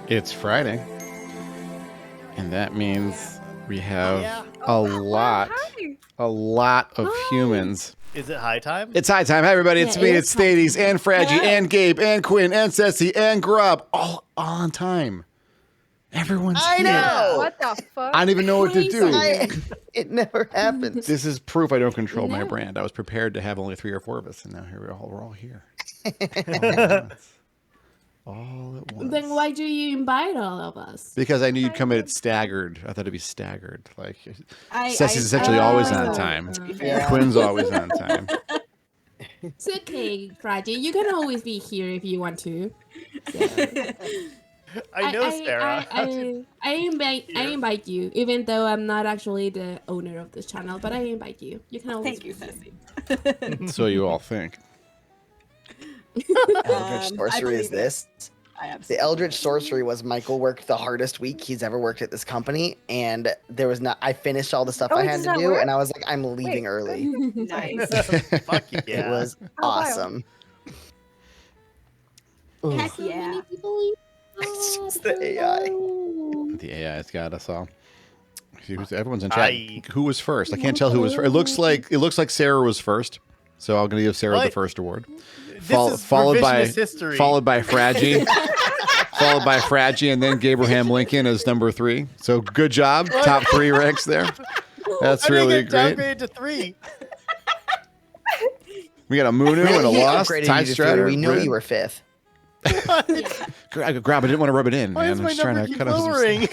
It's Friday, and that means we have a lot of humans. Is it high time? It's high time. Hi, everybody. It's me. It's Thades and Fragee and Gabe and Quinn and Cece and Grawb. All on time. Everyone's here. I know. What the fuck? I don't even know what to do. It never happens. This is proof I don't control my brand. I was prepared to have only 3 or 4 of us, and now here we're all here. All at once. Then why do you invite all of us? Because I knew you'd come in staggered. I thought it'd be staggered. Like, Cece's essentially always on time. Quinn's always on time. It's okay, Fragee. You can always be here if you want to. So. I know, Sarah. I invite you, even though I'm not actually the owner of this channel, but I invite you. You can always. Thank you, Cece. So you all think. Eldritch sorcery is this. The Eldritch sorcery was Michael worked the hardest week he's ever worked at this company, and there was not. I finished all the stuff I had to do, and I was like, I'm leaving early. Nice. Fuck yeah. It was awesome. Heck yeah. It's just the AI. The AI's got us all. Everyone's in chat. Who was first? I can't tell who was first. It looks like Sarah was first, so I'm gonna give Sarah the first award. Followed by Fragee, followed by Fragee, and then Gaberaham Lincoln as number 3. So good job, top 3 ranks there. That's really great. Downgraded to 3. We got a Munu and a Lost. Ty Stratter. We knew you were 5th. Grab. I didn't want to rub it in, man. Why I was trying to cut out lowering?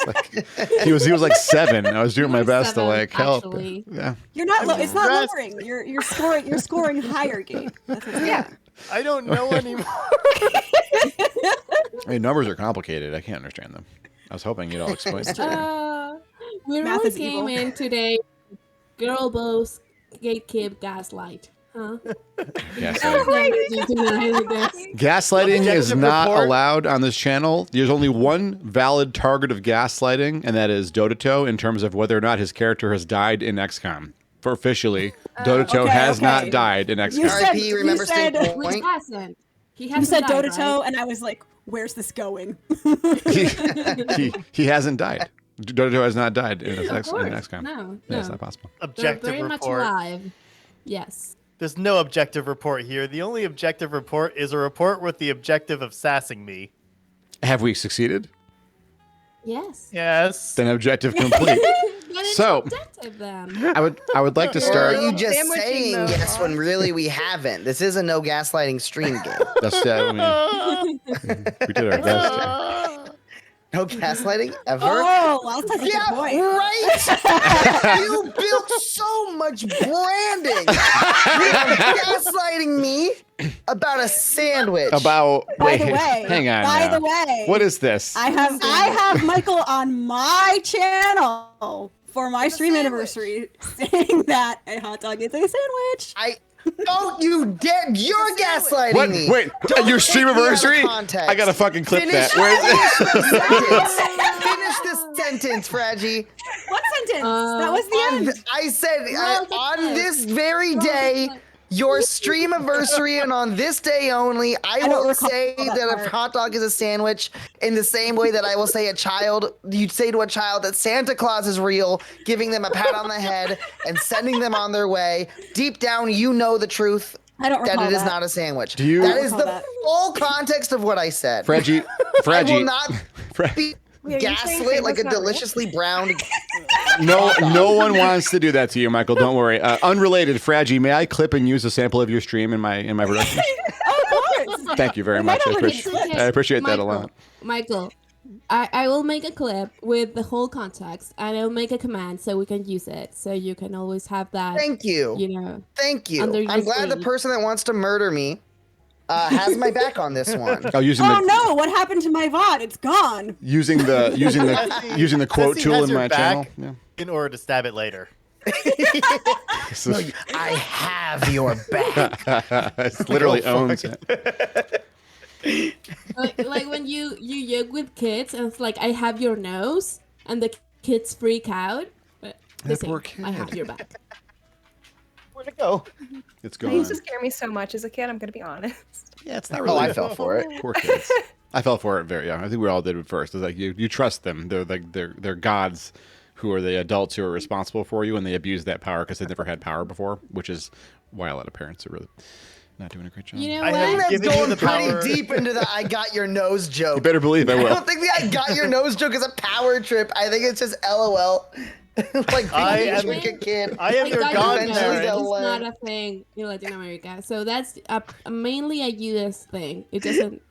like, he was like 7. I was doing my best to like help. Actually. Yeah. You're not. It's not lowering. You're scoring. You're scoring higher, Gabe. That's what's happening. I don't know anymore. Hey, numbers are complicated. I can't understand them. I was hoping you'd all explain it. We Math all is came evil. in today. Girl boss, gatekeep, gaslight. Huh? Gaslighting is Objective not report. allowed on this channel. There's only one valid target of gaslighting, and that is Dodoto, in terms of whether or not his character has died in XCOM. For officially, Dodoto has not died in XCOM. R.I.P. Remember Sting Which Point? hasn't. He You hasn't said died, Dodoto, right? and I was like, "Where's this going?" he hasn't died. Dodoto has not died in Of course. XCOM. No, That's not possible. They're Objective very much report. alive. Yes. There's no objective report here. The only objective report is a report with the objective of sassing me. Have we succeeded? Yes. Yes. Then objective complete. So, then. I would like to Or start. are you just Sandwiching saying those yes when really we haven't? This is a no gaslighting stream game. That's we did our best here. No gaslighting ever? Oh, well, that's a good point. Right? You built so much branding. You're gaslighting me about a sandwich. About By the way, hang on. By now. the way, What is this? I have Michael on my channel for my stream anniversary, saying that a hot dog is a sandwich. Don't you dare! You're gaslighting What? me. Wait, Don't your take stream me out of anniversary? context. I gotta fucking clip Finish that. Where is it? Finish this sentence, Fragee. What sentence? That was the end. I said Well, on this very day, your stream anniversary, and on this day only, I don't will recall say that that a part. hot dog is a sandwich in the same way that I will say you'd say to a child that Santa Claus is real, giving them a pat on the head and sending them on their way. Deep down, you know the truth. I don't That recall it is that. not a sandwich. Do you- That is recall the that. full context of what I said. Fragee. I will not be Wait, are you saying gaslit like a sandwich not real? deliciously browned. No one wants to do that to you, Michael. Don't worry. Unrelated, Fragee. May I clip and use a sample of your stream in my production? Of course. Thank you very much. I appreciate that a lot. Michael, I will make a clip with the whole context, and I'll make a command so we can use it. So you can always have that. Thank you. You know. Thank you. under your I'm glad the sleeve. person that wants to murder me has my back on this one. Oh, using Oh the no! What happened to my VOD? It's gone. using the quote Cece tool has in your my back channel. in order to stab it later. This is- I have your back. it literally owns it. like when you joke with kids, and it's like, I have your nose, and the kids freak out. But the That same, poor kid. I have your back. Where'd it go? It's They used gone. to scare me so much as a kid, I'm gonna be honest. Yeah, it's not really. Oh, I fell for it. Poor kids. I fell for it very young. I think we all did it first. It's like you trust them. They're like they're gods who are the adults who are responsible for you, and they abuse that power because they've never had power before, which is why a lot of parents are really not doing a great job. You know I what? have That's given you going the pretty power. deep into the "I got your nose" joke. You better believe I I will. don't think the "I got your nose" joke is a power trip. I think it's just LOL. Like I being a am- intricate kid. I am your got godparent. It's Learn. not a thing in Latin America. So that's mainly a U.S. thing. It doesn't.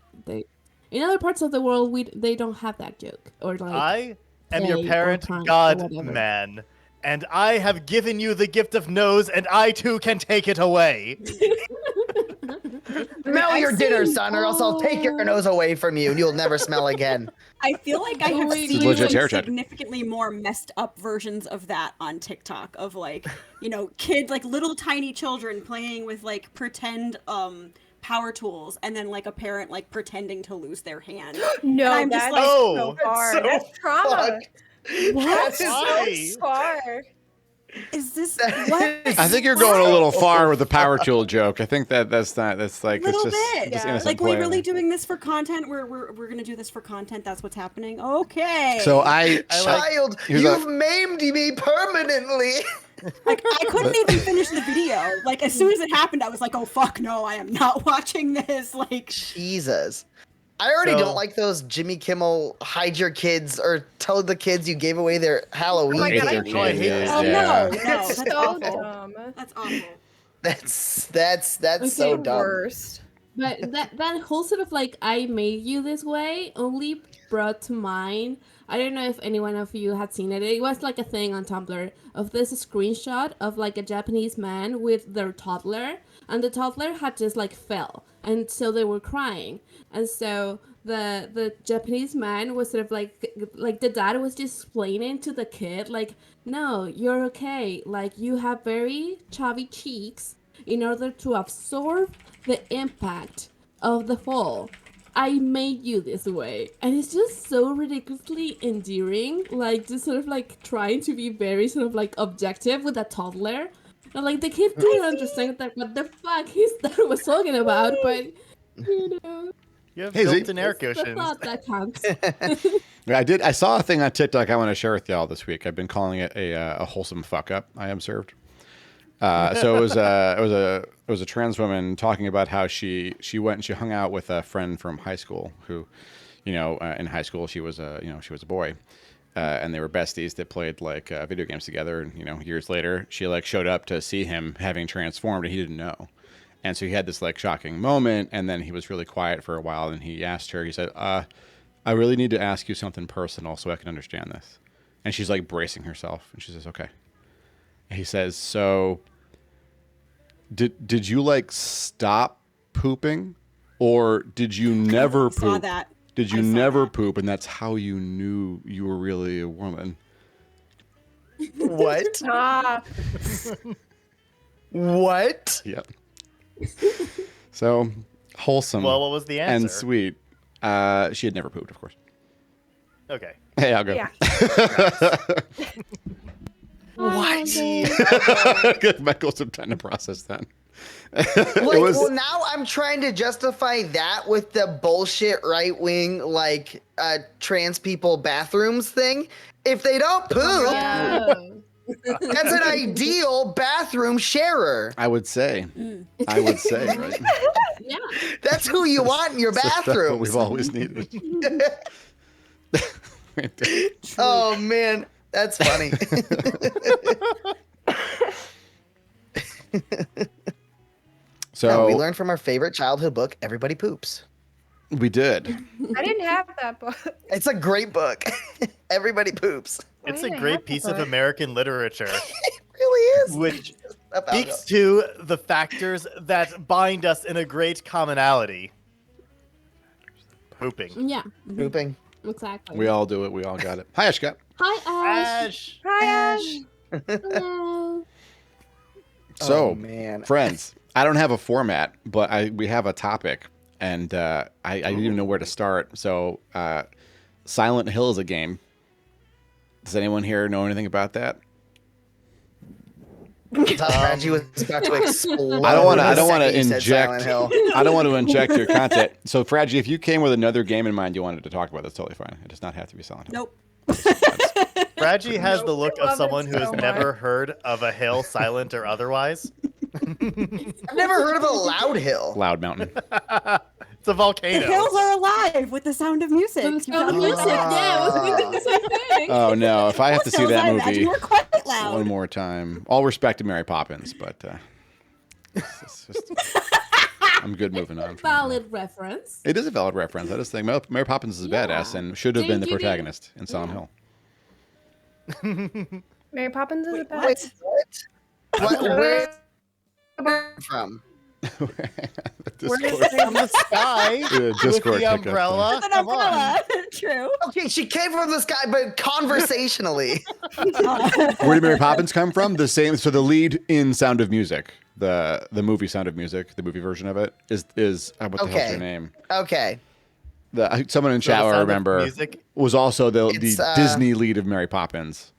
In other parts of the world, they don't have that joke or like. I am your gay or parent, trans or God whatever. man, and I have given you the gift of nose, and I too can take it away. Smell your I've dinner, seen- son, or else I'll take your nose away from you and you'll never smell again. I feel like I have Wait, seen legit like, terror check. significantly more messed up versions of that on TikTok of like, kids, like little tiny children playing with like pretend power tools and then like a parent like pretending to lose their hand. No, And I'm just that's like, Oh, so far. so That's trauma. fucked. what? Why? So far. Is this That what? is- I think you're going a little far with the power tool joke. I think that's like Little it's just, bit. just Yeah. innocent Like, we're play. really doing this for content? We're gonna do this for content? That's what's happening? Okay. So I Child, Here's you've maimed me permanently. Like, I couldn't even finish the video. Like, as soon as it happened, I was like, oh, fuck, no, I am not watching this. Like, Jesus. I already So- don't like those Jimmy Kimmel hide your kids or tell the kids you gave away their Halloween. Oh my Hate God, I their hate that. kids, oh, yeah. no, That's that's So awful. dumb. That's awful. That's so Okay. dumb. Worst. But that whole sort of like I made you this way only brought to mind. I don't know if any one of you had seen it. It was like a thing on Tumblr of this screenshot of like a Japanese man with their toddler, and the toddler had just like fell, and so they were crying, and so the Japanese man was sort of like the dad was just explaining to the kid like, no, you're okay, like you have very chubby cheeks in order to absorb the impact of the fall. I made you this way. And it's just so ridiculously endearing, like just sort of like trying to be very sort of like objective with a toddler. And like the kid couldn't understand that what the fuck his dad was talking about, but you know, You have Hey, Zeke. built-in air it's the cushions. thought that counts. I saw a thing on TikTok I want to share with y'all this week. I've been calling it a wholesome fuck up I observed. So it was a trans woman talking about how she went and she hung out with a friend from high school who, in high school she was a boy, and they were besties that played like video games together. And years later she like showed up to see him having transformed and he didn't know, and so he had this like shocking moment. And then he was really quiet for a while and he asked her. He said, "I really need to ask you something personal so I can understand this." And she's like bracing herself and she says, "Okay." He says, "So did you like stop pooping, or did you never Saw poop? that. Did you I saw never that. poop, and that's how you knew you were really a woman?" What? Stop. What? Yep. So wholesome Well, what was the answer? and sweet. She had never pooped, of course. Okay. Hey, I'll go. Yeah. What? Give Michael some time to process that. Like, was- well, now I'm trying to justify that with the bullshit right wing, like, trans people bathrooms thing. If they don't poop, that's an ideal bathroom sharer. I would say, right? Yeah. That's who you want in your That's what bathroom. we've always needed. Oh man, that's funny. So No, we learned from our favorite childhood book, Everybody Poops. we did. I didn't have that book. It's a great book. Everybody Poops. It's Why a did I great have piece that of book? American literature, It really is. which About speaks to the factors that bind us in a great commonality. Pooping. Yeah. pooping. Exactly. We all do it. We all got it. Hi, Ashka. Hi, Ash. Ash. Hi, Ash. Hello. So, Oh, man. friends, I don't have a format, but we have a topic, and I didn't even know where to start. So, Silent Hill is a game. Does anyone here know anything about that? Fragee was about to explode. I don't want to You said inject. Silent Hill. I don't want to inject your content. So, Fragee, if you came with another game in mind you wanted to talk about, that's totally fine. It does not have to be Silent Hill. Nope. Fragee has the look I of love someone it who has so never much. heard of a hill, silent or otherwise. I've never heard of a loud hill. Loud Mountain. It's a volcano. The hills are alive with the sound of music. The You've sound got of music, yeah, I was thinking the same thing. Oh no! If I have to Most see hills, that I imagine, movie were quite loud. one more time, all respect to Mary Poppins, but it's just, I'm good moving on. Valid reference. It is a valid reference. I just think Mary Poppins is a badass and should have been the protagonist in Silent Hill. Mary Poppins is a bad. Wait, what? Where from? Where is it from the sky? Yeah, Discord with the picked up umbrella. With an Come on. umbrella. True. Okay, she came from the sky, but conversationally. Where did Mary Poppins come from? The same. So the lead in Sound of Music, the movie Sound of Music, the movie version of it is what the hell's her name? Okay. Someone in So chat the I Sound of remember Music- was also the It's, Disney lead of Mary Poppins,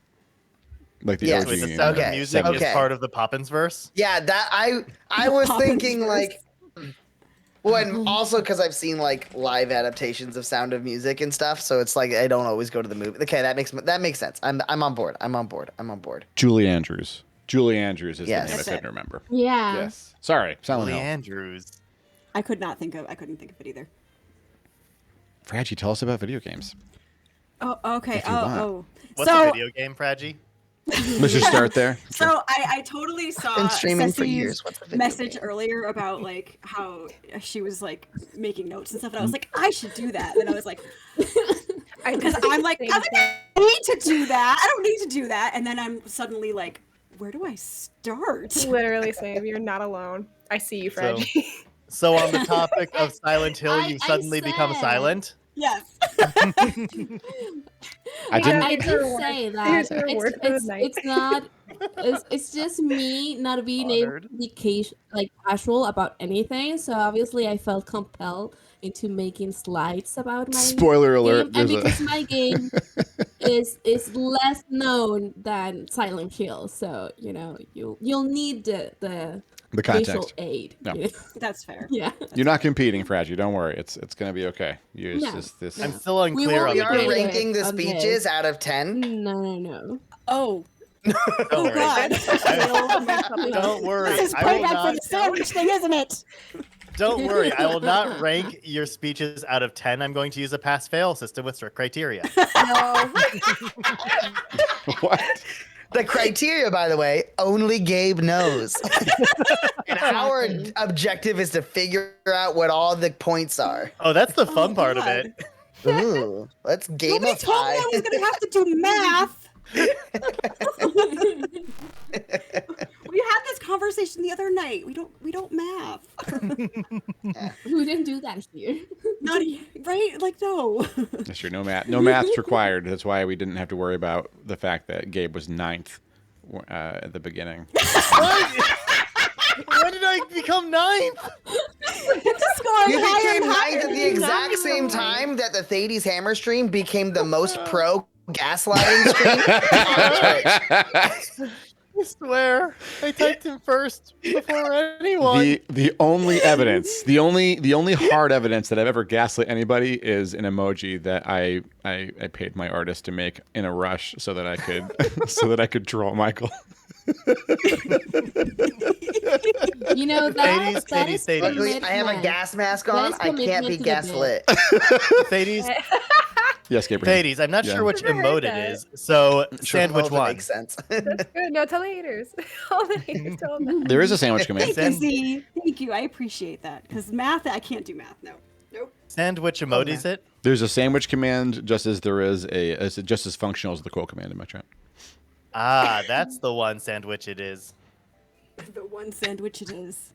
like the Yes. OG. Wait, the Sound Okay, of Music okay. is part of the Poppins verse. Yeah, that I was Poppins thinking verse. like. Well, and also because I've seen like live adaptations of Sound of Music and stuff, so it's like I don't always go to the movie. Okay, that makes sense. I'm on board. I'm on board. Julie Andrews. Julie Andrews is Yes. the name I That's couldn't it. remember. Yeah. Yes. Sorry, Silent Julie Hill. Andrews. I couldn't think of it either. Fragee, tell us about video games. Oh, okay. If you want. What's So, a video game, Fragee? Let's just start there. So I totally saw Been streaming for Cece's years. What's the video message game? earlier about like how she was like making notes and stuff, and I was like, I should do that. And I was like, because I'm like, I don't need to do that. I don't need to do that. And then I'm suddenly like, where do I start? Literally, same. You're not alone. I see you, So- Fragee. So on the topic of Silent Hill, I you suddenly become said- silent. Yes. I didn't. I did say that Here's your word for the night. it's not. It's just me not being able Honored. to be casual about anything. So obviously, I felt compelled into making slides about my Spoiler alert. game, and There's because my game is less known than Silent Hill, so you'll need the the visual context. aid. No. That's fair. Yeah. You're not competing, Fragee. Don't worry. It's gonna be okay. It's No. just this. I'm still We unclear won't on We the are Great. game. ranking the Okay. speeches out of 10. No. Oh. Don't Oh worry. God. Don't worry. This is I will payback for not. the sandwich thing, isn't it? Don't worry. I will not rank your speeches out of 10. I'm going to use a pass-fail system with strict criteria. No. What? The criteria, by the way, only Gabe knows. And our objective is to figure out what all the points are. Oh, that's the fun Oh, part of God. it. Ooh, let's Nobody told me gamify. I was gonna have to do math. We had this conversation the other night. We don't math. We didn't do that here. Not right? Like no. That's true. No math. No math's required. That's why we didn't have to worry about the fact that Gabe was 9th at the beginning. What? When did I become 9th? Scoring You higher became and higher. ninth at the exact same time that the Thades Hammer stream became the most pro gaslighting stream on Twitch. I swear. I typed him first before anyone. The only evidence, the only hard evidence that I've ever gaslit anybody is an emoji that I paid my artist to make in a rush so that I could draw Michael. You know that Thades, is Thades. Luckily, I have a gas mask on. That is I can't be commitment to the gaslit. Thades, Yes, Gabriel. Thades, I'm not Yeah. sure which Never heard emote it that. is. So, Sure, sandwich well, that one. makes sense. That's good. No, tell the haters. All the haters tell them that. There is a sandwich command. Thank you, Z. Thank you. I appreciate that. Because math, I can't do math. No. Nope. Sandwich emote is it? There's a sandwich command just as there is just as functional as the quote command in my chat. Ah, that's the one sandwich it is. The one sandwich it is.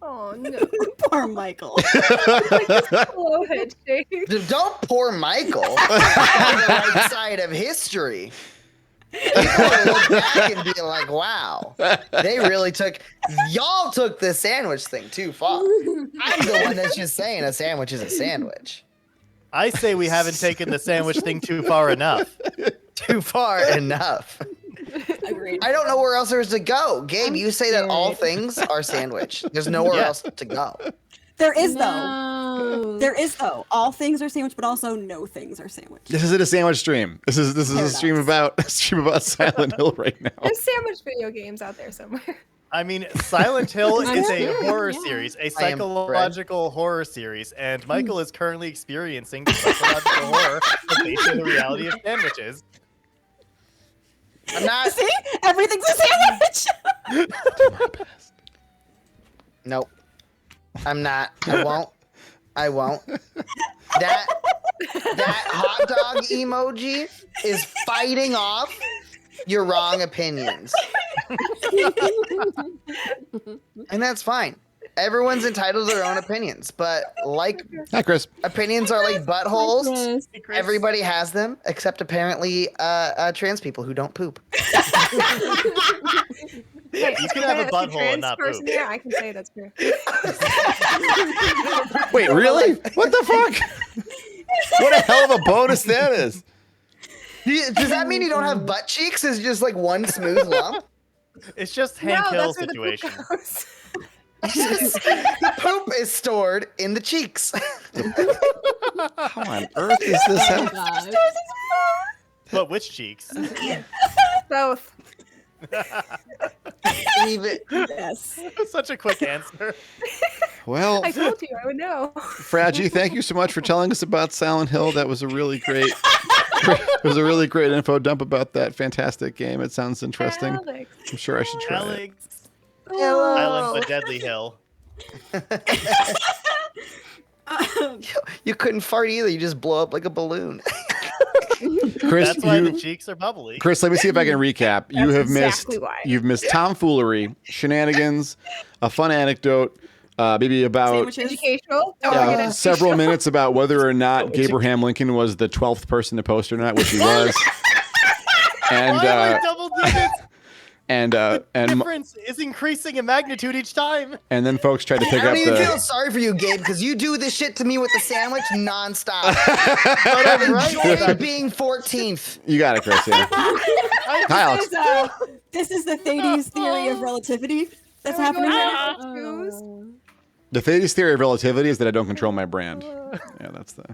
Oh no. Poor Michael. Hello, head shake. Don't pour Michael on the right side of history. People will look back and be like, wow, they really y'all took the sandwich thing too far. I'm the one that's just saying a sandwich is a sandwich. I say we haven't taken the sandwich thing too far enough. Too far enough. Agreed. I don't know where else there's to go. Gabe, you say that all things are sandwich. There's nowhere else to go. There is though. No. There is though. All things are sandwich, but also no things are sandwich. This isn't a sandwich stream. This is a stream about Silent Hill right now. There's sandwich video games out there somewhere. I mean, Silent Hill is a Yeah, horror yeah. series, a I am psychological horror series, and Michael is currently experiencing the psychological horror of facing the reality of sandwiches. I'm not. See? Everything's a sandwich. Do my best. Nope. I'm not. I won't. That hot dog emoji is fighting off your wrong opinions. And that's fine. Everyone's entitled to their own opinions, but like Hi, Chris. opinions are like buttholes. Yes. Hey, Chris. Everybody has them, except apparently trans people who don't poop. Hey, You can have a as butthole trans and not person poop. here, I can say that's true. Wait, really? What the fuck? What a hell of a bonus that is. Does that mean you don't have butt cheeks? Is it just like one smooth lump? It's just Hank No, Hill that's where the poop situation. goes. The poop is stored in the cheeks. How on earth is this Oh, happening? God. But which cheeks? Both. Even, Yes. Such a quick answer. Well, I told you I would know. Fragee, thank you so much for telling us about Silent Hill. That was a really great it was a really great info dump about that fantastic game. It sounds interesting. Alex. I'm sure I should try it. Alex. hello. Island but Deadly Hill. You couldn't fart either. You just blow up like a balloon. Chris, That's why the cheeks are bubbly. Chris, let me see if I can recap. You That's have exactly missed why. you've missed tomfoolery, shenanigans, a fun anecdote, maybe about Sandwiches. Educational. Don't forget educational. several minutes about whether or not Gaberaham Lincoln was the 12th person to post or not, which he was. And Why am I double digits? and Difference is increasing in magnitude each time. and then folks tried to pick I up don't even feel the sorry for you, Gabe, because you do this shit to me with the sandwich nonstop. But I'm right. Enjoy being 14th. You got it, Chris. Yeah. Hi, Alex. This is the Thades theory of relativity that's Are we happening going here. down to twos? The Thades theory of relativity is that I don't control my brand. Yeah, that's the.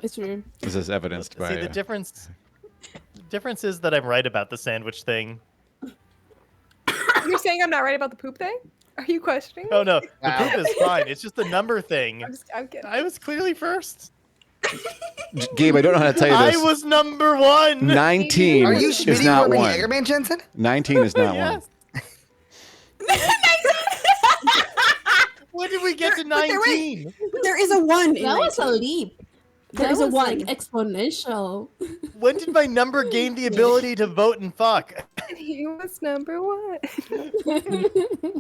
It's true. This is evidenced by. See, the difference is that I'm right about the sandwich thing. You're saying I'm not right about the poop thing? Are you questioning? Oh no, the Wow. poop is fine. It's just the number thing. I'm kidding. I was clearly first. Gabe, I don't know how to tell you I this. was number one. 19 Are you is Schmitty not Werben one. Jagerman Jensen? 19 is not one. Yes. When did we get to But there- 19? There is a 1 in That was a 19. leap. There That is a was 1. like exponential. When did my number gain the ability to vote and fuck? He was number one.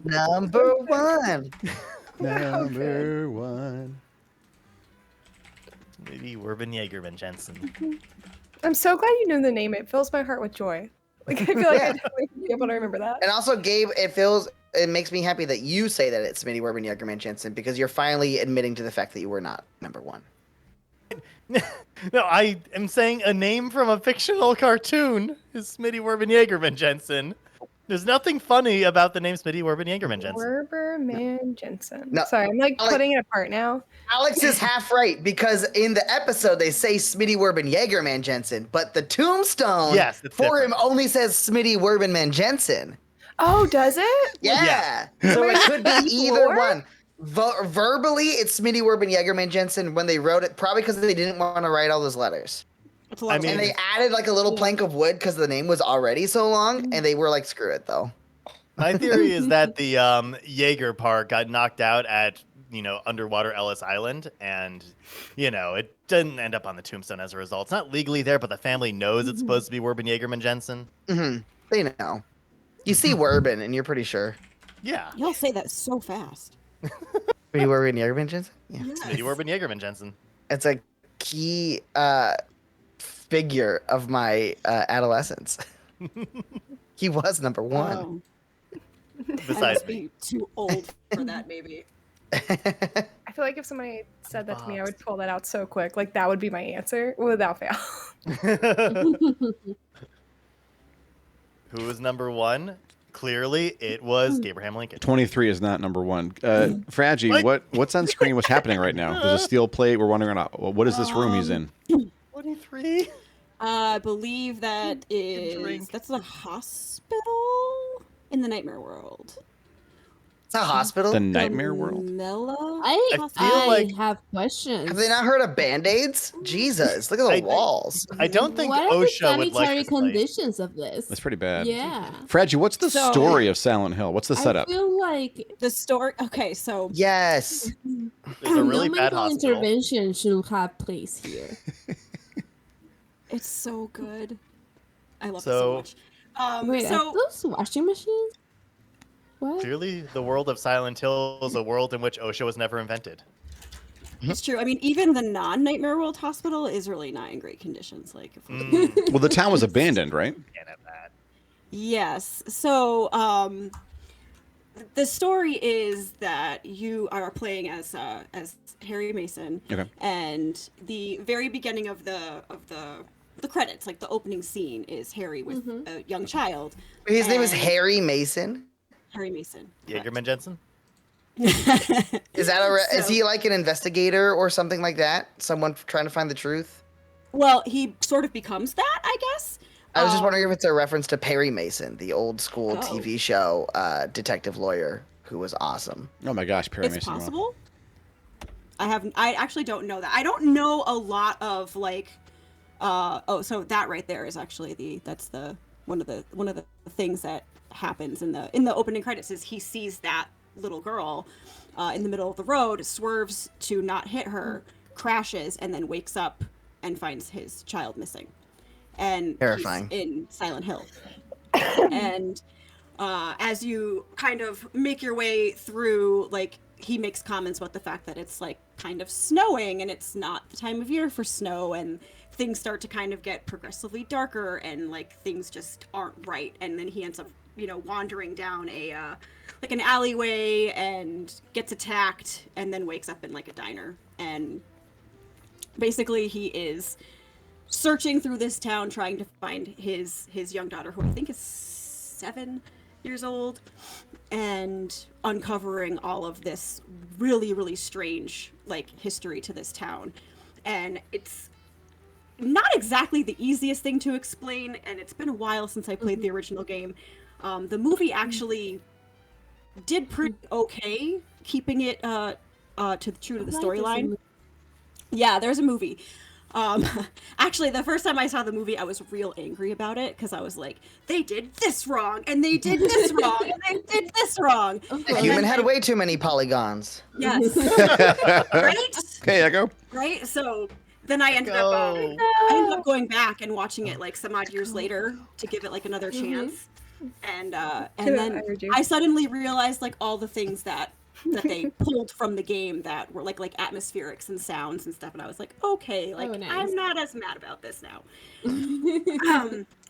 Number one. Number one. Maybe Werben Jagerman Jensen. I'm so glad you knew the name. It fills my heart with joy. Like I feel like I'd be able to remember that. And also, Gabe, it makes me happy that you say that it's Schmitty Werben Jagerman Jensen because you're finally admitting to the fact that you were not number one. No, I am saying a name from a fictional cartoon is Smitty Werben Jagerman Jensen. There's nothing funny about the name Smitty Werben Jagerman Jensen. Werberman Jensen. No, Sorry, I'm like Alex- putting it apart now. Alex is half right because in the episode they say Schmitty Werben Jagerman Jensen, but the tombstone Yes, it's for different. him only says Schmitty Werbenman Jensen. Oh, does it? Yeah. Yeah. So it could be either Lore? one. Verbally, it's Schmitty Werben Jagerman Jensen when they wrote it, probably because they didn't want to write all those letters. It's a lot I of mean- And letters. they added like a little plank of wood because the name was already so long, and they were like, screw it though. My theory is that the Jaeger part got knocked out at, underwater Ellis Island, and, it didn't end up on the tombstone as a result. It's not legally there, but the family knows it's supposed to be Werben Jagerman Jensen. Mm-hmm. They know. You see Werben, and you're pretty sure. Yeah. Y'all say that so fast. Schmitty Werben Jagerman Jensen? Yeah. Smitty Werben Jagerman Jensen. It's a key figure of my adolescence. He was number one. Oh, I Besides must me. be too old for that, maybe. I feel like if somebody said that to me, I would pull that out so quick. Like that would be my answer without fail. Who was number 1? Clearly, it was Gaberaham Lincoln. 23 is not number 1. Fragee, what's on screen? What's happening right now? There's a steel plate. We're wondering, what is this room he's in? 23? I believe that's the hospital in the Nightmare World. It's a hospital. The Nightmare World. I have questions. Have they not heard of Band-Aids? Jesus, look at the walls. I don't think what are OSHA the would like sanitary this place. conditions of this? That's pretty bad. Yeah. Fragee, what's the story of Silent Hill? What's the setup? I feel like The story. Okay, so Yes. There's a really no bad medical hospital. intervention should have place here. it's so good. I love So- it so much. Wait, are so those washing machines? What? Clearly, the world of Silent Hill is a world in which OSHA was never invented. it's true. I mean, even the non-Nightmare World hospital is really not in great conditions. Like, if Well, the town was abandoned, right? Can't have that. Yes. So, the story is that you are playing as Harry Mason, Okay. and the very beginning of the credits, like the opening scene, is Harry with a young child. His name is and- Harry Mason. Harry Mason. Jagerman Jensen? Is that is he like an investigator or something like that? Someone trying to find the truth? Well, he sort of becomes that, I guess. I was just wondering if it's a reference to Perry Mason, the old school Oh. TV show detective lawyer who was awesome. Oh my gosh, Perry It's Mason. possible. I actually don't know that. I don't know a lot of like. So that right there is actually that's one of the things that happens in the opening credits is he sees that little girl in the middle of the road, swerves to not hit her, crashes, and then wakes up and finds his child missing. And Terrifying. he's in Silent Hill. And as you kind of make your way through, like, he makes comments about the fact that it's like kind of snowing and it's not the time of year for snow, and things start to kind of get progressively darker and like things just aren't right. And then he ends up, wandering down like an alleyway and gets attacked and then wakes up in like a diner. And basically he is searching through this town trying to find his young daughter, who I think is 7 years old, and uncovering all of this really, really strange like history to this town. And it's not exactly the easiest thing to explain, and it's been a while since I played the original game. The movie actually did pretty okay, keeping it true to the storyline. Yeah, there's a movie. Actually, the first time I saw the movie, I was real angry about it because I was like, they did this wrong, and they did this wrong, and they did this wrong. The human had way too many polygons. Yes. Right? Okay, Echo. Right? So then I ended up going back and watching it like some odd years later to give it like another chance. And then I suddenly realized like all the things that they pulled from the game that were like atmospherics and sounds and stuff, and I was like, okay, like nice. I'm not as mad about this now.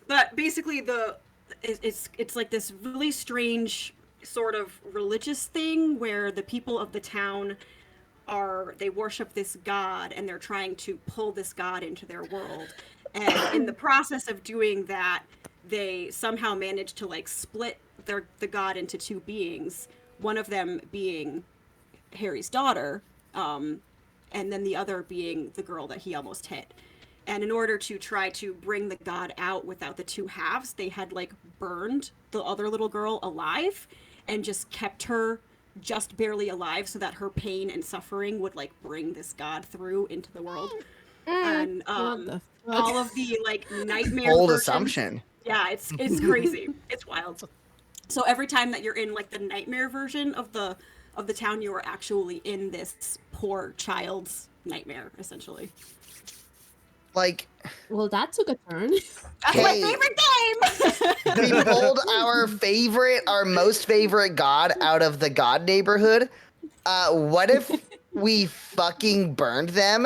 But basically it's like this really strange sort of religious thing where the people of the town they worship this god, and they're trying to pull this god into their world. And in the process of doing that, they somehow manage to like split the god into two beings, one of them being Harry's daughter, and then the other being the girl that he almost hit. And in order to try to bring the god out without the two halves, they had like burned the other little girl alive and just kept her just barely alive so that her pain and suffering would like bring this god through into the world. And What the fuck? all of the like nightmare Bold versions- assumption. Yeah, it's crazy. It's wild. So every time that you're in like the nightmare version of the town, you are actually in this poor child's nightmare, essentially. Like, Well, that took a turn. That's my favorite game. we pulled our most favorite god out of the god neighborhood. What if we fucking burned them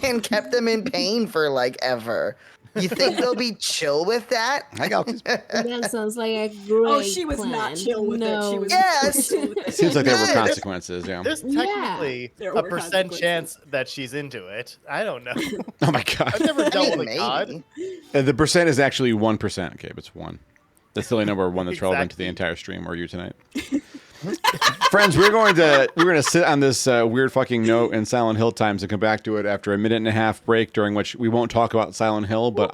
and kept them in pain for like ever? You think they'll be chill with that? Hi, Gal. That sounds like a great She was plan. not chill with it. She was Yes. chill with it. Seems like there were Good. consequences, yeah. There's Yeah. technically There a were percent consequences. chance that she's into it. I don't know. Oh my god. I've never I dealt mean, with a god. maybe. The percent is actually 1%. Okay, but it's 1. That's the only number one that's relevant to the entire stream or you tonight. Friends, we're gonna sit on this weird fucking note in Silent Hill times and come back to it after a 1.5-minute break, during which we won't talk about Silent Hill, but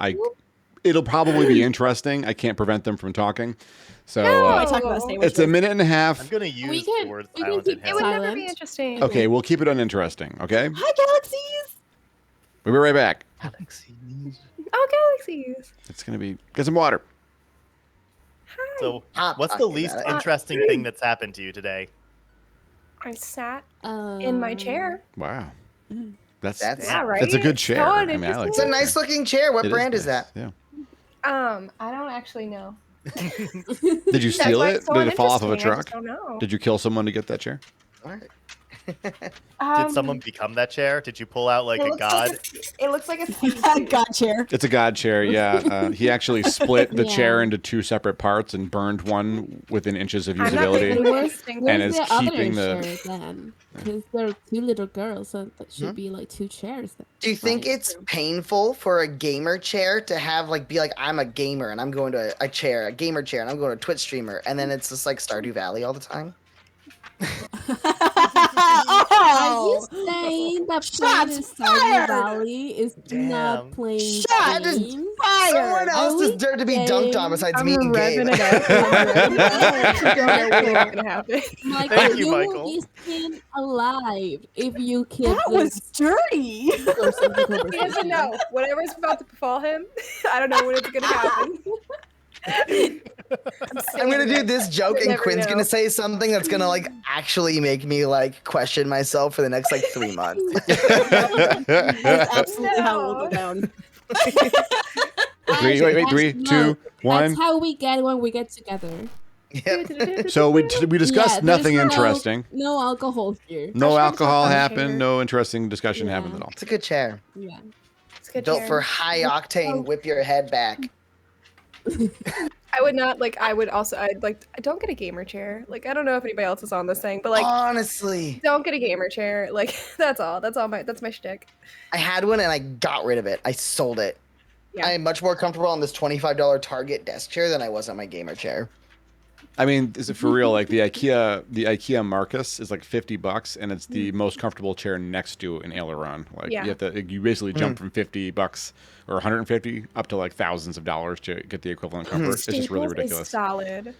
it'll probably be interesting. I can't prevent them from talking. So it's a 1.5 minutes. I'm gonna use the word silent in It would never be interesting. Okay, we'll keep it uninteresting. Okay. Hi, galaxies. We'll be right back. Galaxies. Oh, galaxies. It's gonna be get some water. So, what's the least interesting thing that's happened to you today? I sat in my chair. Wow. That's right. That's a good chair. So I mean, I like It's a nice looking chair. What brand is that? Yeah. I don't actually know. Did you steal it? So Did it fall off of a uninteresting, I truck? just don't know. Did you kill someone to get that chair? All right. Did someone become that chair? Did you pull out like a god? It looks like A god chair. It's a god chair, yeah. He actually split the chair into 2 separate parts and burned one within inches of usability. And is keeping the... then? Because there are 2 little girls, so that should be like 2 chairs. Do you think it's painful for a gamer chair to have be like, I'm a gamer and I'm going to a gamer chair, and I'm going to a Twitch streamer, and then it's just like Stardew Valley all the time? Are you saying that playing in Stardew Valley is not playing games? Someone else deserved to be dunked on besides me and Gabe. Thank you, Michael. You will be skin alive if you kill. That was dirty. He doesn't know. Whatever's about to befall him, I don't know when it's gonna happen. I'm gonna do this joke, and Quinn's gonna say something that's gonna actually make me question myself for the next 3 months. That's absolutely how it will go down. 3, 2, 1. That's how we get when we get together. Yep. So we discussed nothing interesting. No alcohol here. No alcohol happened. No interesting discussion happened at all. It's a good chair. Yeah. It's a good Built chair. for high octane, whip your head back. I would not don't get a gamer chair. I don't know if anybody else is on this thing, but honestly, don't get a gamer chair. That's all that's my shtick. I had one and I got rid of it. I sold it. Yeah. I am much more comfortable on this $25 Target desk chair than I was on my gamer chair. I mean, is it for real? The IKEA Marcus is $50, and it's the most comfortable chair next to an aileron. You basically jump from $50 or 150 up to thousands of dollars to get the equivalent comfort. It's just really ridiculous. Is solid.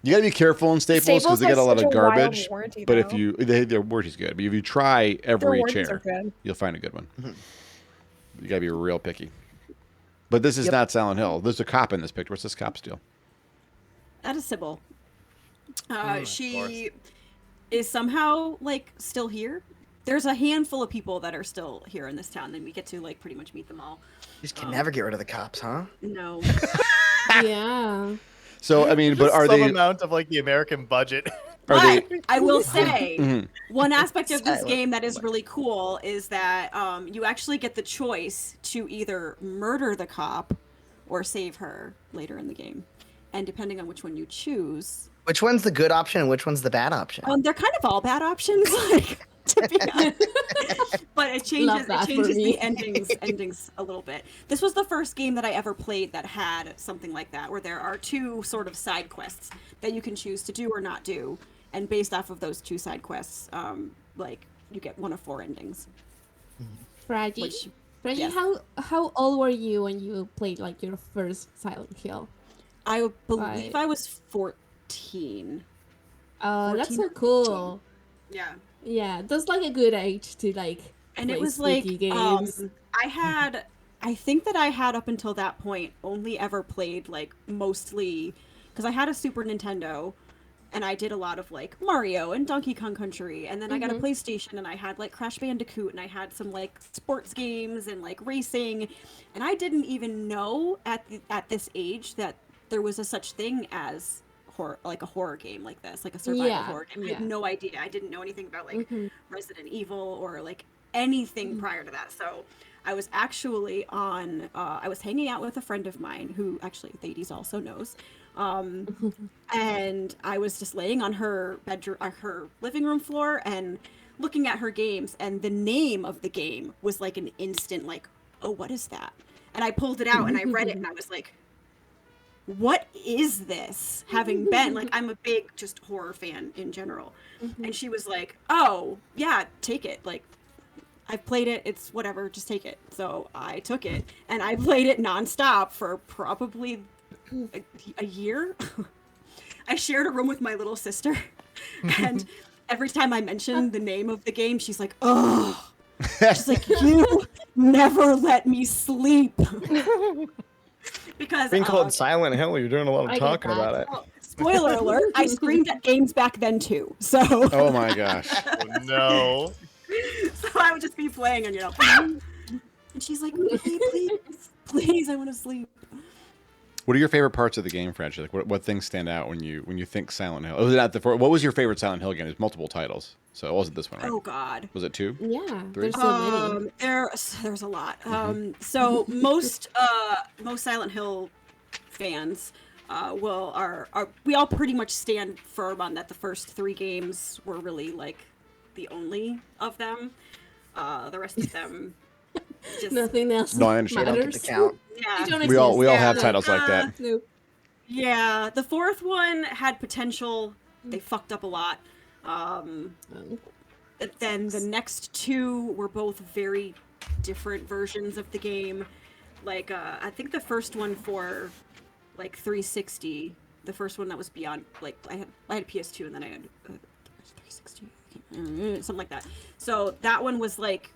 You gotta be careful in Staples because they get a lot of garbage. Warranty, but if you, their warranty's good. But if you try every chair, you'll find a good one. You gotta be real picky. But this is not Silent Hill. There's a cop in this picture. What's this cop's deal? That is Sybil. She is somehow still here. There's a handful of people that are still here in this town, and we get to pretty much meet them all. You just can never get rid of the cops, huh? No. Yeah. So I mean, but are some they amount of the American budget? But I will say, one aspect of this game that is really cool is that you actually get the choice to either murder the cop or save her later in the game. And depending on which one you choose... Which one's the good option and which one's the bad option? They're kind of all bad options, to be honest. But it changes the endings a little bit. This was the first game that I ever played that had something like that, where there are 2 sort of side quests that you can choose to do or not do. And based off of those 2 side quests, you get one of 4 endings. Fragee, yes. how old were you when you played your first Silent Hill? I believe I was 14. Oh, that's so cool. 14. Yeah. Yeah, that's a good age to and it was games. I think that I had up until that point only ever played mostly because I had a Super Nintendo and I did a lot of Mario and Donkey Kong Country, and then I got a PlayStation and I had Crash Bandicoot, and I had some sports games and racing, and I didn't even know at this age that there was a such thing as a horror game like this, a survival horror game. I had no idea. I didn't know anything about Resident Evil or anything prior to that. So I was actually I was hanging out with a friend of mine who actually Thades also knows. And I was just laying on her bedroom, her living room floor, and looking at her games, and the name of the game was an instant oh, what is that? And I pulled it out and I read it and I was what is this? Having been like, I'm a big just horror fan in general. And she was like, oh yeah, take it. Like, I've played it, it's whatever, just take it. So I took it and I played it nonstop for probably a year. I shared a room with my little sister, and every time I mentioned the name of the game, she's like, oh. She's like, you never let me sleep. Because being called Silent Hill, you're doing a lot of talking about it. Well, spoiler alert, I screamed at games back then too. So Oh my gosh. Oh, no. So I would just be playing and and she's like, please, I want to sleep. What are your favorite parts of the game, Fragee? Like, what things stand out when you think Silent Hill? What was your favorite Silent Hill game? There's multiple titles, so it wasn't this one, right? Oh God. Was it 2? Yeah, 3? there's so many. There's a lot. So most Silent Hill fans we all pretty much stand firm on that the first 3 games were really like the only of them. The rest of them just Nothing else. No, I understand. They don't matters. get to count. yeah. We all have No. titles like that. Nope. Yeah, the 4th one had potential. They fucked up a lot. Then the next 2 were both very different versions of the game. Like I think the first one for like 360, the first one that was beyond, like I had a PS2 and then I had 360, something like that. So that one was like,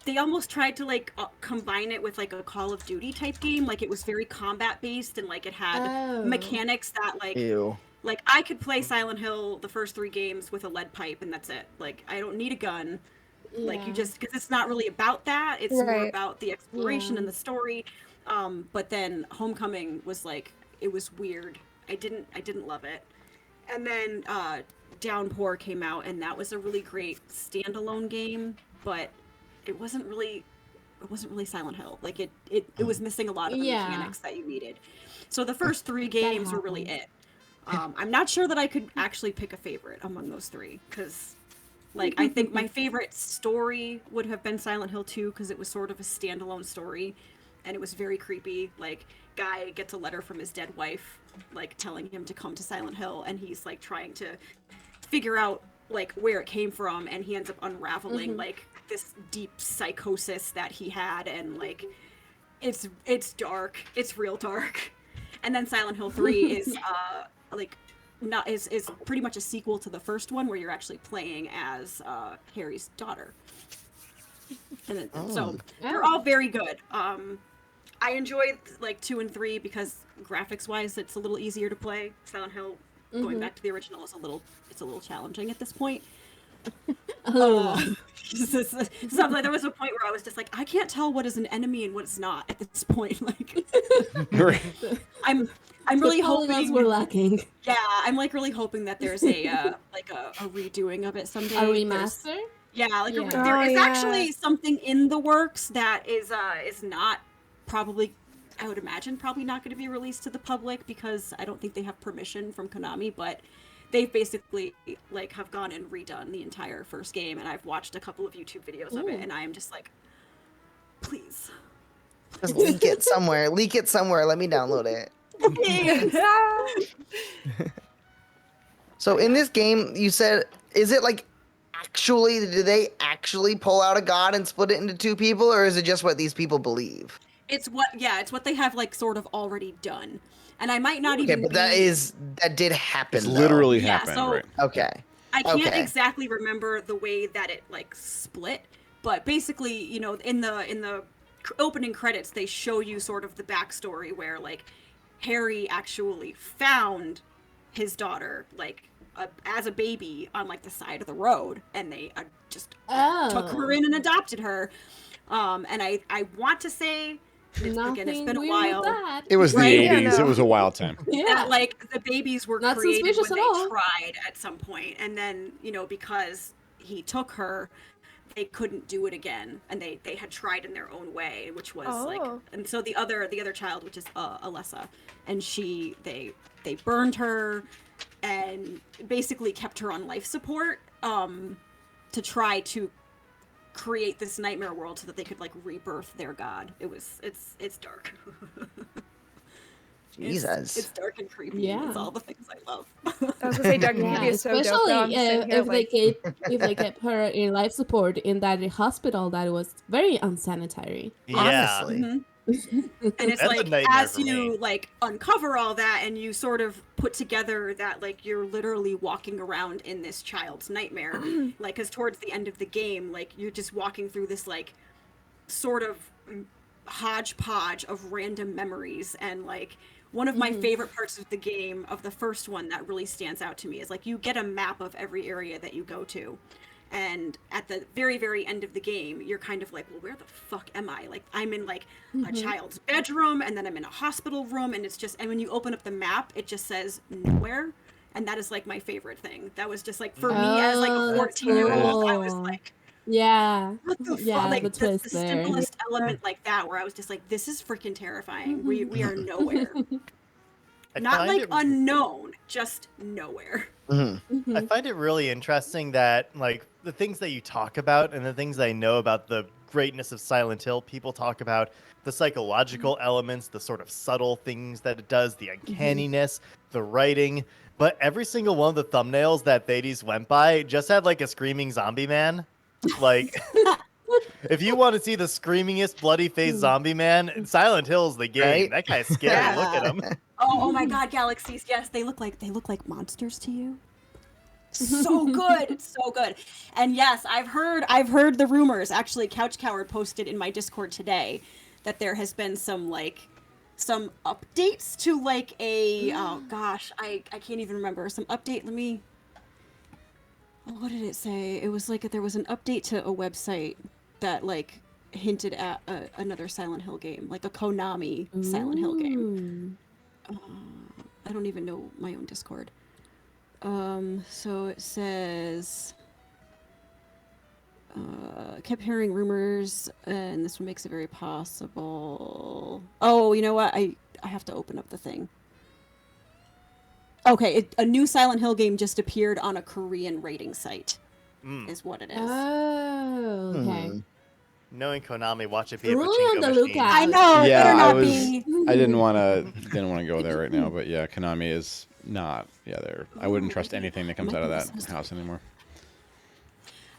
they almost tried to like combine it with like a Call of Duty type game. Like it was very combat based and like it had mechanics that like Ew. like I could play Silent Hill the first 3 games with a lead pipe and that's it. Like I don't need a gun. Like you just, because it's not really about that. It's more about the exploration and the story. But then Homecoming was like, it was weird. I didn't love it. And then Downpour came out and that was a really great standalone game, but it wasn't really Silent Hill. Like it was missing a lot of the mechanics that you needed. So the first 3 games were really it. I'm not sure that I could actually pick a favorite among those 3 because like I think my favorite story would have been Silent Hill 2 because it was sort of a standalone story and it was very creepy. Like guy gets a letter from his dead wife like telling him to come to Silent Hill and he's like trying to figure out like where it came from and he ends up unraveling like this deep psychosis that he had and like it's dark. It's real dark. And then Silent Hill 3 is like is pretty much a sequel to the first one where you're actually playing as Harry's daughter. And then, so they're all very good. I enjoyed like 2 and 3 because graphics wise it's a little easier to play. Silent Hill going back to the original is a little challenging at this point. Stuff like there was a point where I was just like, I can't tell what is an enemy and what is not at this point. Like I'm really hoping we're lacking. Yeah, I'm like really hoping that there's a like a redoing of it someday. A remaster? There is actually something in the works that is not probably, I would imagine, probably not going to be released to the public because I don't think they have permission from Konami, but they've basically like have gone and redone the entire first game and I've watched a couple of YouTube videos of it and I am just like, please. Just leak it somewhere. Leak it somewhere. Let me download it. So in this game, you said, is it like do they actually pull out a god and split it into 2 people or is it just what these people believe? It's what they have like sort of already done. And I might not even but that did happen. It's literally happened, so right? Okay. I can't exactly remember the way that it like split, but basically, you know, in the opening credits, they show you sort of the backstory where like Harry actually found his daughter like as a baby on like the side of the road, and they just took her in and adopted her. And I want to say. Again, it's been a while. It was the 80s. It was a wild time. That, like the babies were Not created when they all. tried at some point, and then because he took her, they couldn't do it again, and they had tried in their own way, which was like, and so the other child, which is Alessa, and they burned her, and basically kept her on life support, to try to create this nightmare world so that they could like rebirth their god. It's dark. Jesus. It's dark and creepy. Yeah. It's all the things I love. I was gonna say Dark and Creepy is so dope. Especially Though. I'm just sitting here, if they kept her in life support in that hospital that was very unsanitary. Yeah. Honestly. And it's That's a like nightmare as for you me. like uncover all that and you sort of put together that like you're literally walking around in this child's nightmare, like because towards the end of the game, like you're just walking through this like sort of hodgepodge of random memories. And like one of my favorite parts of the game, of the first one that really stands out to me, is like you get a map of every area that you go to. And at the very, very end of the game, you're kind of like, well, where the fuck am I? Like, I'm in like a child's bedroom, and then I'm in a hospital room, and it's just, and when you open up the map, it just says nowhere. And that is like my favorite thing. That was just like, for me as like a 14-year-old, I was like, Yeah. what the Yeah, fuck? Like the twist the there. simplest element like that, where I was just like, this is freaking terrifying. We are nowhere. Not find like it- unknown, just nowhere. I find it really interesting that like the things that you talk about and the things I know about the greatness of Silent Hill, people talk about the psychological elements, the sort of subtle things that it does, the uncanniness, the writing, but every single one of the thumbnails that Thades went by just had like a screaming zombie man. Like if you want to see the screamingest bloody faced zombie man, Silent Hill's the game. Right? That guy's scary. Yeah. Look at him. Oh my God, galaxies! Yes, they look like monsters to you. So good, it's so good. And yes, I've heard the rumors. Actually, Couch Coward posted in my Discord today that there has been some updates to like a oh gosh, I can't even remember some update. Let me. Oh, what did it say? It was like there was an update to a website that like hinted at another Silent Hill game, like a Konami Silent Hill game. I don't even know my own Discord. So it says, kept hearing rumors, and this one makes it very possible. Oh, you know what? I have to open up the thing. Okay, a new Silent Hill game just appeared on a Korean rating site, is what it is. Oh, okay. Knowing Konami, watch it be a Really pachinko on the machine. lookout. I know, Yeah, better not I was. be. I didn't want to go there right now, but yeah, Konami is not. Yeah, there. I wouldn't trust anything that comes out of that house anymore.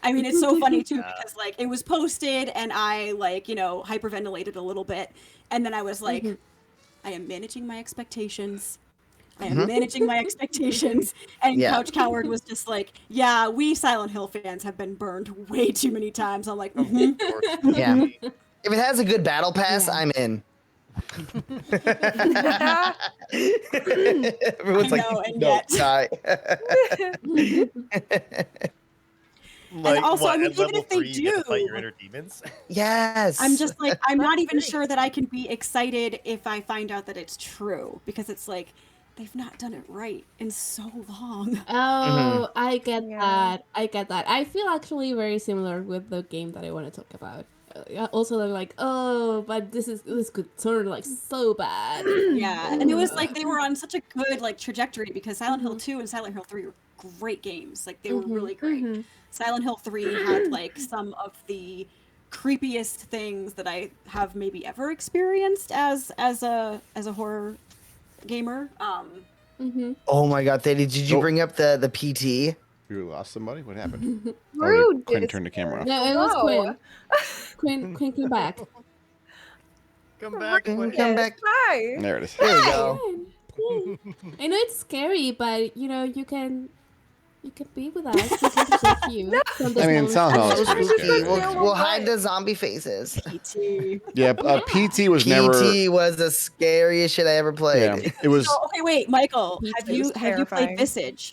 I mean, it's so funny too because like it was posted and I like, hyperventilated a little bit, and then I was like, I am managing my expectations. I am managing my expectations. And Yeah. Couch Coward was just like, yeah, we Silent Hill fans have been burned way too many times. I'm like, Yeah. If it has a good battle pass, I'm in. Everyone's I like, know, and no, yet. die. Like, also, what, I mean, at even level if they 3, you get to fight do- your inner demons. Yes. I'm just like, I'm not even sure that I can be excited if I find out that it's true, because it's like, they've not done it right in so long. Oh, I get Yeah. that. I get that. I feel actually very similar with the game that I want to talk about. Also, they're like, oh, but this could turn like so bad. Yeah, and it was like they were on such a good like trajectory because Silent Hill 2 and Silent Hill 3 were great games. Like they were really great. Silent Hill 3 had like some of the creepiest things that I have maybe ever experienced as a horror gamer. Oh my God, Thady, did you bring up the PT? You lost somebody? What happened? Rude. Quinn turned the camera off. No, it was Hello. Quinn. Quinn came back. Come back. Come Quinn. back. Hi. There it is. There you go. I know it's scary, but you can be with us. We can protect you. from this I mean, monster. Silent Hill is So pretty spooky. scary. We'll hide the zombie faces. Yeah, PT was never. PT was the scariest shit I ever played. Yeah, it was. Oh, okay, wait, Michael, have It you was played terrifying. Visage?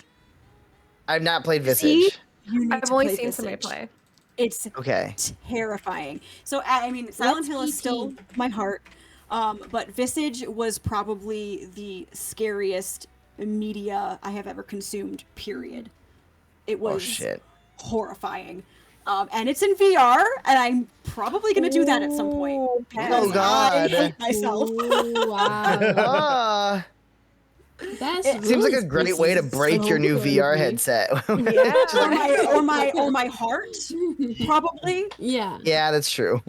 I've not played Visage. See? You need I've to only play seen somebody Visage. play. It's Okay. terrifying. So I mean, Silent What's Hill is PT? still my heart, but Visage was probably the scariest media I have ever consumed. Period. It was Oh shit. horrifying, and it's in VR, and I'm probably gonna do that at some point. Ooh, because God. I hate myself. Ooh, wow. Ah, That's seems really like a great way to spooky. break your new So VR creepy. headset. Yeah. or my heart, probably. Yeah. Yeah, that's true.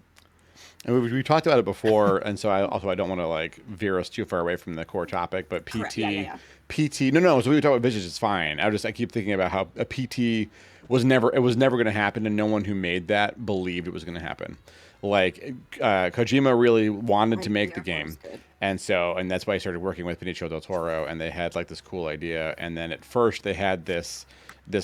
And we talked about it before, and so I don't want to like veer us too far away from the core topic, but PT, Correct. Yeah. PT. No. So we were talking about visions. It's fine. I keep thinking about how a PT was never going to happen, and no one who made that believed it was going to happen. Like Kojima really wanted to make the game, and that's why he started working with Benicio del Toro, and they had like this cool idea. And then at first they had this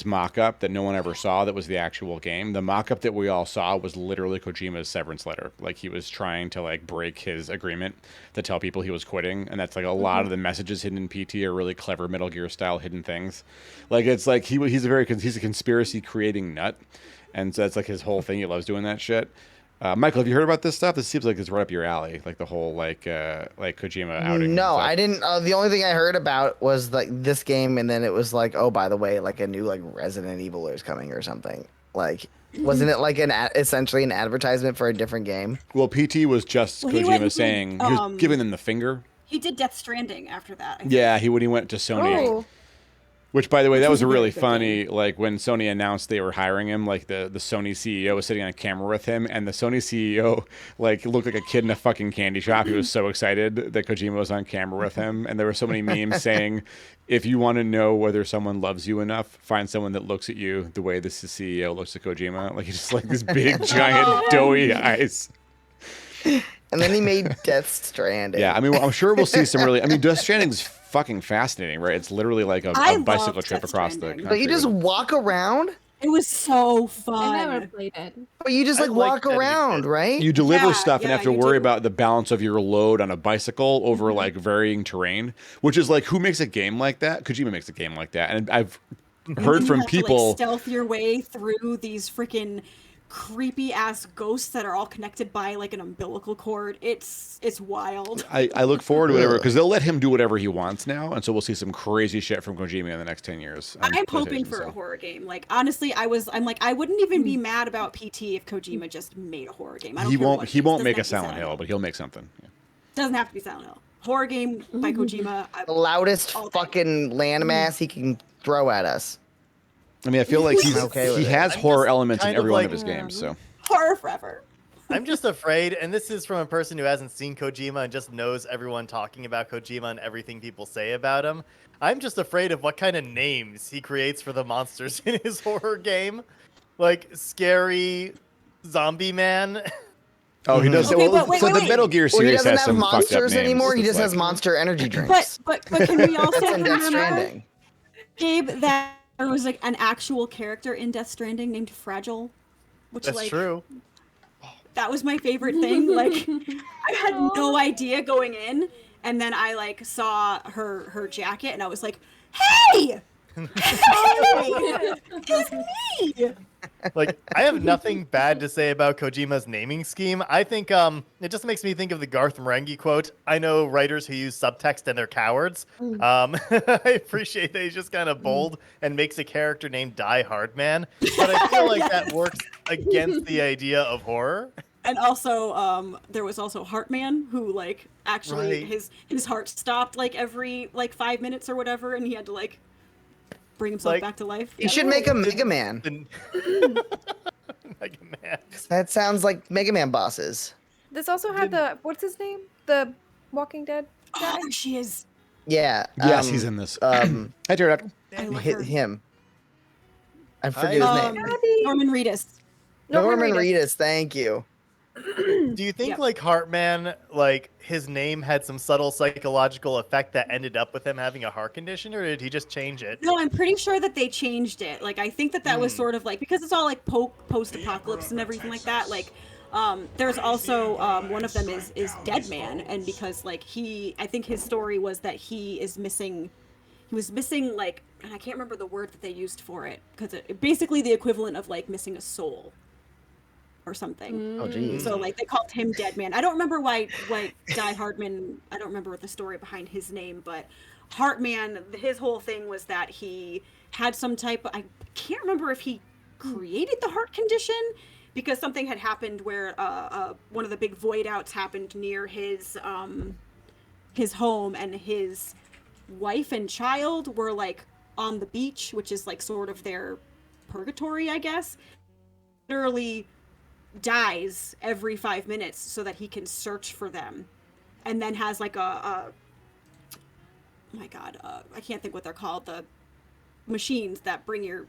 mock-up that no one ever saw that was the actual game. The mock-up that we all saw was literally Kojima's severance letter. Like he was trying to like break his agreement to tell people he was quitting, and that's like a lot of the messages hidden in PT are really clever Metal Gear style hidden things. Like it's like he's a conspiracy creating nut, and so that's like his whole thing. He loves doing that shit. Michael, have you heard about this stuff? This seems like it's right up your alley, like the whole like Kojima outing. No, I didn't. The only thing I heard about was like this game, and then it was like, oh, by the way, like a new like Resident Evil is coming or something. Like, wasn't it like essentially an advertisement for a different game? Well, PT was just Kojima saying he was giving them the finger. He did Death Stranding after that. Yeah, he went to Sony. Oh. Which, by the way, that was a really funny, like, when Sony announced they were hiring him, like, the Sony CEO was sitting on camera with him, and the Sony CEO, like, looked like a kid in a fucking candy shop. He was so excited that Kojima was on camera with him, and there were so many memes saying, if you want to know whether someone loves you enough, find someone that looks at you the way this CEO looks at Kojima. Like, he's just, like, this big, giant, doughy eyes. And then he made Death Stranding. Yeah, I mean, I'm sure we'll see some really... I mean, Death Stranding's fucking fascinating, right? It's literally like a bicycle trip across the country. But you just walk around? It was so fun. I never played it. But you just like walk around, right? You deliver stuff and have to worry about the balance of your load on a bicycle over like varying terrain, which is like, who makes a game like that? Kojima makes a game like that. And I've heard from people... To, like, stealth your way through these freaking creepy ass ghosts that are all connected by like an umbilical cord. It's wild. I look forward to whatever, because they'll let him do whatever he wants now, and so we'll see some crazy shit from Kojima in the next 10 years. I'm hoping for a horror game. Like, honestly, I'm like, I wouldn't even be mad about PT if Kojima just made a horror game. He won't make a Silent Hill, but he'll make something. Yeah. Doesn't have to be Silent Hill. Horror game by Kojima. The loudest fucking landmass he can throw at us. I mean, I feel like he has horror elements in every one of his games. So horror forever. I'm just afraid, and this is from a person who hasn't seen Kojima and just knows everyone talking about Kojima and everything people say about him. I'm just afraid of what kind of names he creates for the monsters in his horror game. Like, Scary Zombie Man. Oh, he does. Okay, well, wait, the Metal Gear series has some fucked up names. He doesn't have monsters anymore. He just has Monster Energy drinks. But can we also That's in Death remember, Stranding. Gabe, that there was like an actual character in Death Stranding named Fragile, which That's like true. That was my favorite thing. Like, I had no idea going in, and then I like saw her jacket, and I was like, "Hey, it's me!" Like, I have nothing bad to say about Kojima's naming scheme. I think it just makes me think of the Garth Marenghi quote. I know writers who use subtext and they're cowards. I appreciate that he's just kind of bold and makes a character named Die Hard Man, but I feel like that works against the idea of horror. And also, there was also Heartman, who like actually his heart stopped like every like 5 minutes or whatever, and he had to like bring himself back to life. You should make a Mega Man. Mega Man. That sounds like Mega Man bosses. This also had the what's his name? The Walking Dead guy. Oh, there she is. Yeah. Yes, he's in this. Hi, Jared. Him. I forget his name. Norman Reedus. Norman Reedus. Thank you. Do you think like Heartman, like his name had some subtle psychological effect that ended up with him having a heart condition, or did he just change it? No, I'm pretty sure that they changed it. Like, I think that was sort of like, because it's all like post-apocalypse and everything like that. Like, there's also one of them is Dead Man, and because like I think his story was that he was missing like, and I can't remember the word that they used for it, because it basically the equivalent of like missing a soul or something. Oh, geez. So like they called him Dead Man. I don't remember why Die Hardman. I don't remember the story behind his name, but Heartman, his whole thing was that he had some type. I can't remember if he created the heart condition, because something had happened where one of the big void outs happened near his home, and his wife and child were like on the beach, which is like sort of their purgatory, I guess. Literally dies every 5 minutes so that he can search for them, and then has like oh my god, I can't think what they're called, the machines that bring your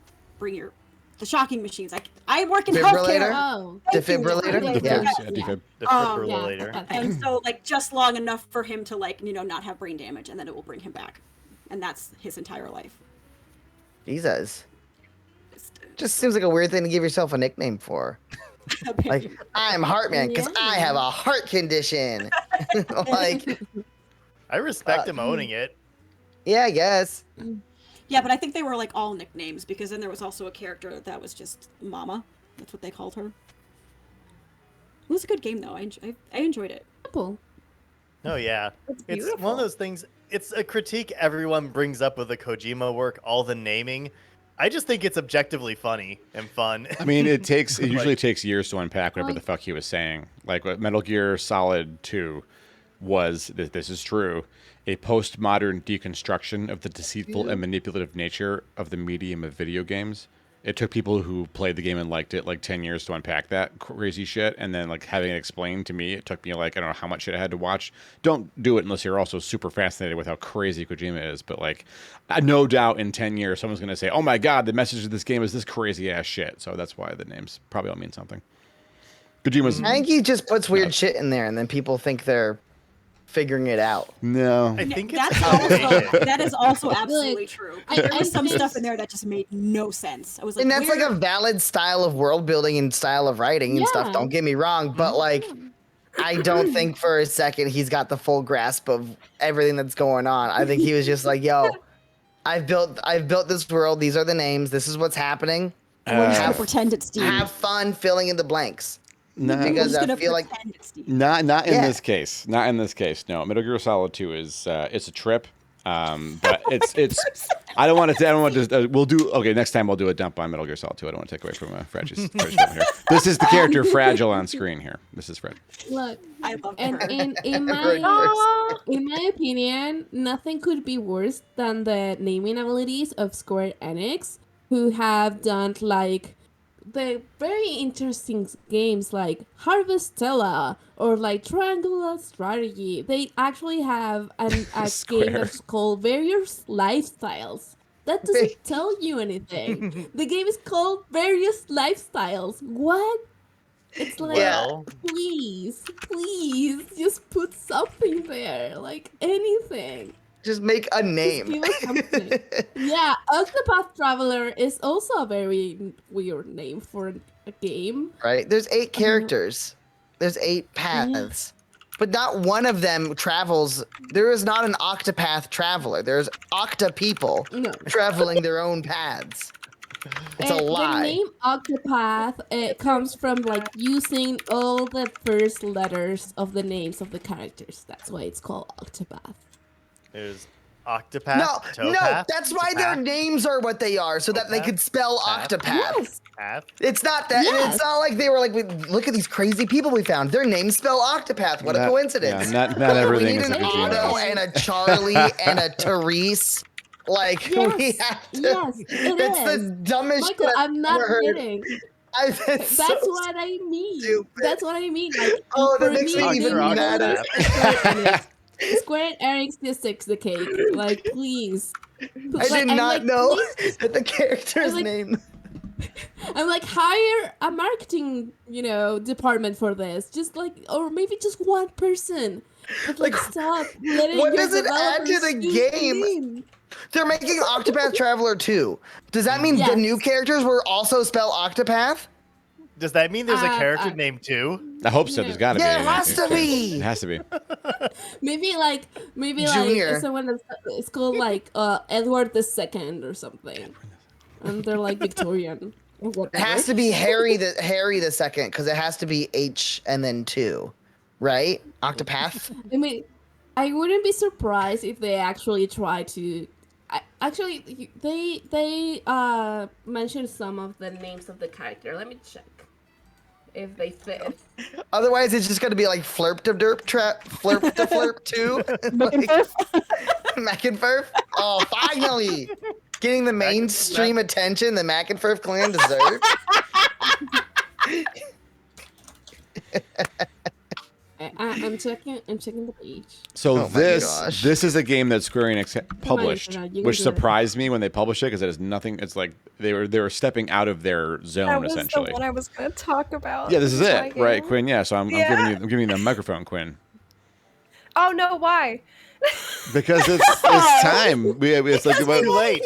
the shocking machines. I work in healthcare. Oh, Defibrillator. Defib. Defibrillator. Yeah. And so like just long enough for him to like, not have brain damage, and then it will bring him back. And that's his entire life. Jesus. Just seems like a weird thing to give yourself a nickname for. Like, I'm Heartman because I have a heart condition. Like, I respect him owning it. yeah, I guess. Yeah, but I think they were like all nicknames, because then there was also a character that was just Mama. That's what they called her. It was a good game though. I enjoyed it. Cool. Oh yeah, It's it's beautiful. one of those things. It's a critique everyone brings up with the Kojima work, all the naming. I just think it's objectively funny and fun. I mean, it usually takes years to unpack whatever the fuck he was saying. Like what Metal Gear Solid 2 was, this is true, a postmodern deconstruction of the deceitful and manipulative nature of the medium of video games. It took people who played the game and liked it like 10 years to unpack that crazy shit, and then like having it explained to me, it took me like I don't know how much shit I had to watch. Don't do it unless you're also super fascinated with how crazy Kojima is, but like no doubt in 10 years someone's going to say, oh my god, the message of this game is this crazy ass shit. So that's why the names probably all mean something. Kojima's I think he just puts weird shit in there, and then people think they're figuring it out. no. I think it's That's also, that is also absolutely true. There was some think stuff in there that just made no sense. I was like, And that's like where- a valid style of world building and style of writing and stuff. Yeah. Don't get me wrong, but like, I don't think for a second he's got the full grasp of everything that's going on. I think he was just like, "Yo, I've built this world. These are the names. This is what's happening. we're just gonna pretend it's Steve. Have fun filling in the blanks." No. We're because just I gonna feel like pretend it's Steve. Not in Yeah. this case. Not in this case. No, Metal Gear Solid 2 is it's a trip. But it's I don't want to we'll do okay, next time we'll do a dump on Metal Gear Solid 2. I don't want to take away from Fragee's dump here. This is the character Fragile on screen here. This is Fragile. Look, I love and her. in my opinion, nothing could be worse than the naming abilities of Square Enix, who have done like the very interesting games like Harvestella or like Triangular Strategy. They actually have a game that's called Various Lifestyles. That doesn't tell you anything. The game is called Various Lifestyles. What? It's like, Well, please, just put something there, like anything. just make a name. Just give us something. Yeah, Octopath Traveler is also a very weird name for a game. Right? There's 8 characters. There's 8 paths. But not one of them travels. There is not an Octopath Traveler. There's Octa people No. traveling their own paths. It's a lie. The name Octopath it comes from like using all the first letters of the names of the characters. That's why it's called Octopath. there's Octopath. No, Towpath, that's why their Towpath, names are what they are, so that they could spell Path. Octopath. Yes. Path. It's not that. Yes. It's not like they were like, look at these crazy people we found. Their names spell Octopath. What a Not- coincidence. yeah, not everything we is need a an Kojima. Otto and a Charlie and a Therese. Like, Yes, we have to. yes, it That's is. the dumbest Michael, shit I've I'm not ever heard. kidding. That's That's so what I mean. stupid. That's what I mean. Like, Oh, that for makes me they even know madder. that Square Enix just takes the cake. Like, please. I did not know that the character's like- name. I'm like, hire a marketing, department for this. Just like, or maybe just one person. But like, stop letting what your does it add to the developers use game? name. They're making Octopath Traveler 2. Does that mean the Yes. new characters will also spell Octopath? Does that mean there's a character I- named too? I hope so. There's got to be. Yeah, it has to be. It has to be. Maybe Junior. like someone that's it's called like Edward II or something, and they're like Victorian or It whatever. has to be Harry the second, because it has to be H and then 2, right? Octopath. I mean, I wouldn't be surprised if they actually try to. They mentioned some of the names of the character. Let me check if they fit. Otherwise, it's just going to be like Flirp to Derp Trap, Flirp to Flirp 2. Mac and Furf. Oh, finally! Getting the mainstream attention the Mac and Furf clan deserves. I'm checking the page. So Oh my gosh. this is a game that Square Enix published, you can which do it. surprised me when they published it because it is nothing. It's like they were stepping out of their That zone was essentially. the one I was going to talk about. Yeah, this is my it, right, game. Quinn? Yeah, so I'm giving you the microphone, Quinn, Oh no, why? because it's time. It's like It's too late.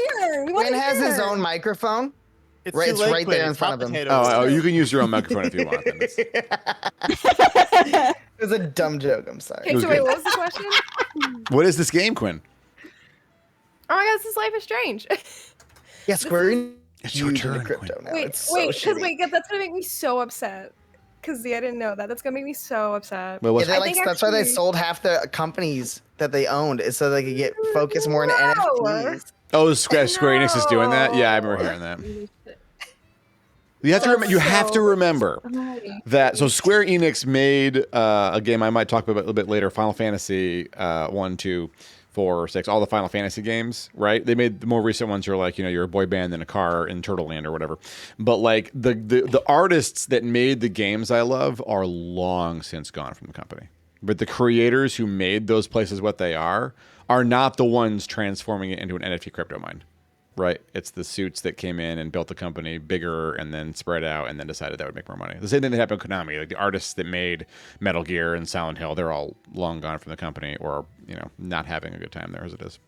Quinn has his own microphone. It's Right, too it's late, right Quinn. there in It's front hot of him. potatoes. you can use your own microphone if you want. Then. It was a dumb joke. I'm sorry. Okay, so wait, what was the question? What is this game, Quinn? Oh my god, this is Life is Strange. Yeah, Square Enix. It's your huge into turn, crypto Quinn. now. wait, It's so wait, because shitty. that's gonna make me so upset. Because I didn't know that. That's gonna make me so upset. Well, Yeah, what's, they're I like, think that's why they actually- sold half the companies that they owned, is so they could get focused more into NFTs. Square Enix is doing that? Yeah, I remember hearing that. You have to you have to remember that. So Square Enix made a game I might talk about a little bit later. Final Fantasy 1, 2, 4, 6, all the Final Fantasy games, right? They made the more recent ones. You're like, you're a boy band in a car in Turtle Land or whatever. But like the artists that made the games I love are long since gone from the company. But the creators who made those places what they are not the ones transforming it into an NFT crypto mine. Right, it's the suits that came in and built the company bigger and then spread out and then decided that would make more money. The same thing that happened with Konami. Like the artists that made Metal Gear and Silent Hill, they're all long gone from the company or not having a good time there as it is.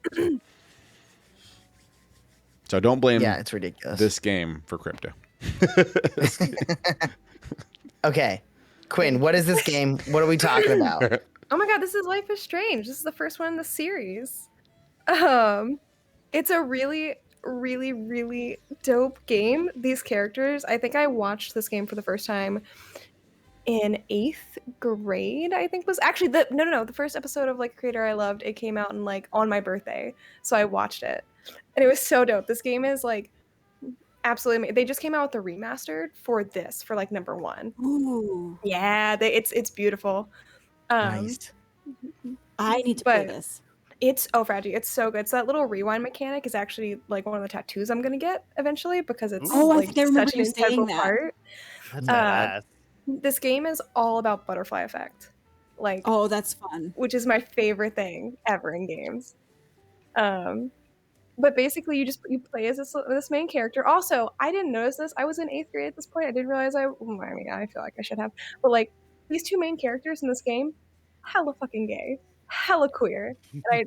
So don't blame Yeah, it's ridiculous. this game for crypto. Okay, Quinn, what is this game? What are we talking about? Oh my god, this is Life is Strange. This is the first one in the series. It's a really, really, really dope game. These characters, I think I watched this game for the first time in 8th grade, I think was actually the first episode of like Creator I Loved. It came out in like on my birthday. So I watched it. And it was so dope. This game is like absolutely amazing. They just came out with the remastered for this for like number 1. Ooh, Yeah, it's beautiful. Nice. I need to play But- this. It's Fragee. It's so good. So that little rewind mechanic is actually like one of the tattoos I'm gonna get eventually because it's Oh, I like think I remember such an you saying integral that. part. That's badass. This game is all about butterfly effect, like Oh, that's fun. which is my favorite thing ever in games. But basically you play as this main character. Also, I didn't notice this. I was in 8th grade at this point. I didn't realize I feel like I should have. But like these two main characters in this game, hella fucking gay. Hella queer. And I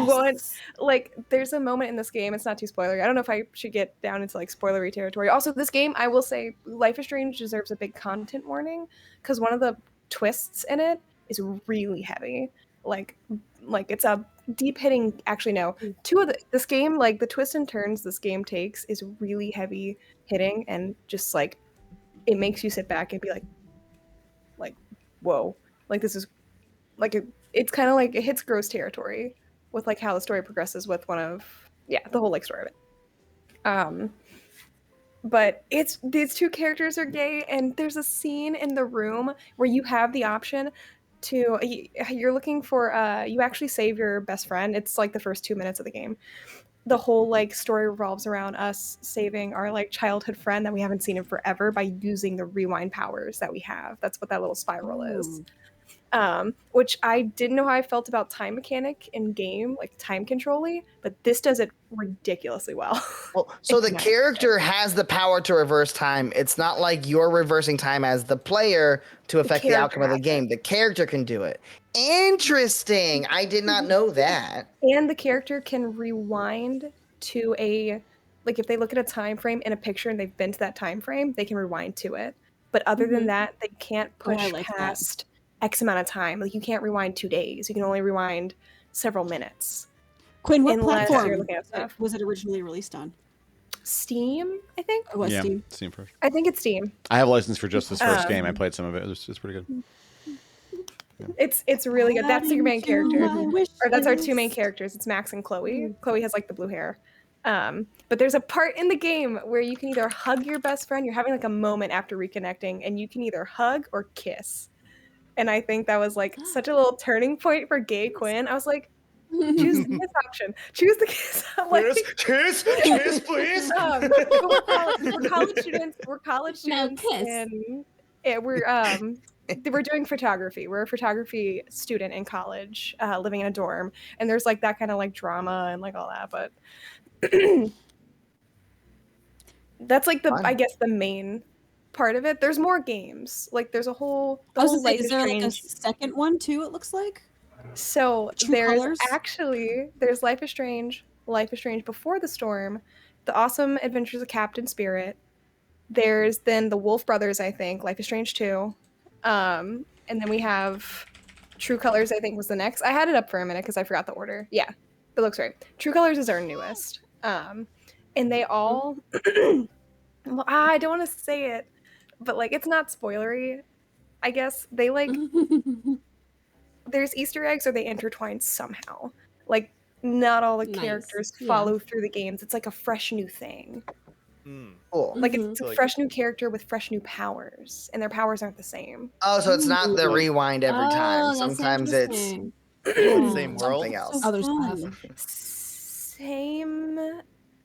want like there's a moment in this game, it's not too spoilery. I don't know if I should get down into like spoilery territory. Also, this game, I will say Life is Strange deserves a big content warning because one of the twists in it is really heavy. Like it's a deep hitting, actually no. Two of this game, like the twists and turns this game takes is really heavy hitting and just like it makes you sit back and be like whoa. Like this is like it's kind of like it hits gross territory with like how the story progresses with the whole like story of it. But it's these two characters are gay and there's a scene in the room where you have the option to you're looking for you actually save your best friend. It's like the first 2 minutes of the game. The whole like story revolves around us saving our like childhood friend that we haven't seen in forever by using the rewind powers that we have. That's what that little spiral is. Which I didn't know how I felt about time mechanic in game, like time control-y, but this does it ridiculously well. Well, so the Nice. character has the power to reverse time. It's not like you're reversing time as the player to affect the character outcome of the has game. The character can do it. Interesting. I did not know that. And the character can rewind to like if they look at a time frame in a picture and they've been to that time frame, they can rewind to it. But other than that, they can't Oh, I push like that. past X amount of time. Like you can't rewind 2 days. You can only rewind several minutes. Quinn, what Unless platform you're looking at stuff. was it originally released on? Steam, I think. It was Yeah, Steam. Steam first. I think it's Steam. I have a license for just this first game. I played some of it. It's pretty good. It's really good. That's your main character. Or that's our 2 main wishes. characters. It's Max and Chloe. Chloe has like the blue hair. But there's a part in the game where you can either hug your best friend, you're having like a moment after reconnecting, and you can either hug or kiss. And I think that was like such a little turning point for gay Quinn. I was like, choose the kiss option. Choose the kiss. Like, Kiss, please. but we're college students. We're college No students. kiss. And we're we're doing photography. We're a photography student in college, living in a dorm, and there's like that kind of like drama and like all that. But that's like I guess the main part of it. There's more games. Like there's a whole. I was gonna say, Life is is there like a Strange. second one too? It looks like. So True there's Colors? there's Life is Strange Before the Storm, The Awesome Adventures of Captain Spirit. There's then the Wolf Brothers, I think, Life is Strange 2. And then we have True Colors, I think was the next. I had it up for a minute because I forgot the order. Yeah, it looks right. True Colors is our newest. And they all well, I don't want to say it, but like it's not spoilery. I guess they like there's Easter eggs or they intertwine somehow. Like not all the characters follow through the games. It's like a fresh new thing. Cool. Like it's a fresh new character with fresh new powers, and their powers aren't the same. Oh, so it's not the rewind every time. that's Sometimes it's Same world. something else. Other stuff.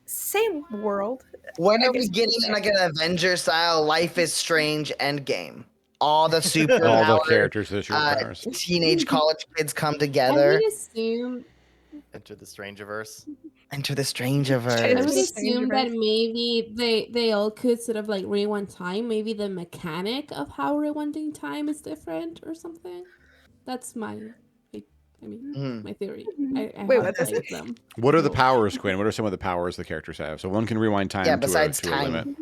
Same world. When are we getting like an Avenger style Life is Strange Endgame? All the super All the characters with superpowers. teenage college kids come I together. would assume Enter the Strangerverse. Enter the I Strangerverse. would Strangerverse. assume that maybe they all could sort of like rewind time. Maybe the mechanic of how rewinding time is different or something. That's my my theory. I Wait, have what's this? played them. What are the powers, Quinn? What are some of the powers the characters have? So one can rewind time Yeah, to besides a time. limit.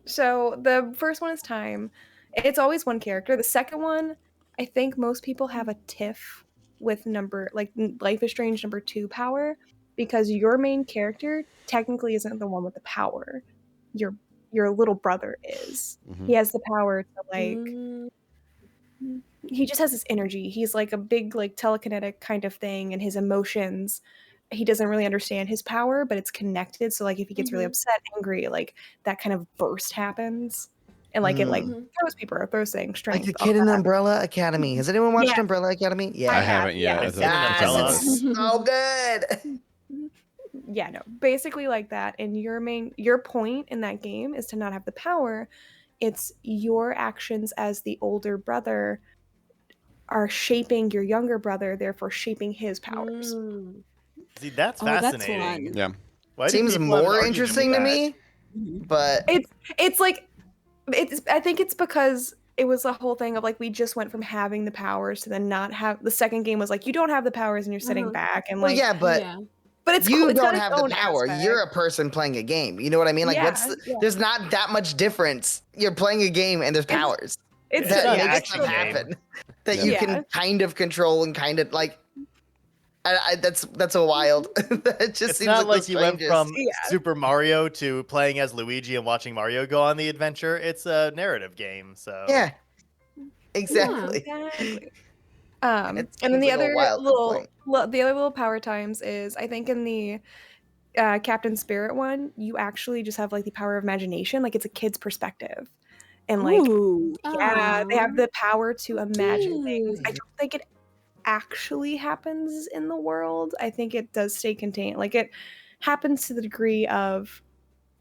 So the first one is time. It's always one character. The second one, I think most people have a tiff with Life is Strange number 2 power, because your main character technically isn't the one with the power. Your little brother is. Mhm. He has the power to he just has this energy. He's like a big like telekinetic kind of thing, and his emotions, he doesn't really understand his power, but it's connected. So like if he gets really upset, angry, like that kind of burst happens. And like it like throws people or throws things, strength. Like the kid in Umbrella Academy. Has anyone watched Yeah. Umbrella Academy? Yeah. I haven't yet. yes. That's Yes, it's so good. Yeah, no, basically like that. And your point in that game is to not have the power. It's your actions as the older brother are shaping your younger brother, therefore shaping his powers. See, that's Oh, that's fascinating. fun. Yeah. Why do Seems people have an more argument interesting with to that? me, but It's like I think it's because it was a whole thing of like we just went from having the powers to then not have. The second game was like you don't have the powers and you're sitting back and well, like yeah, but but it's you cool. It's got don't its have the own power. aspect. You're a person playing a game. You know what I mean? Like, there's not that much difference. You're playing a game and there's powers It's not that an makes action stuff game. happen that Yeah. you can kind of control and kind of like. That's a wild. That just It's seems not like like the you went strangest. from Super Mario to playing as Luigi and watching Mario go on the adventure. It's a narrative game, so Yeah, exactly. Exactly. It And then seems the like a other wild complaint. the other little power times is I think in the Captain Spirit one, you actually just have like the power of imagination, like it's a kid's perspective, and like Ooh. yeah, they have the power to imagine things. I Cute. don't think it actually happens in the world. I think it does stay contained. Like it happens to the degree of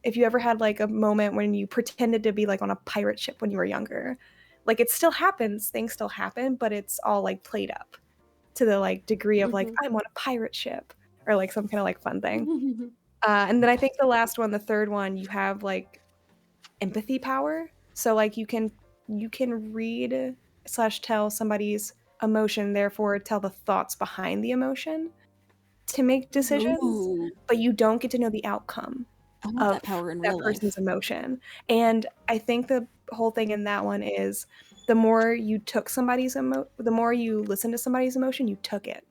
if you ever had like a moment when you pretended to be like on a pirate ship when you were younger. Like it still happens, things still happen, but it's all like played up to the like degree of like I'm on a pirate ship or like some kind of like fun thing. And then I think the last one, the third one, you have like empathy power. So like you can read / tell somebody's emotion, therefore tell the thoughts behind the emotion to make decisions, Ooh. but you don't get to know the outcome I want of that power in that real life. person's emotion. And I think the whole thing in that one is the more you took somebody's the more you listen to somebody's emotion, you took it.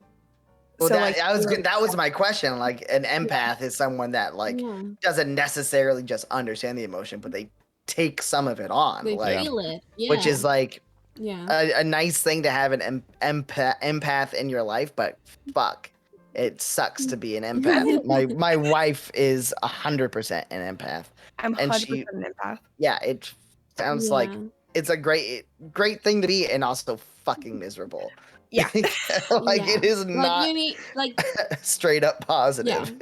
Well, So, that, like, I was you're- good. That was my question. Like, an empath is someone that like doesn't necessarily just understand the emotion, but they take some of it on, They like, feel it. Yeah. which is like yeah. a nice thing to have an empath in your life. But fuck, it sucks to be an empath. my wife is 100% an empath. I'm and 100% an empath. Yeah, it sounds like it's a great thing to be, and also fucking miserable. Yeah. Like it is like not you need like straight up positive.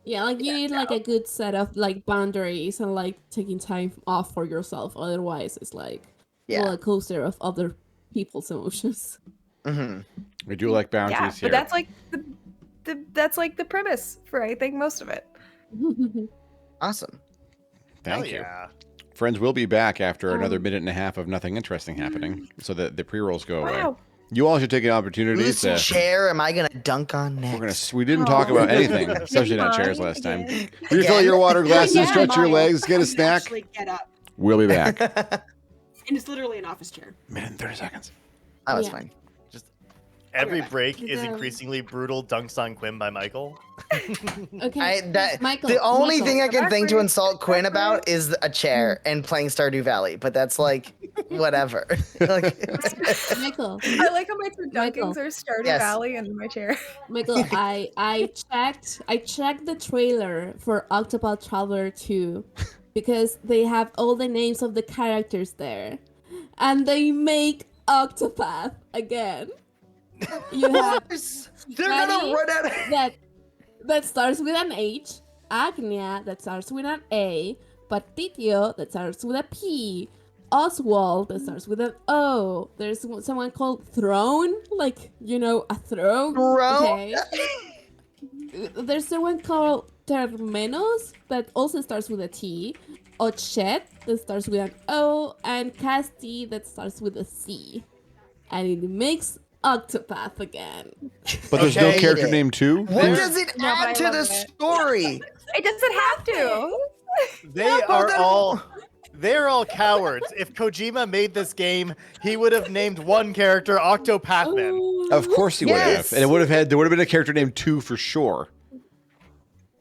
yeah, like you need like a good set of like boundaries and like taking time off for yourself. Otherwise, it's like roller coaster of other people's emotions. Mm-hmm. We do like boundaries here. But that's like the premise for I think most of it. Awesome. Thank you. Yeah. Friends, we'll be back after another minute and a half of nothing interesting happening, so that the pre-rolls go away. You all should take an opportunity Whose to. chair am I gonna dunk on next? We didn't talk about anything, especially not chairs last time. Refill your water glasses, stretch your legs, get a snack. Actually get up. We'll be back. And it's literally an office chair. Minute and 30 seconds. Oh, that's fine. Every break is increasingly brutal dunks on Quinn by Michael. Okay, Michael. The only thing I can That's think to rude. insult Quinn about is a chair and playing Stardew Valley, but that's like whatever. Michael. I like how my two dunkings are Stardew Valley and my chair. Michael, I checked the trailer for Octopath Traveler 2 because they have all the names of the characters there, and they make Octopath again. You have They're gonna run out of that starts with an H, Agnia that starts with an A, Patitio that starts with a P, Oswald that starts with an O. There's someone called Throne, like a throne. Okay. There's someone called Termenos that also starts with a T, Ochet that starts with an O, and Casti that starts with a C, and it makes Octopath again. But there's no character named 2? What does it add to the story? It doesn't have to. They're all cowards. If Kojima made this game, he would have named one character Octopathman. Of course he would have. And there would have been a character named 2 for sure.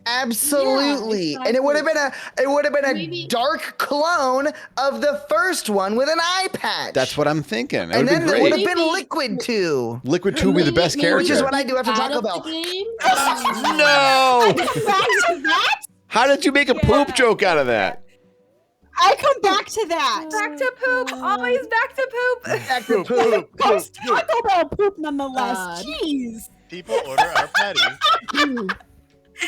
Absolutely. Yeah, And it would have been a Maybe. dark clone of the first one with an eye patch. That's what I'm thinking. It And would then be it would great. have been Liquid 2. Liquid 2 would be the best character. Which is what I do after Out Taco of Bell. the game? No! Back to that? How did you make a poop joke out of that? I come back to that. Back to poop. Always back to poop. Back to poop. Post Taco Bell poop nonetheless. God. Jeez. People order our patties. That's good.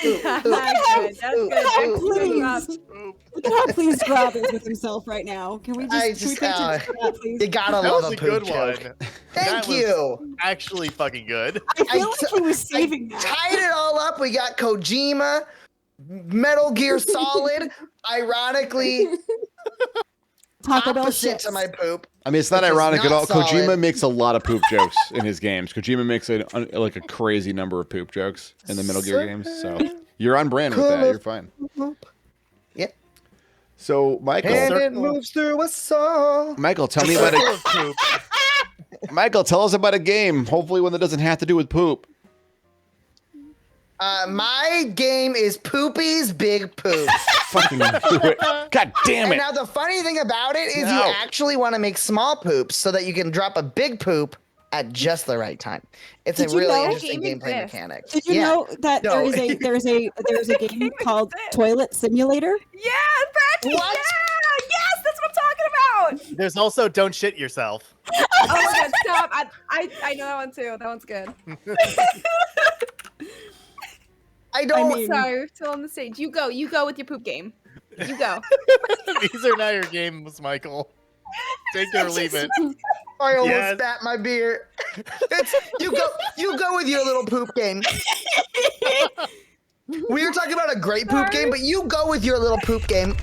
That's good. Ooh, Please. Look at how pleased Grawb is with himself right now. Can we I just, just, pay attention to that, please? You gotta That love was a a poop good joke. one. Thank That was you. actually fucking good. I feel like he was saving that. Tied it all up. We got Kojima, Metal Gear Solid, ironically Taco Bell opposite shit. to my poop. I mean, it's not Which is ironic at not all. solid. Kojima makes a lot of poop jokes in his games. Kojima makes a crazy number of poop jokes in the Metal Gear games. So you're on brand with that. You're fine. Yep. So, Michael. And it moves through a song. Michael, tell me about Circle it. of poop. Michael, tell us about a game. Hopefully, one that doesn't have to do with poop. My game is Poopy's Big Poop. Fucking do it. God damn And it. now the funny thing about it is No. you actually want to make small poops so that you can drop a big poop at just the right time. It's Did a you really know- interesting Game gameplay exists. mechanic. Did you know that No. there's a game called Toilet Simulator? Yeah, Fragee. What? Yeah, yes, that's what I'm talking about. There's also Don't Shit Yourself. Oh my god, stop! I know that one too. That one's good. I don't. mean- Sorry, we're still on the stage. You go with your poop game. You go. These are not your games, Michael. Take it or leave it. I almost Yes. spat my beer. You go with your little poop game. We were talking about a great poop game, but you go with your little poop game.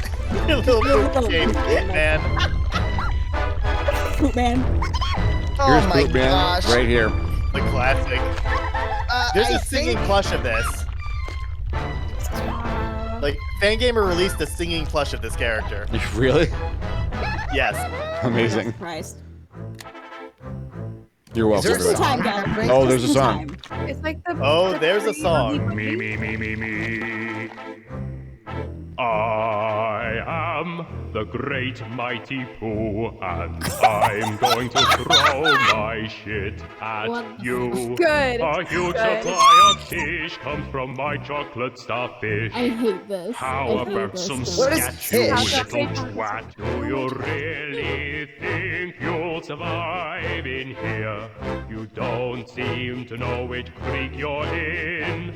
Little poop game, man. Poop man. Oh Here's my poop, man. gosh. Right here. The classic. There's I a singing think plush of this. Like, Fangamer released a singing plush of this character. Really? Yes. Amazing. Christ. You're welcome. there Just in everybody. time, Gal. Oh, there's a Just in song. time. It's like the. Oh, the there's a free song. buggy Me. I am the great mighty Pooh, and I'm going to throw my shit at What? you. Good. A huge Good. supply of fish comes from my chocolate starfish. I hate this. How I hate about this some so What is much. scat, you fish? little twat? Do you really think you'll survive in here? You don't seem to know which creek you're in.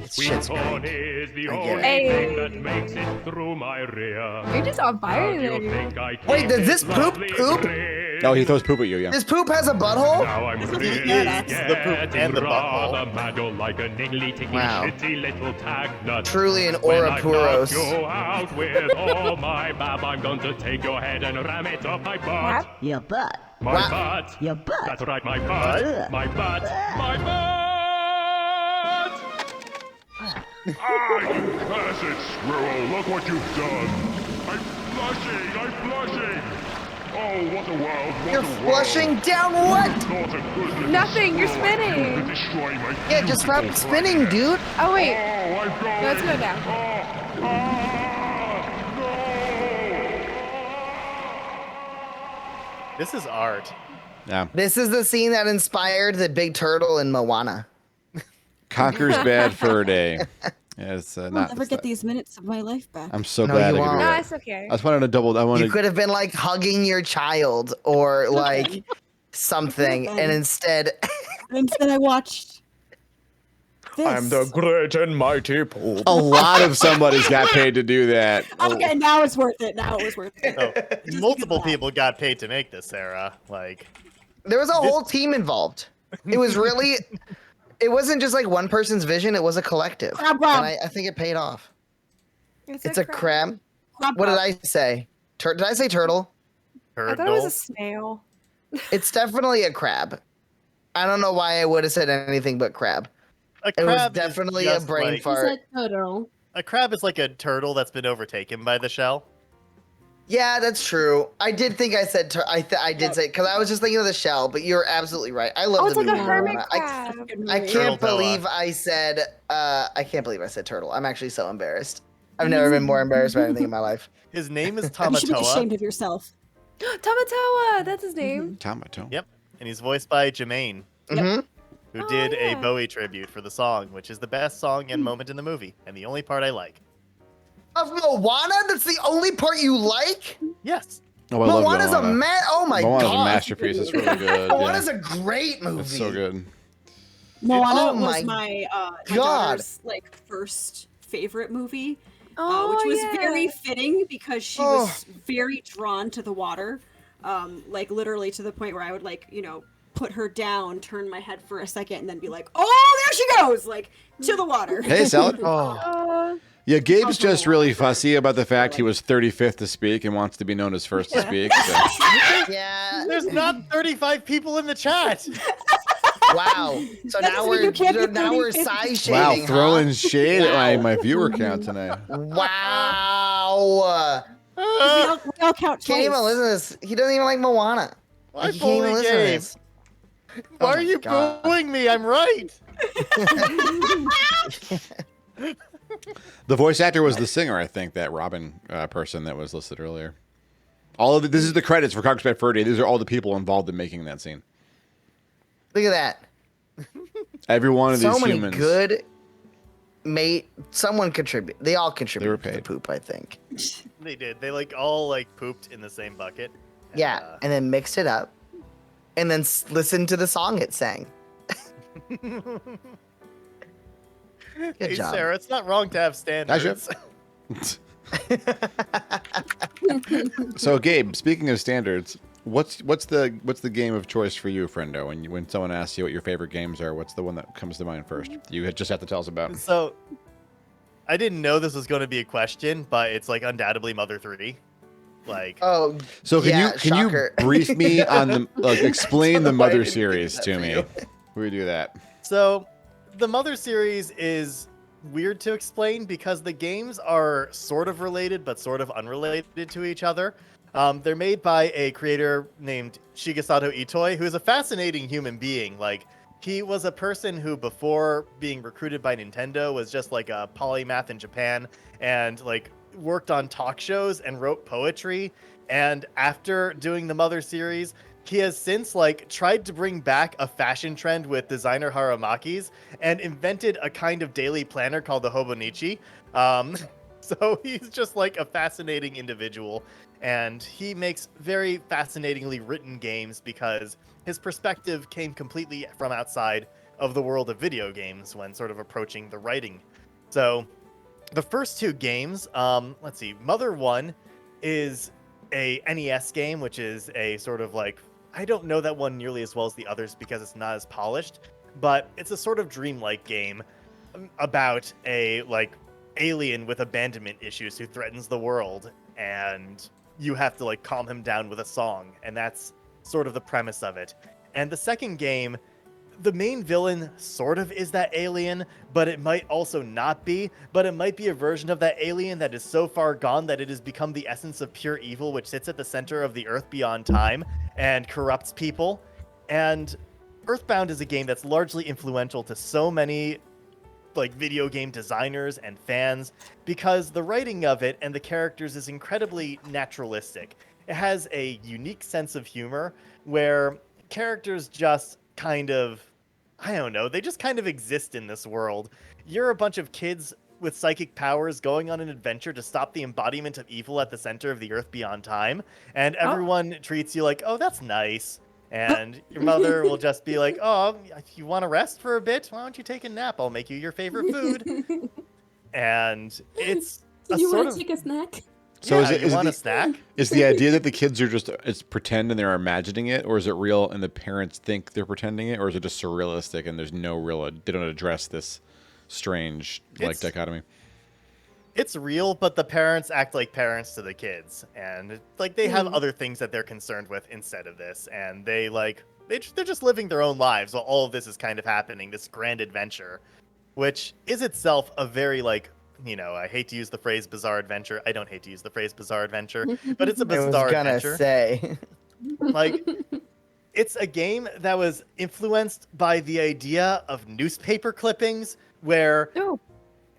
Sweet shit's corn great. is the I get only it. thing that makes it through my rear. You're just on How fire do you there. think I keep Wait, does this this poop lovely poop? grin? Oh, he throws poop at you, yeah. This poop has a butthole? Now I'm really is the poop getting and the rather butthole. mad. You're like a niggly, tickly, Wow. shitty little tag nut. Truly an When I've Ouroboros. knocked you out with all my bab, I'm going to take your head and ram it up my butt. What? Your butt. My What? butt. Your butt. That's right, my butt. Ugh. My butt. My butt. Ah, you cursed squirrel! Look what you've done. I'm blushing. Oh, what a world! What You're a world. flushing down what? Thought a good little Nothing, you're squirrel like you spinning. could destroy my Yeah, just stop beautiful spinning, planet. dude. Oh wait. Oh, I'm going. Let's go down. No! This is art. Yeah. This is the scene that inspired the big turtle in Moana. Conker's bad for a day. Yeah, it's I'll not. never it's get not- these minutes of my life back. I'm so No, glad you I could do won't. No, that. it's okay. I just wanted to double. I You wanted. could have been like hugging your child or like something, and instead, And instead, I watched this. great and mighty poop. A lot of somebody's got paid to do that. Okay, now it's worth it. Now it was worth it. Oh, multiple people got paid to make this, Sarah. Like, There was a whole team involved. It was really, it wasn't just like one person's vision, it was a collective. Crab And Rob. I think it paid off. It's a a crab. Crab What did Rob. I say? Did I say turtle? I thought it was a snail. It's definitely a crab. I don't know why I would have said anything but crab. a It was crab is definitely a just brain like, It's fart. like turtle. A crab is like a turtle that's been overtaken by the shell. Yeah, that's true. I did think I said I did say because I was just thinking of the shell, but you're absolutely right. I love Oh, it's the like a movie. hermit Moana. crab. I Turtle can't Toa. believe I said turtle. I'm actually so embarrassed. I've never been more embarrassed by anything in my life. His name is You should be ashamed Tamatoa. of yourself. Tamatoa, that's his name. Tomato. Yep, and he's voiced by Jermaine, hmm who Oh, did yeah. a Bowie tribute for the song, which is the best song and moment in the movie, and the only part I like. Of Moana, that's the only part you like. Yes. Oh, I love Moana's a Moana. Oh my Moana's a god, masterpiece. It's really good. Moana's Yeah. a great movie. It's so good. Moana Oh was my my God. daughter's like first favorite movie, Oh, which was yeah. very fitting because she was very drawn to the water, like literally to the point where I would like put her down, turn my head for a second, and then be like, "Oh, there she goes!" Like to the water. Hey, Salad. Oh, Yeah, Gabe's just really fussy about the fact he was 35th to speak and wants to be known as first to speak. So. Yeah. There's not 35 people in the chat. Wow. So That now doesn't mean you can't be we're 35th. size Wow, shaming. throwing huh? shade at my viewer count tonight. Wow. we all count Can't even twice. listen to this. He doesn't even like Moana. Why He can't even bully listen to Gabe? this. Why Oh are my you God. booing me? I'm right. The voice actor was the singer, I think, that Robin person that was listed earlier. All of this is the credits for Conker's Bad Fur Day. These are all the people involved in making that scene. Look at that. Every one of So these many humans. good someone contribute. They all contributed to the paid. poop, I think. They did. They all pooped in the same bucket. And, Yeah, and then mixed it up, and then listened to the song it sang. Good Hey, job. Sarah, it's not wrong to have standards. So, Gabe, speaking of standards, what's the game of choice for you, friendo? When someone asks you what your favorite games are, what's the one that comes to mind first? You just have to tell us about. So, I didn't know this was going to be a question, but it's undoubtedly Mother 3. Oh, So can yeah, you shocker. brief me on the explain the Don't know why I Mother didn't series think to of me? that for We do that. So, the Mother series is weird to explain because the games are sort of related but sort of unrelated to each other. They're made by a creator named Shigesato Itoi, who is a fascinating human being. He was a person who, before being recruited by Nintendo, was just a polymath in Japan and worked on talk shows and wrote poetry. And after doing the Mother series, he has since tried to bring back a fashion trend with designer Haramakis and invented a kind of daily planner called the Hobonichi. So he's just a fascinating individual, and he makes very fascinatingly written games because his perspective came completely from outside of the world of video games when sort of approaching the writing So the first 2 games, let's see, Mother 1 is a NES game, which is a sort of like, I don't know that one nearly as well as the others because it's not as polished, but it's a sort of dreamlike game about a like alien with abandonment issues who threatens the world, and you have to like calm him down with a song, and that's sort of the premise of it. And the second game, the main villain sort of is that alien, but it might also not be, but it might be a version of that alien that is so far gone that it has become the essence of pure evil, which sits at the center of the earth beyond time and corrupts people. And Earthbound is a game that's largely influential to so many like video game designers and fans because the writing of it and the characters is incredibly naturalistic. It has a unique sense of humor where characters just kind of, I don't know, they just kind of exist in this world. You're a bunch of kids with psychic powers going on an adventure to stop the embodiment of evil at the center of the earth beyond time, and everyone treats you like, oh, that's nice. And your mother will just be like, oh, if you want to rest for a bit, why don't you take a nap? I'll make you your favorite food. And it's Do you want to take a snack? So yeah, you want a snack? Is the idea that the kids are just it's pretend and they're imagining it, or is it real and the parents think they're pretending it, or is it just surrealistic and there's no real they don't address this strange like dichotomy? It's real, but the parents act like parents to the kids, and like they have other things that they're concerned with instead of this, and they're just living their own lives while all of this is kind of happening, this grand adventure, which is itself a very like, you know, I hate to use the phrase bizarre adventure. I don't hate to use the phrase bizarre adventure, but it's a bizarre adventure. I was gonna say. Like, it's a game that was influenced by the idea of newspaper clippings where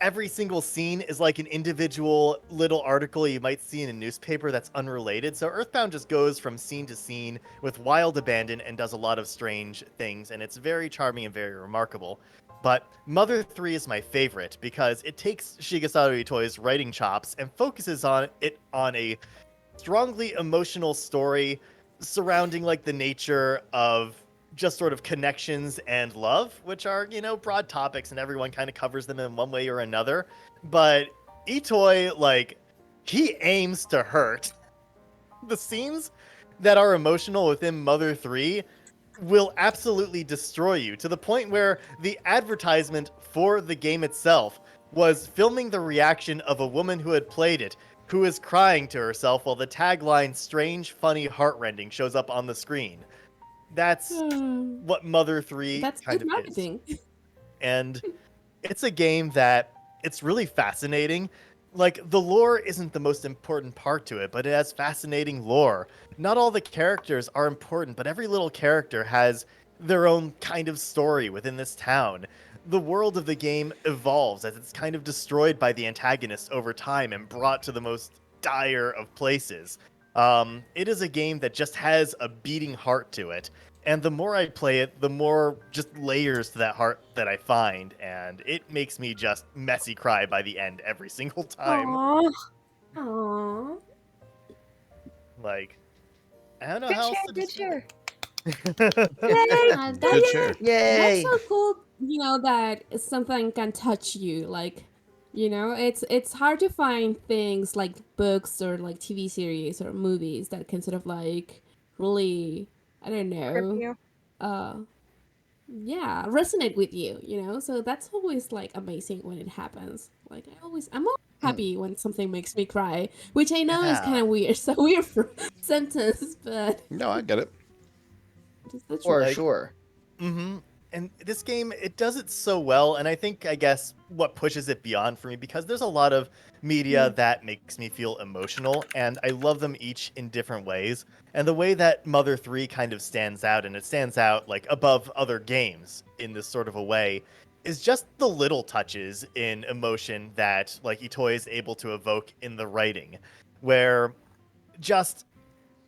every single scene is like an individual little article you might see in a newspaper that's unrelated. So Earthbound just goes from scene to scene with wild abandon and does a lot of strange things, and it's very charming and very remarkable. But Mother 3 is my favorite because it takes Shigesato Itoi's writing chops and focuses on a strongly emotional story surrounding like the nature of just sort of connections and love, which are, you know, broad topics and everyone kind of covers them in one way or another. But Itoi, like, he aims to hurt. The scenes that are emotional within Mother 3 will absolutely destroy you, to the point where the advertisement for the game itself was filming the reaction of a woman who had played it, who is crying to herself while the tagline "strange, funny, heartrending" shows up on the screen. That's what Mother 3 That's kind good of marketing. is. And it's a game that it's really fascinating. Like, the lore isn't the most important part to it, but it has fascinating lore. Not all the characters are important, but every little character has their own kind of story within this town. The world of the game evolves as it's kind of destroyed by the antagonists over time and brought to the most dire of places. It is a game that just has a beating heart to it. And the more I play it, the more just layers to that heart that I find. And it makes me just messy cry by the end every single time. Aww. Like, I don't know Good how else share, to good describe share. it. Good share. Yay! That's so cool, you know, that something can touch you. Like, you know, it's hard to find things like books or like TV series or movies that can sort of like really, I don't know, you. yeah, resonate with you, you know? So that's always like amazing when it happens. Like I'm always happy when something makes me cry, which I know is kind of weird. So weird for sentence, but No, I get it. just the For truth. sure. Mm-hmm. And this game, it does it so well, and I think, I guess, what pushes it beyond for me, because there's a lot of media that makes me feel emotional, and I love them each in different ways. And the way that Mother 3 kind of stands out, and it stands out, like, above other games in this sort of a way, is just the little touches in emotion that, like, Itoi is able to evoke in the writing, where just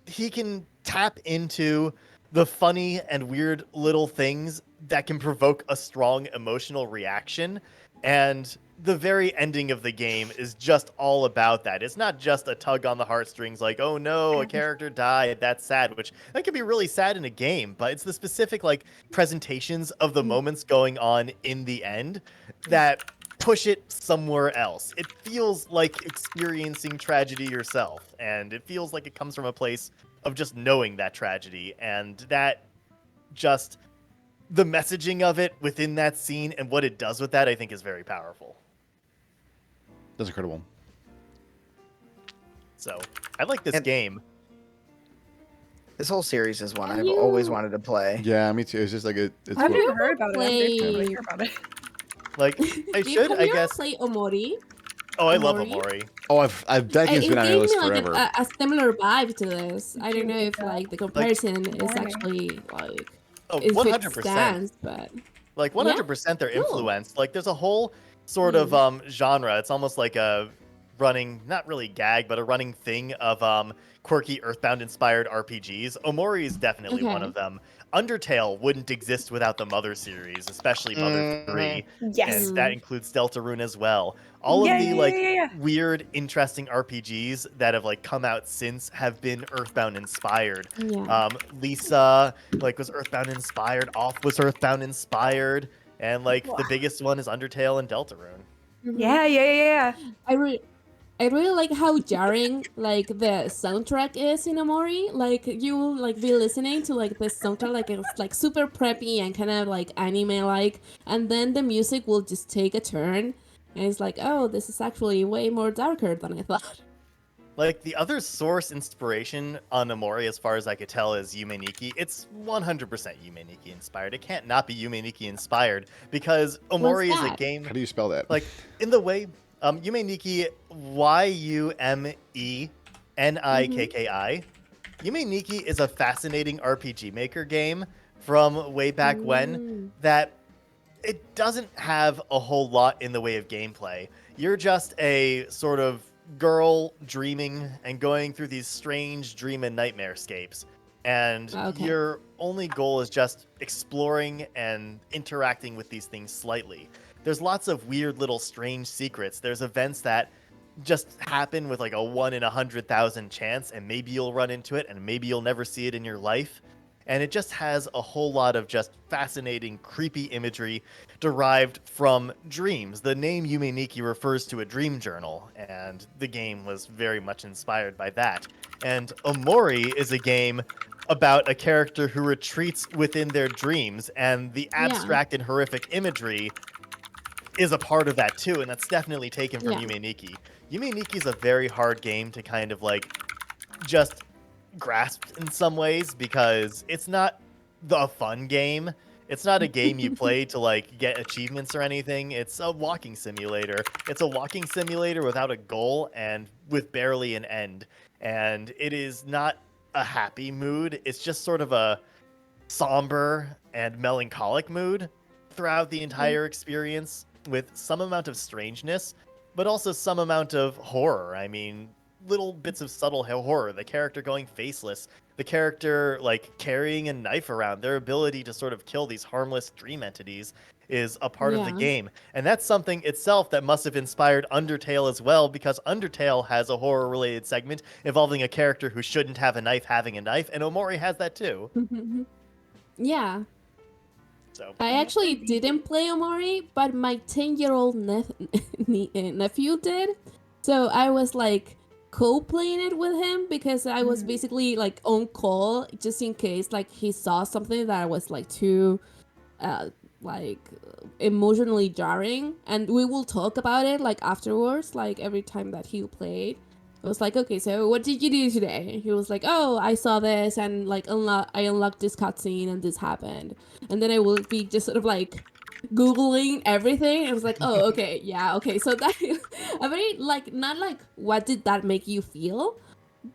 he can tap into the funny and weird little things that can provoke a strong emotional reaction. And the very ending of the game is just all about that. It's not just a tug on the heartstrings like, oh no, a character died, that's sad, which that can be really sad in a game, but it's the specific like presentations of the moments going on in the end that push it somewhere else. It feels like experiencing tragedy yourself, and it feels like it comes from a place of just knowing that tragedy, and that just the messaging of it within that scene and what it does with that, I think, is very powerful. That's incredible. So I like this game. This whole series is one I've always wanted to play. Yeah, me too. It's just like it's. I've never heard about it. Play- I'm hear about it. Like I should, Have I you ever guess. played Omori? Oh, I love Omori? Omori. Oh, that game's It been on my gave list me like forever. a similar vibe to this. I don't know if like the comparison is Morning. actually like Oh, if 100%. it stands, but Like 100% they're Cool. influenced. Like there's a whole sort of genre. It's almost like a running, not really gag, but a running thing of quirky Earthbound inspired RPGs. Omori is definitely one of them. Undertale wouldn't exist without the Mother series, especially Mother 3. Yes. And that includes Deltarune as well. All of the like weird, interesting RPGs that have like come out since have been Earthbound inspired. yeah. Lisa like was Earthbound inspired, Off was Earthbound inspired, and like the biggest one is Undertale and Deltarune. Yeah. I really like how jarring like the soundtrack is in Omori. Like you will like be listening to like this soundtrack like it's like super preppy and kind of like anime like, and then the music will just take a turn, and it's like, oh, this is actually way more darker than I thought. Like the other source inspiration on Omori, as far as I could tell, is Yume Nikki. It's 100% Yume Nikki inspired. It can't not be Yume Nikki inspired because Omori is a game. How do you spell that? Like in the way Yume Nikki, YUMENIKKI. Yume Nikki is a fascinating RPG Maker game from way back when that it doesn't have a whole lot in the way of gameplay. You're just a sort of girl dreaming and going through these strange dream and nightmare scapes. And your only goal is just exploring and interacting with these things slightly. There's lots of weird little strange secrets. There's events that just happen with like a 1 in 100,000 chance, and maybe you'll run into it and maybe you'll never see it in your life. And it just has a whole lot of just fascinating, creepy imagery derived from dreams. The name Yume Nikki refers to a dream journal, and the game was very much inspired by that. And Omori is a game about a character who retreats within their dreams, and the abstract and horrific imagery is a part of that too, and that's definitely taken from Yume Nikki. Yume Nikki is a very hard game to kind of like just grasp in some ways because it's not the fun game. It's not a game you play to like get achievements or anything. It's a walking simulator. It's a walking simulator without a goal and with barely an end. And it is not a happy mood. It's just sort of a somber and melancholic mood throughout the entire experience, with some amount of strangeness, but also some amount of horror. I mean, little bits of subtle horror. The character going faceless, the character like carrying a knife around, their ability to sort of kill these harmless dream entities is a part of the game. And that's something itself that must have inspired Undertale as well, because Undertale has a horror-related segment involving a character who shouldn't have a knife having a knife, and Omori has that too. Yeah. So I actually didn't play Omori, but my 10-year-old nephew did. So I was like co-playing it with him because I was basically like on call just in case like he saw something that was like too like emotionally jarring, and we will talk about it like afterwards, like every time that he played. I was like, okay, so what did you do today? He was like, oh, I saw this and like I unlocked this cutscene and this happened. And then I will be just sort of like Googling everything. I was like, oh, okay, yeah, okay. So that I very like not like what did that make you feel,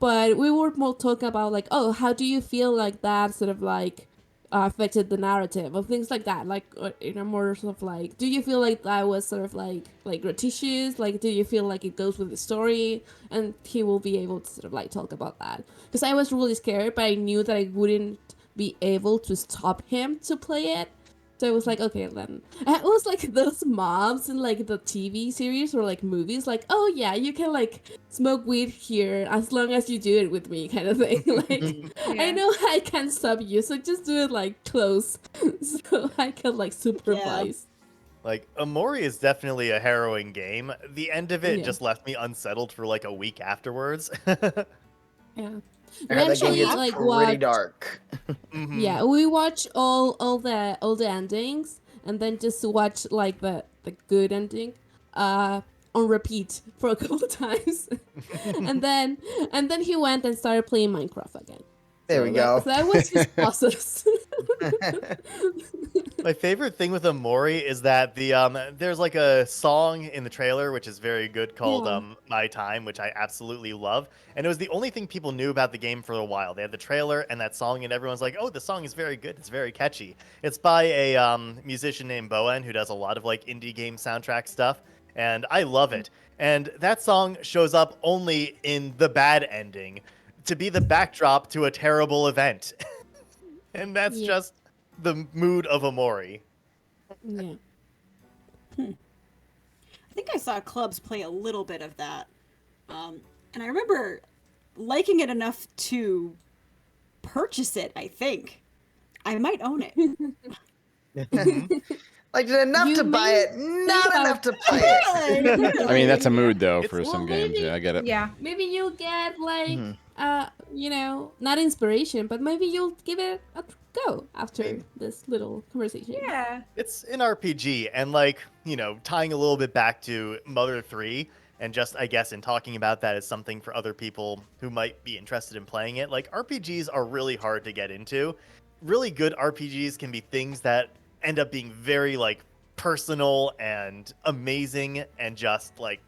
but we were more talking about like, oh, how do you feel like that sort of like affected the narrative of things like that, like in a more sort of like, do you feel like that was sort of like gratuitous, like do you feel like it goes with the story? And he will be able to sort of like talk about that, because I was really scared, but I knew that I wouldn't be able to stop him to play it. So I was like, okay, then. And it was like those mobs in like the TV series or like movies, like, oh yeah, you can like smoke weed here as long as you do it with me, kind of thing. Like, I know I can't stop you, so just do it like close, so I can like supervise. Like, Omori is definitely a harrowing game. The end of it just left me unsettled for like a week afterwards. Yeah. I heard that game gets like pretty dark. Yeah, we watch all the endings and then just watch like the good ending on repeat for a couple of times. and then he went and started playing Minecraft again. There we go. So that was his process. My favorite thing with Omori is that there's like a song in the trailer which is very good called My Time, which I absolutely love. And it was the only thing people knew about the game for a while. They had the trailer and that song, and everyone's like, "Oh, the song is very good. It's very catchy." It's by a musician named Boen who does a lot of like indie game soundtrack stuff, and I love it. And that song shows up only in the bad ending to be the backdrop to a terrible event. And that's just the mood of Omori. Yeah. I think I saw clubs play a little bit of that. And I remember liking it enough to purchase it, I think. I might own it. Like enough to buy it, not enough to play it. I mean, that's a mood though for some games. Yeah, I get it. Yeah. Maybe you'll get like not inspiration, but maybe you'll give it a go after this little conversation. Yeah. It's an RPG, and like, tying a little bit back to Mother 3, and just, I guess, in talking about that as something for other people who might be interested in playing it, like, RPGs are really hard to get into. Really good RPGs can be things that end up being very, like, personal and amazing, and just, like,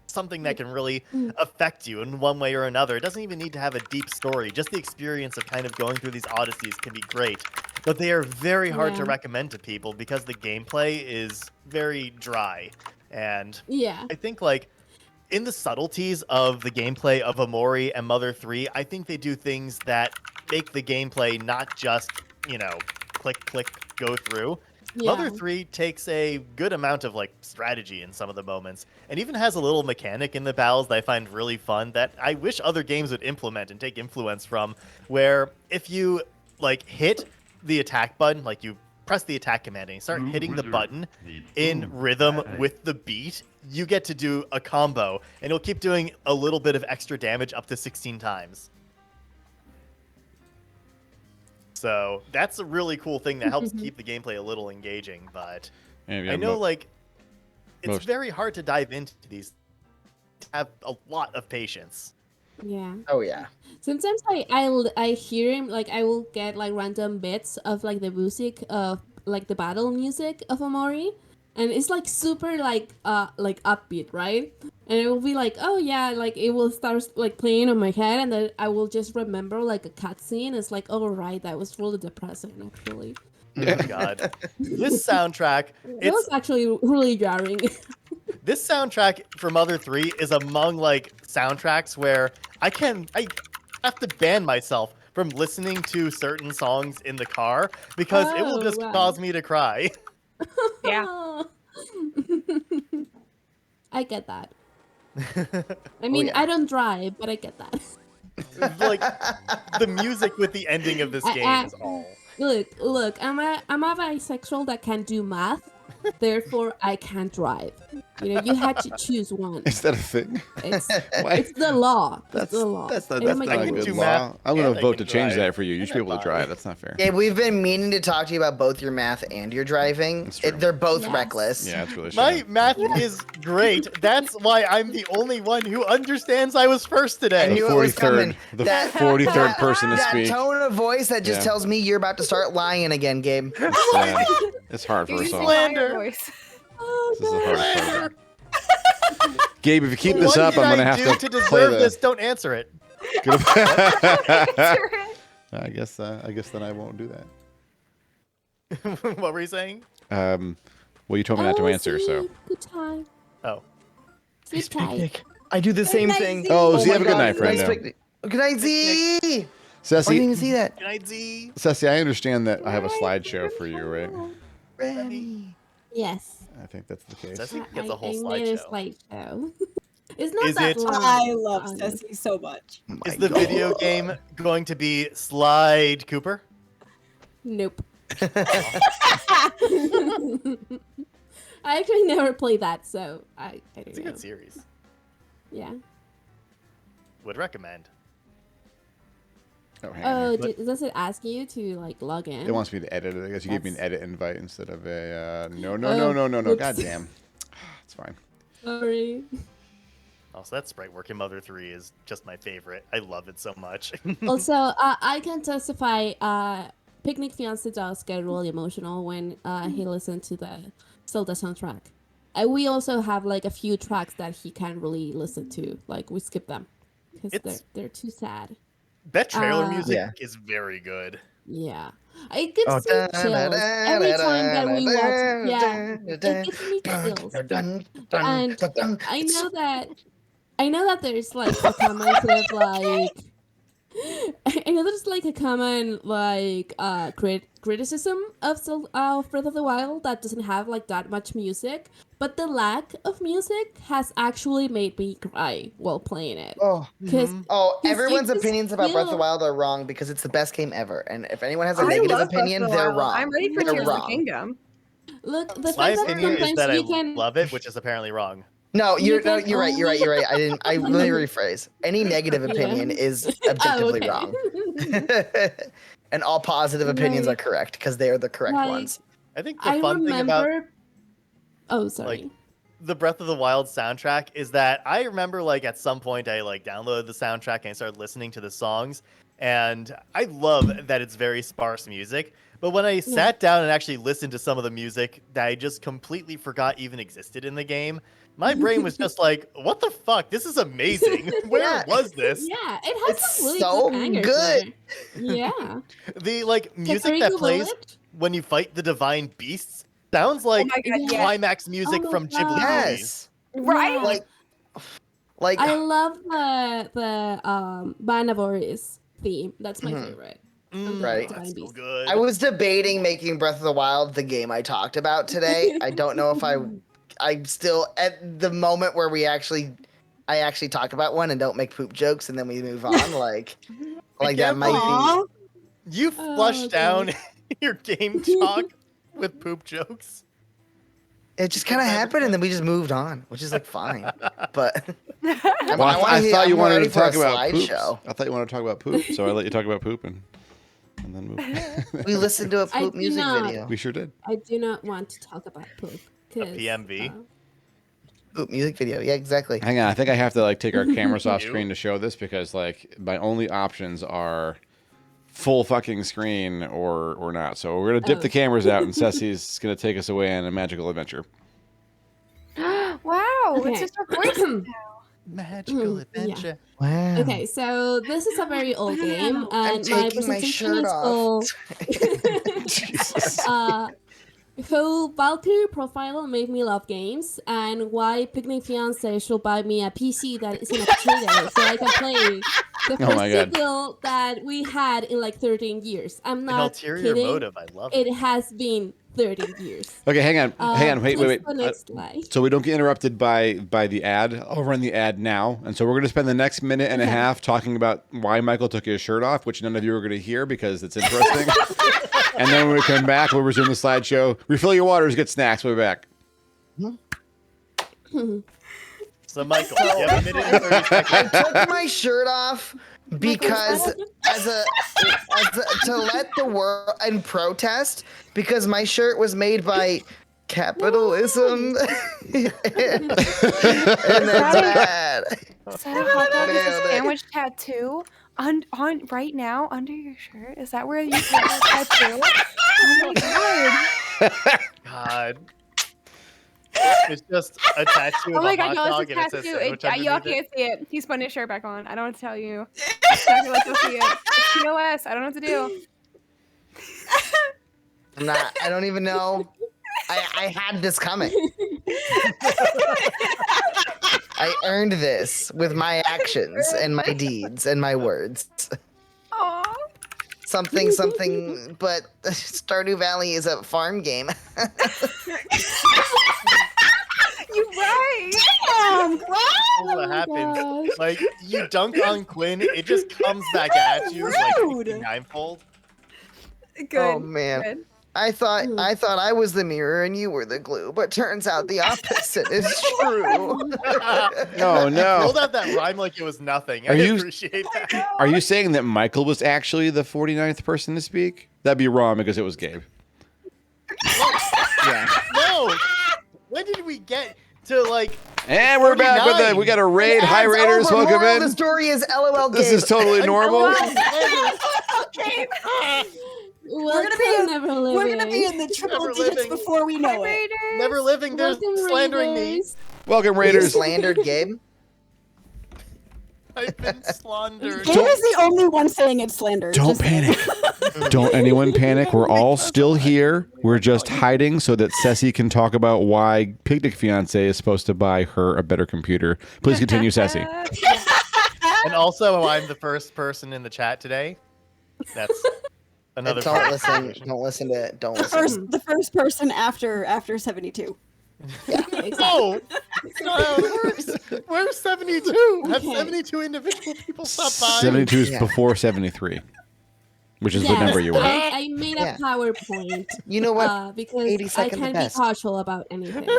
something that can really affect you in one way or another. It doesn't even need to have a deep story. Just the experience of kind of going through these odysseys can be great. But they are very hard to recommend to people because the gameplay is very dry. And I think, like, in the subtleties of the gameplay of Omori and Mother 3, I think they do things that make the gameplay not just, click, click, go through. Mother 3 takes a good amount of like strategy in some of the moments, and even has a little mechanic in the battles that I find really fun that I wish other games would implement and take influence from, where if you like hit the attack button, like you press the attack command and you start hitting the button in rhythm with the beat, you get to do a combo, and it'll keep doing a little bit of extra damage up to 16 times. So that's a really cool thing that helps keep the gameplay a little engaging, but I know like it's very hard to dive into these, to have a lot of patience. Yeah. Oh yeah. Sometimes I hear him, like I will get like random bits of like the music of like the battle music of Omori, and it's like super like upbeat, right? And it will be like, oh yeah, like it will start like playing on my head, and then I will just remember like a cutscene. It's like, oh right, that was really depressing actually. Oh my god. This soundtrack, it was actually really jarring. This soundtrack for Mother 3 is among like soundtracks where I have to ban myself from listening to certain songs in the car because it will just cause me to cry. Yeah. I get that. I mean, I don't drive, but I get that. Like the music with the ending of this game is all. Look, I'm a bisexual that can do math, therefore I can't drive. You had to choose one. Is that a thing? It's the law. That's the law. That's not a good law. I'm going to vote to change that for you. You should be able to drive. That's not fair. Yeah, we've been meaning to talk to you about both your math and your driving. They're both reckless. Yeah, it's really My math is great. That's why I'm the only one who understands I was first today. I knew it was coming. The 43rd person to speak. That tone of voice that just tells me you're about to start lying again, Gabe. It's hard for us all. Voice. Oh, This is a hard part. Gabe, if you keep this up, I'm going to have to play deserve this. Don't answer it. I guess then I won't do that. What were you saying? Well, you told me not to answer, so. Good time. Oh. Sleep tight. I do the same thing. Oh, Z, have a good night, friend. Good night, Z. Cece, I didn't even see that. Good night, Z. Cece, I understand that I have a slideshow for you, right? Ready. Yes. I think that's the case. Cece gets a whole I made a slideshow. slideshow. It's not Is that it- long. I love Cece so much. Is the video game going to be Slide Cooper? Nope. I actually never played that, so I don't It's a know. good series. Yeah. Would recommend. Oh, hang on. Does it ask you to like log in? It wants me to edit it. I guess you gave me an edit invite instead of a no. Oops. God damn. It's fine. Sorry. Also, that sprite work in Mother 3 is just my favorite. I love it so much. Also, I can testify. Picnic Fiance does get really emotional when he listens to the Zelda soundtrack. We also have like a few tracks that he can't really listen to. Like we skip them because they're too sad. That trailer music Yeah. is very good. Yeah, it gives me chills every time that we watch. Yeah, it gives me chills. And I know that there's like a common sort of like. I know there's like a common like criticism of Breath of the Wild that doesn't have like that much music, but the lack of music has actually made me cry while playing it. Oh, everyone's you just opinions about Breath of the feel- Wild are wrong because it's the best game ever. And if anyone has a I negative love Breath of opinion, the they're Wild. wrong. I'm ready for They're Tears of the wrong. Kingdom. Look, the My fact that opinion is sometimes that I you can love it, which is apparently wrong. No, You you're can right. You're right. Let me rephrase. Any negative Yeah. opinion is objectively okay. wrong. And all positive opinions are Like- correct because they are the correct like- ones. I think the I fun thing about remember. Oh, sorry. like the Breath of the Wild soundtrack is that I remember like at some point I like downloaded the soundtrack and I started listening to the songs, and I love that it's very sparse music. But when I sat down and actually listened to some of the music that I just completely forgot even existed in the game, my brain was just like, "What the fuck? This is amazing. Where Yeah. was this?" Yeah, it has It's some really so good bangers good. there. Yeah. The like music that Kakariko plays Village? when you fight the divine beasts sounds like my God, yes. climax music Oh my from Ghibli God. movies. Yes. Right? Yeah. Like I love the Banavoris theme. That's my favorite. Right. Divine That's so Beast. good. I was debating making Breath of the Wild the game I talked about today. I don't know if I'm still at the moment where I actually talk about one and don't make poop jokes and then we move on. Like that might Aw. You Oh, flush down God. your game talk with poop jokes. be. It just kind of happened and then we just moved on, which is like fine. But Well, I thought you wanted to talk about poop. slideshow. I thought you wanted to talk about poop, so I let you talk about poop and then move. We listened to a I poop do music not. video. We sure did. I do not want to talk about poop. A PMV? Poop music video. Yeah, exactly. Hang on, I think I have to like take our cameras off You? screen to show this because like my only options are full fucking screen or not. So we're gonna dip the cameras out and Cece's gonna take us away on a magical adventure. Wow, Okay. it's just our voices. Magical Yeah. adventure. Wow. Okay, so this is a very old game, I'm and my taking my presentation shirt is off. called Jesus. Who Valkyrie profile made me love games, and why Picnic Fiance should buy me a PC that is in a potato so I can play the Oh my first God. sequel that we had in like 13 years. I'm An not ulterior kidding. motive. I love it. It has been 13 years. Okay, hang on, wait. Please the next slide. So we don't get interrupted by the ad. I'll run the ad now, and so we're going to spend the next minute and a half talking about why Michael took his shirt off, which none of you are going to hear because it's interesting. And then when we come back, we'll resume the slideshow. Refill your waters, get snacks. We'll be back. So, Michael, you have a minute and 30 seconds. I took my shirt off because to let the world and protest because my shirt was made by capitalism and that's bad. Is that a hot dog is a Nailed it. sandwich tattoo on right now under your shirt? Is that where you put that tattoo? Oh my god! God. It's just a tattoo Oh of my a god! hot No, dog it's a and it says tattoo. sandwich Y'all underneath can't it. see it. He's putting his shirt back on. I don't want to tell you. Exactly what you'll see it. It's POS. I don't know what to do. I'm not. I don't even know. I had this coming. I earned this with my actions and my deeds and my words. Aww. Something, but Stardew Valley is a farm game. You're right. Damn, What Oh my happens? gosh. Like, you dunk on Quinn, it just comes back at you like Rude. 59-fold. Good. Oh man. Good. I thought I was the mirror and you were the glue, but turns out the opposite is true. Oh no! Pulled out that rhyme like it was nothing. I appreciate that. Are you saying that Michael was actually the 49th person to speak? That'd be wrong because it was Gabe. Yeah. No. When did we get to like? And we're back with it. We got a raid. Hi, raiders. Welcome in. The story is LOL. This is totally normal. Okay. We're gonna be in the triple digits before we know it. Never living. They're slandering me. Welcome, raiders. You slandered Gabe. I've been slandered. Gabe is the only one saying it's slander. Don't panic. Don't anyone panic. We're all still here. We're just hiding so that Cece can talk about why Picnic Fiance is supposed to buy her a better computer. Please continue, Cece. And also, I'm the first person in the chat today. That's another. Don't listen. Don't listen to it. Don't listen. The first person after 72. Yeah, exactly. No, that's not how it works. Where's 72? Have 72 individual people stop by? 72 is before 73, which is the number you were. I made a PowerPoint. You know what? Because I can't be partial about anything.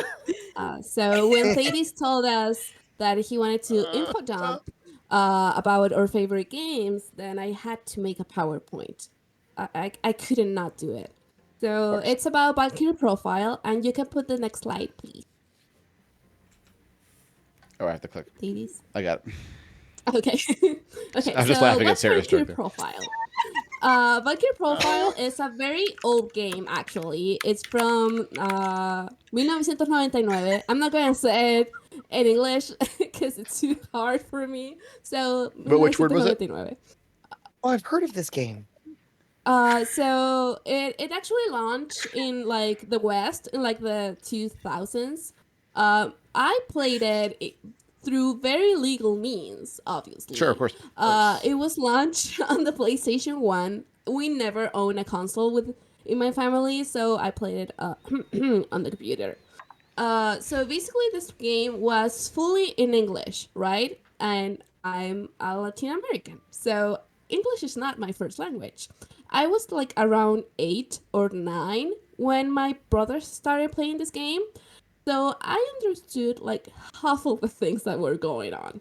So when Thades told us that he wanted to infodump about our favorite games, then I had to make a PowerPoint. I couldn't not do it. So it's about Valkyrie profile, and you can put the next slide, please. Oh, I have to click. Thades. I got it. Okay. Okay. I'm just laughing at Sarah's joke there. Profile. Valkyrie Profile is a very old game, actually. It's from 1999. I'm not going to say it in English because it's too hard for me. So, but which word was it? Oh, I've heard of this game. So it actually launched in like the West in like the 2000s. I played it through very legal means, obviously. Sure, of course. It was launched on the PlayStation 1. We never owned a console in my family, so I played it on the computer. So basically this game was fully in English, right? And I'm a Latin American, so English is not my first language. I was like around 8 or 9 when my brother started playing this game. So I understood like half of the things that were going on.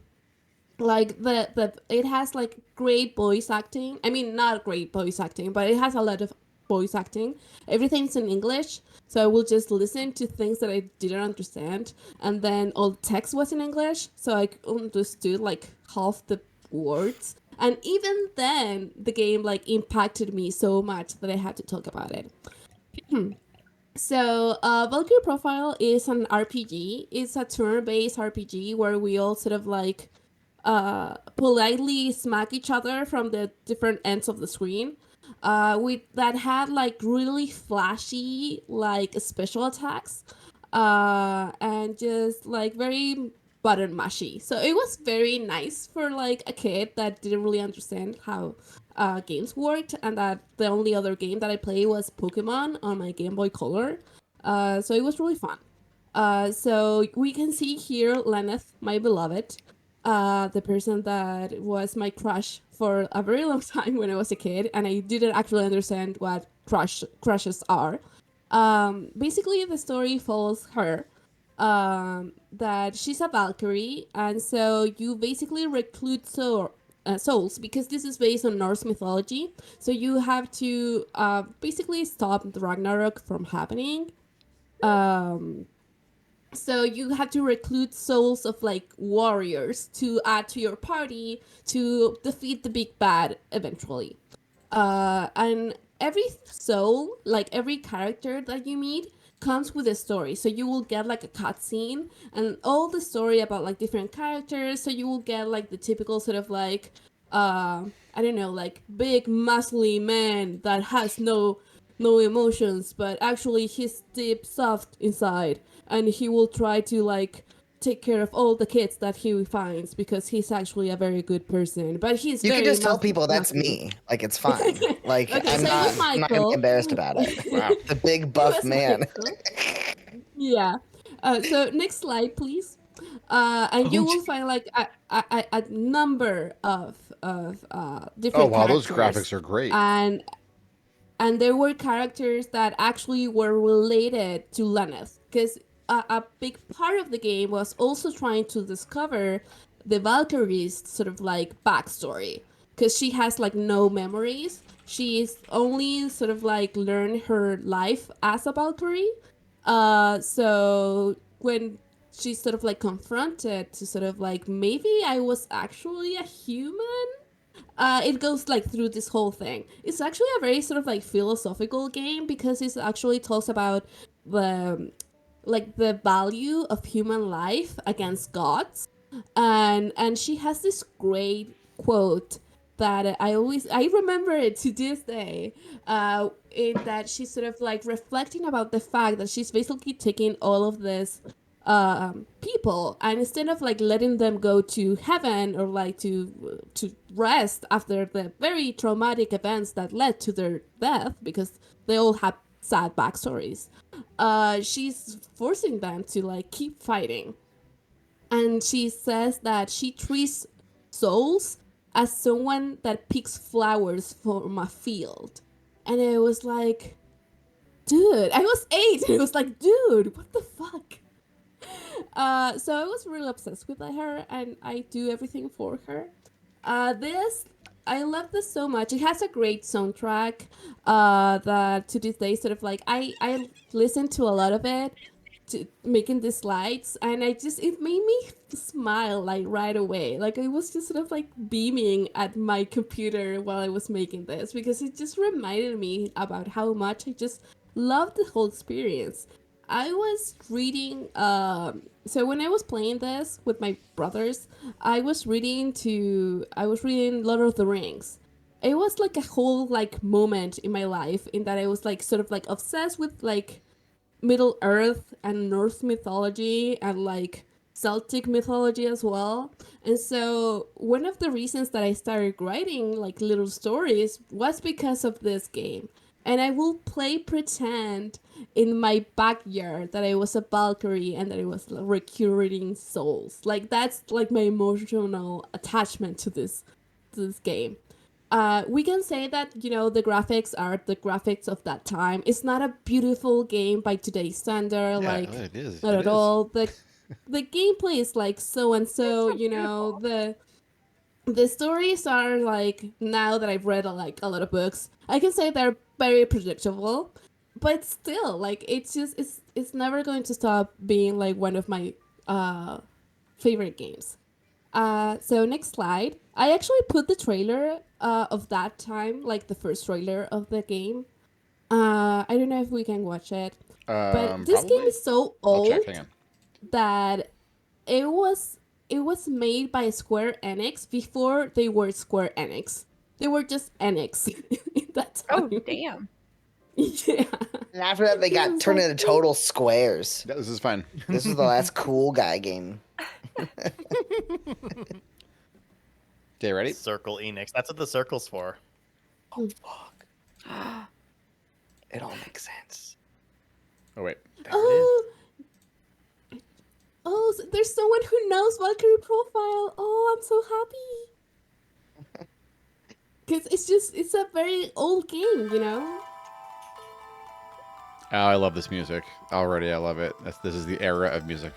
Like it has like great voice acting. I mean, not great voice acting, but it has a lot of voice acting. Everything's in English. So I will just listen to things that I didn't understand. And then all the text was in English. So I understood like half the words. And even then, the game like impacted me so much that I had to talk about it. So, Valkyrie Profile is an RPG. It's a turn-based RPG where we all sort of like politely smack each other from the different ends of the screen. That had like really flashy like special attacks, and just like very button mashy. So it was very nice for like a kid that didn't really understand how games worked, and that the only other game that I played was Pokemon on my Game Boy Color. So it was really fun. So we can see here Lenneth, my beloved, the person that was my crush for a very long time when I was a kid, and I didn't actually understand what crushes are. Basically, the story follows her. That she's a Valkyrie, and so you basically recruit souls because this is based on Norse mythology. So you have to basically stop the Ragnarok from happening. So you have to recruit souls of like warriors to add to your party to defeat the big bad eventually. And every soul, like every character that you meet, comes with a story. So you will get like a cutscene and all the story about like different characters. So you will get like the typical sort of like I don't know, like big muscly man that has no emotions, but actually he's deep soft inside, and he will try to like take care of all the kids that he finds because he's actually a very good person. But he's you can just tell people that's me. Like it's fine. Like okay, I'm not gonna be embarrassed about it. Wow. The big buff man. Yeah. So next slide, please. And you will find like a number of different. Oh wow, characters. those graphics are great. And and there were characters that actually were related to Lenneth, because a big part of the game was also trying to discover the Valkyrie's sort of like backstory, because she has like no memories. She's only sort of like learned her life as a Valkyrie. So when she's sort of like confronted to sort of like, maybe I was actually a human, it goes like through this whole thing. It's actually a very sort of like philosophical game, because it actually talks about the value of human life against gods, and she has this great quote that I remember it to this day, in that she's sort of like reflecting about the fact that she's basically taking all of this people, and instead of like letting them go to heaven or like to rest after the very traumatic events that led to their death, because they all have sad backstories, she's forcing them to like keep fighting. And she says that she treats souls as someone that picks flowers from a field. And it was like, dude, I was 8. And it was like, dude, what the fuck? So I was really obsessed with her, and I do everything for her. I love this so much. It has a great soundtrack that to this day sort of like, I listen to a lot of it to making the slides, and it made me smile like right away. Like I was just sort of like beaming at my computer while I was making this, because it just reminded me about how much I just loved the whole experience. I was reading, so when I was playing this with my brothers, I was reading Lord of the Rings. It was like a whole like moment in my life in that I was like sort of like obsessed with like Middle Earth and Norse mythology and like Celtic mythology as well. And so one of the reasons that I started writing like little stories was because of this game. And I will play pretend in my backyard that I was a Valkyrie and that I was recruiting souls. Like that's like my emotional attachment to this game. We can say that, you know, the graphics are the graphics of that time. It's not a beautiful game by today's standard, Yeah, like it is. not It at is. all. The gameplay is like so and so, you know, the stories are like, now that I've read a lot of books, I can say they're very predictable, but still like it's never going to stop being like one of my favorite games. So next slide. I actually put the trailer of that time, like the first trailer of the game. I don't know if we can watch it, but this game Probably. is so I'll old check. Hang on. that it was made by Square Enix before they were Square Enix. They were just Enix in that time. Oh, damn. Yeah. And after that, they It got was turned like- into total squares. Yeah, this is fine. This was the last cool guy game. Okay, ready? Circle Enix. That's what the circle's for. Oh, fuck. It all makes sense. Oh wait. Oh, so there's someone who knows Valkyrie profile. Oh, I'm so happy. Because it's a very old game, you know? Oh, I love this music. Already, I love it. This is the era of music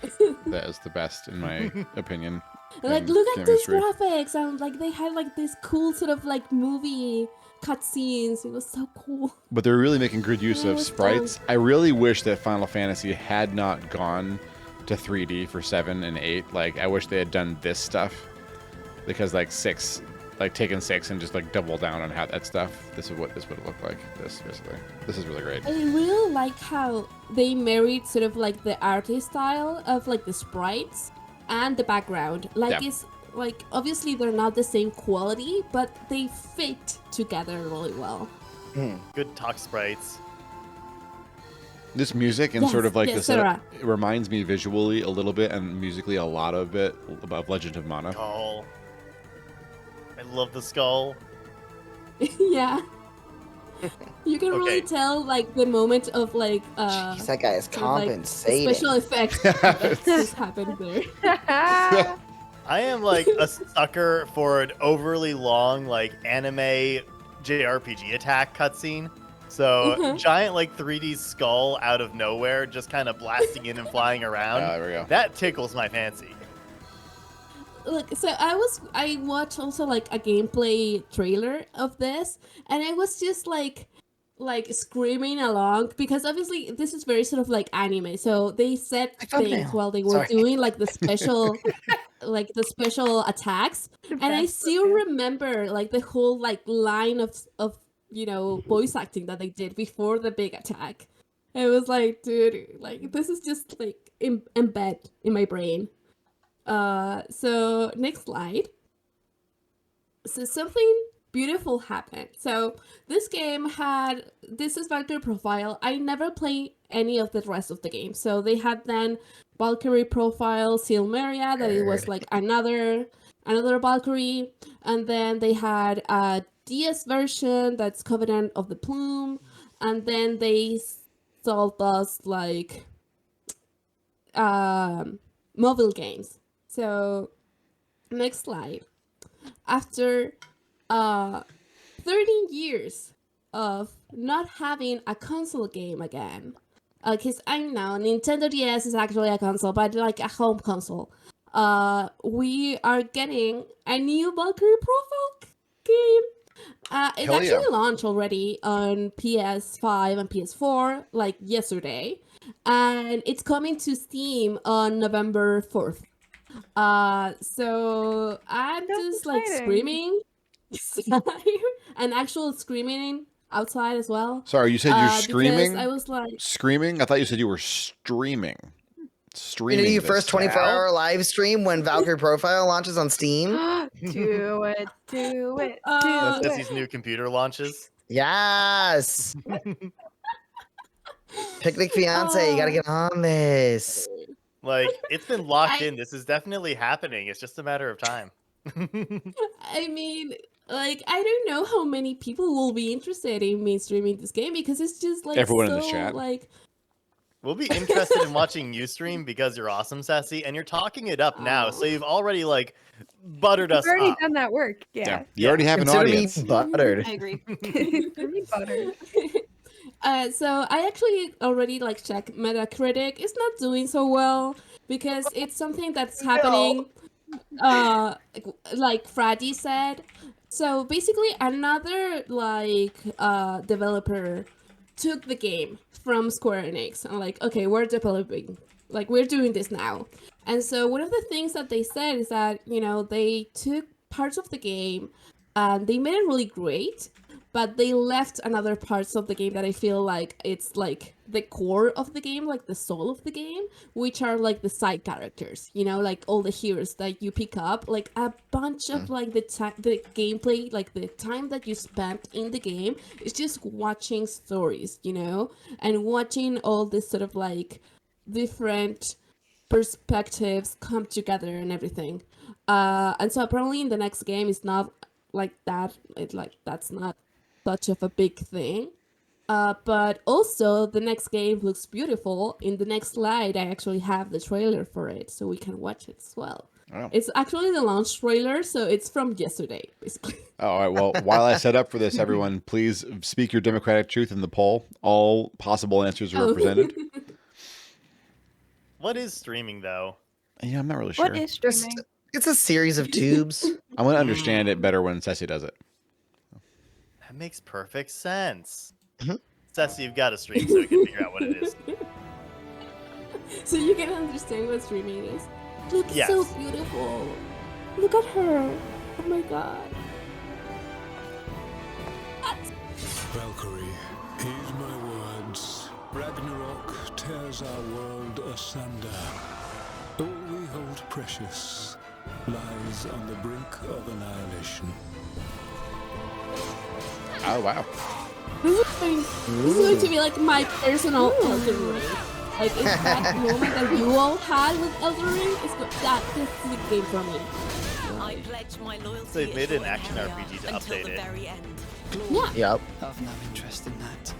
that is the best, in my opinion. Like, in look at game these history. graphics. And, like, they had, like, this cool sort of, like, movie cutscenes. It was so cool. But they're really making good use Yeah, it of was sprites. I really wish that Final Fantasy had not gone to 3D for 7 and 8. Like, I wish they had done this stuff. Because, like, 6... Like, taking 6 and just, like, double down on how that stuff. This is what this would look like. This, basically. This is really great. I really like how they married sort of, like, the artist style of, like, the sprites and the background. Like, Yeah. it's... Like, obviously they're not the same quality, but they fit together really well. Good talk sprites. This music and Yes, sort of like yes, the setup, Sarah. it reminds me visually a little bit and musically a lot of it about Legend of Mana. Skull. I love the skull. Yeah. You can really Okay. tell, like, the moment of, like, Jeez, that guy is sort of, like, compensating. special effects that just happened there. I am like a sucker for an overly long, like, anime JRPG attack cutscene. So giant like 3D skull out of nowhere, just kind of blasting in and flying around. There we go. That tickles my fancy. Look, so I watched also like a gameplay trailer of this, and I was just like screaming along because obviously this is very sort of like anime. So they said things while they were doing like the special like the special attacks, and I still remember like the whole like line of voice acting that they did before the big attack. It was like, dude, like this is just like embed in my brain. So next slide. So something beautiful happened. So this game this is Valkyrie Profile. I never played any of the rest of the game. So they had then Valkyrie Profile Silmeria, that it was like another Valkyrie, and then they had a DS version that's Covenant of the Plume, and then they sold us like mobile games. So next slide. After 13 years of not having a console game again, because I know Nintendo DS is actually a console, but like a home console, we are getting a new Valkyrie Profile game. It actually launched already on PS5 and PS4 like yesterday, and it's coming to Steam on November 4th. So I'm just like screaming and actual screaming outside as well. Sorry, you said you're screaming? I was like screaming? I thought you said you were streaming. Streaming. Your first 24-hour live stream when Valkyrie Profile launches on Steam? Do it. That's Jesse's new computer launches. Yes. Picnic Fiance, you gotta get on this. Like, it's been locked in. This is definitely happening. It's just a matter of time. I mean, like, I don't know how many people will be interested in me streaming this game because it's just like everyone in this chat. Like, we'll be interested in watching you stream because you're awesome, Cece, and you're talking it up now. So you've already like buttered us up. You've already done that work. Yeah. You already have an audience. Me buttered. I agree. Buttered. So I actually already like checked Metacritic. It's not doing so well because it's something that's happening. Like Fragee said. So basically, another like developer took the game from Square Enix and like, okay, we're developing, like we're doing this now. And so one of the things that they said is that they took parts of the game and they made it really great, but they left another parts of the game that I feel like it's like the core of the game, like the soul of the game, which are like the side characters, like all the heroes that you pick up, like a bunch of like the gameplay, like the time that you spent in the game is just watching stories, and watching all this sort of like different perspectives come together and everything. And so apparently in the next game it's not like that. It's like that's not such of a big thing. But also the next game looks beautiful. In the next slide, I actually have the trailer for it, so we can watch it as well. Oh. It's actually the launch trailer, so it's from yesterday, basically. Oh, all right. Well, while I set up for this, everyone, please speak your democratic truth in the poll. All possible answers are represented. What is streaming, though? Yeah, I'm not really sure. What is streaming? It's a series of tubes. I'm going to understand it better when Cece does it. That makes perfect sense. Cece, you've got to stream so we can figure out what it is. So you can understand what streaming is. Look, it's yes. so beautiful. Look at her. Oh my god. Valkyrie, heed my words. Ragnarok tears our world asunder. All we hold precious lies on the brink of annihilation. Oh, wow. This is going to be like my personal Elden Ring. Like, it's that moment that you all had with Elden Ring. This is the game for me. I pledge my loyalty. So they've made an action RPG to update it. Yeah. Yep. I've no interest in that.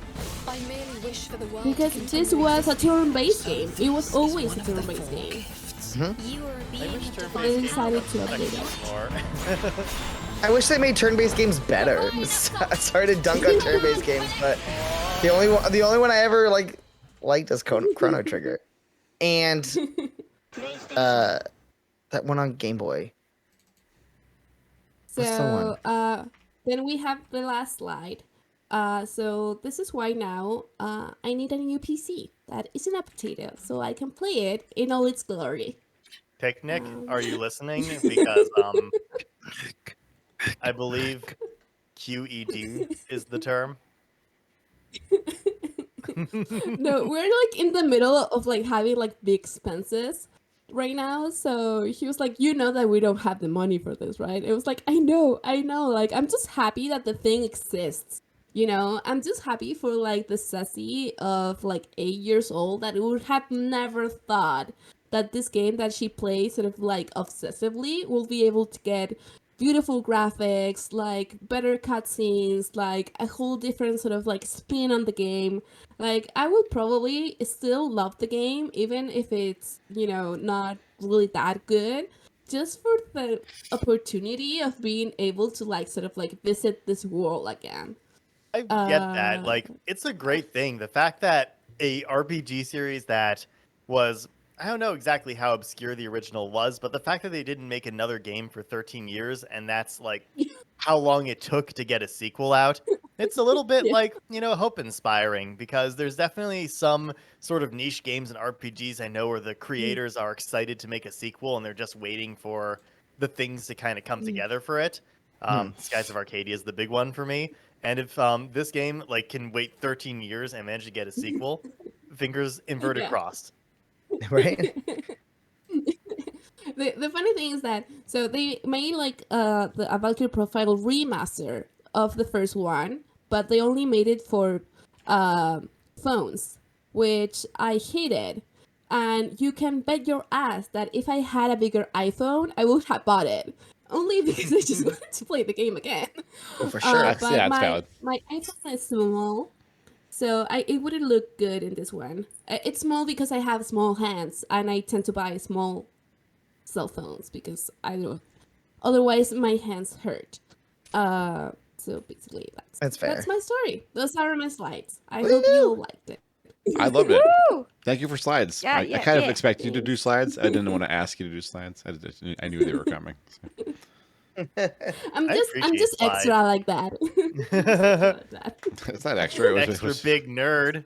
I merely wish for the world because this was a turn-based game. It was always a turn-based game. You are a being of I decided to update it. I wish they made turn-based games better. Sorry to dunk on turn-based games, but the only one I ever liked is Chrono Trigger, and that one on Game Boy. So then we have the last slide. So this is why now I need a new PC that isn't updated so I can play it in all its glory. Picnic, are you listening? Because I believe QED is the term. No, we're like in the middle of like having like big expenses right now. So he was like, you know that we don't have the money for this, right? It was like, I know. Like, I'm just happy that the thing exists. You know, I'm just happy for like the Cece of like 8 years old that would have never thought that this game that she plays sort of like obsessively will be able to get beautiful graphics, like better cutscenes, like a whole different sort of like spin on the game. Like I would probably still love the game even if it's, you know, not really that good, just for the opportunity of being able to like sort of like visit this world again. I get that. Like, it's a great thing. The fact that a RPG series that was, I don't know exactly how obscure the original was, but the fact that they didn't make another game for 13 years, and that's like how long it took to get a sequel out, it's a little bit like, you know, hope inspiring, because there's definitely some sort of niche games and RPGs I know where the creators are excited to make a sequel and they're just waiting for the things to kind of come together for it. Skies of Arcadia is the big one for me. And if this game like can wait 13 years and manage to get a sequel, fingers inverted crossed. Right? The funny thing is that so they made like a Valkyrie Profile remaster of the first one, but they only made it for phones, which I hated. And you can bet your ass that if I had a bigger iPhone, I would have bought it. Only because I just wanted to play the game again. Oh, for sure. But Yeah, it's valid. my iPhone is small, so it wouldn't look good in this one. It's small because I have small hands, and I tend to buy small cell phones because I don't. Otherwise, my hands hurt. So basically, That's fair. That's my story. Those are my slides. I hope you all liked it. I loved it. Woo! Thank you for slides. Yeah, I kind of expected you to do slides. I didn't want to ask you to do slides. I knew they were coming. So. I'm just slides. extra like that. It's not extra. It was Extra big nerd.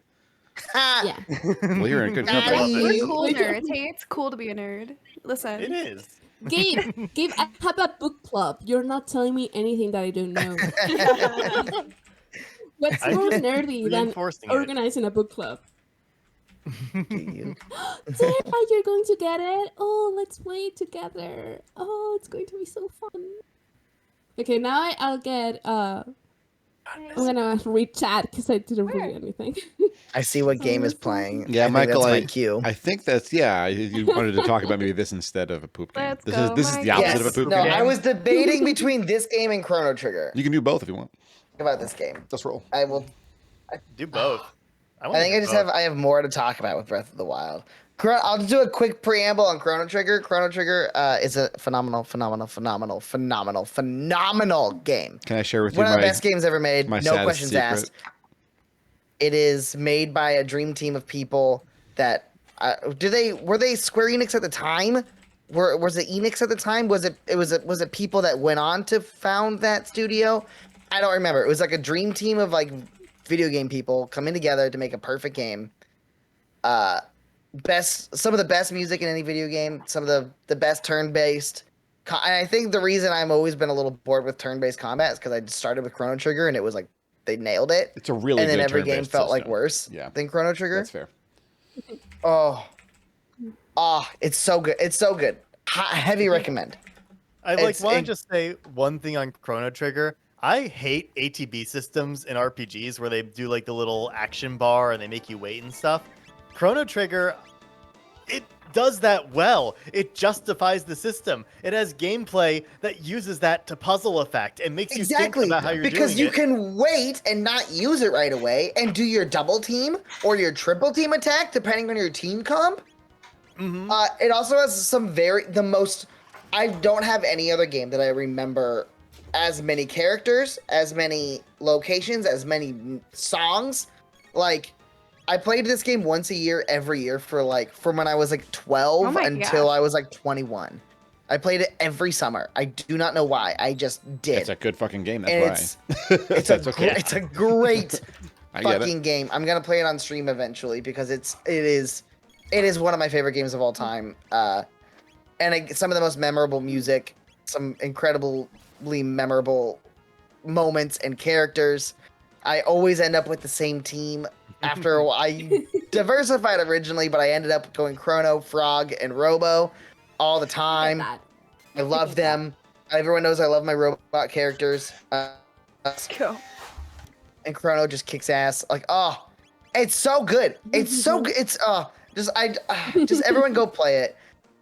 Yeah. Well, you're in good We're company. cool nerds. Hey, it's cool to be a nerd. Listen. It is. Gabe, I have a book club. You're not telling me anything that I don't know. What's I'm more just nerdy than reinforcing it. organizing a book club? Sarah, you're going to get it? Oh, let's play it together. Oh, it's going to be so fun. Okay, now I'll get I'm gonna read chat because I didn't read anything. I see what game is playing. Yeah, I think Michael, that's my cue. I think that's you wanted to talk about maybe this instead of a poop game. Let's This go, is the opposite of a poop No, game. I was debating between this game and Chrono Trigger. You can do both if you want. Talk about this game. Let's roll. I will. Do both. I think I have more to talk about with Breath of the Wild. I'll just do a quick preamble on Chrono Trigger. Chrono Trigger is a phenomenal game. Can I share with you One of the best games ever made. my No saddest questions secret? asked. It is made by a dream team of people that were they Square Enix at the time? Was it Enix at the time? Was it people that went on to found that studio? I don't remember. It was like a dream team of like video game people coming together to make a perfect game. Some of the best music in any video game, some of the best turn-based. And I think the reason I've always been a little bored with turn-based combat is because I started with Chrono Trigger and it was like they nailed it. It's a really and then good every game turn-based felt like system. worse than Chrono Trigger. That's fair. Oh, it's so good. It's so good. Heavy recommend. I want to just say one thing on Chrono Trigger. I hate ATB systems in RPGs where they do like the little action bar and they make you wait and stuff. Chrono Trigger, it does that well. It justifies the system. It has gameplay that uses that to puzzle effect and makes you think about how you're doing it. Because you can wait and not use it right away and do your double team or your triple team attack depending on your team comp. Mm-hmm. It also has some I don't have any other game that I remember as many characters, as many locations, as many songs. Like, I played this game once a year, every year from when I was like 12 until I was like 21. I played it every summer. I do not know why. I just did. It's a good fucking game. That's why. It's a great fucking game. I'm gonna play it on stream eventually because it is one of my favorite games of all time. Some of the most memorable music, some incredibly memorable moments and characters. I always end up with the same team. After a while, I diversified originally, but I ended up going Chrono, Frog, and Robo all the time. I love them. Everyone knows I love my robot characters. Let's go. And Chrono just kicks ass. Like, oh, it's so good. It's so good. It's just everyone go play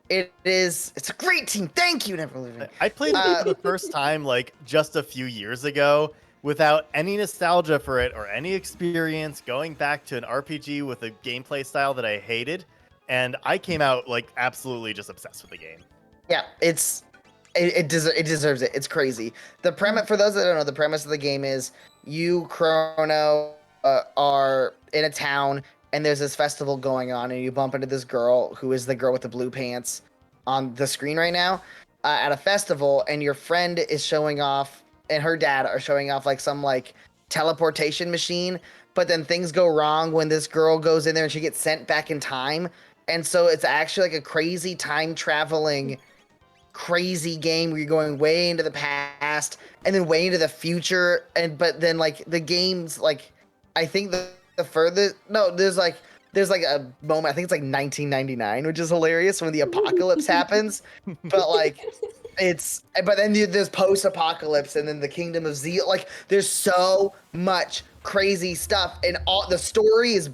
it. It's a great team. Thank you, Never Living. I played it for the first time like just a few years ago without any nostalgia for it or any experience going back to an RPG with a gameplay style that I hated. And I came out like absolutely just obsessed with the game. Yeah, it deserves it. It's crazy. The premise, for those that don't know, the premise of the game is you, Chrono, are in a town and there's this festival going on and you bump into this girl who is the girl with the blue pants on the screen right now at a festival, and your friend is showing off and her dad are showing off like some like teleportation machine, but then things go wrong when this girl goes in there and she gets sent back in time. And so it's actually like a crazy time traveling crazy game where you're going way into the past and then way into the future. But then like the game's like, I think the furthest, no, there's like a moment, I think it's like 1999, which is hilarious when the apocalypse happens. But like but then there's post-apocalypse and then the Kingdom of Zeal. Like there's so much crazy stuff and all the story is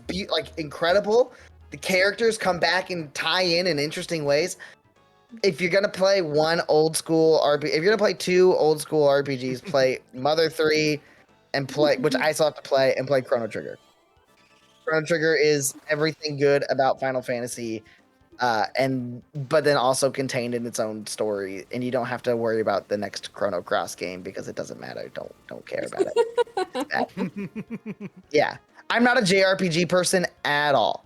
incredible. The characters come back and tie in interesting ways. If you're gonna play one old school RPG, if you're gonna play two old school RPGs, play Mother 3 and play, which I still have to play, and play Chrono Trigger. Chrono Trigger is everything good about Final Fantasy, but then also contained in its own story, and you don't have to worry about the next Chrono Cross game because it doesn't matter. Don't care about it. Yeah, I'm not a JRPG person at all.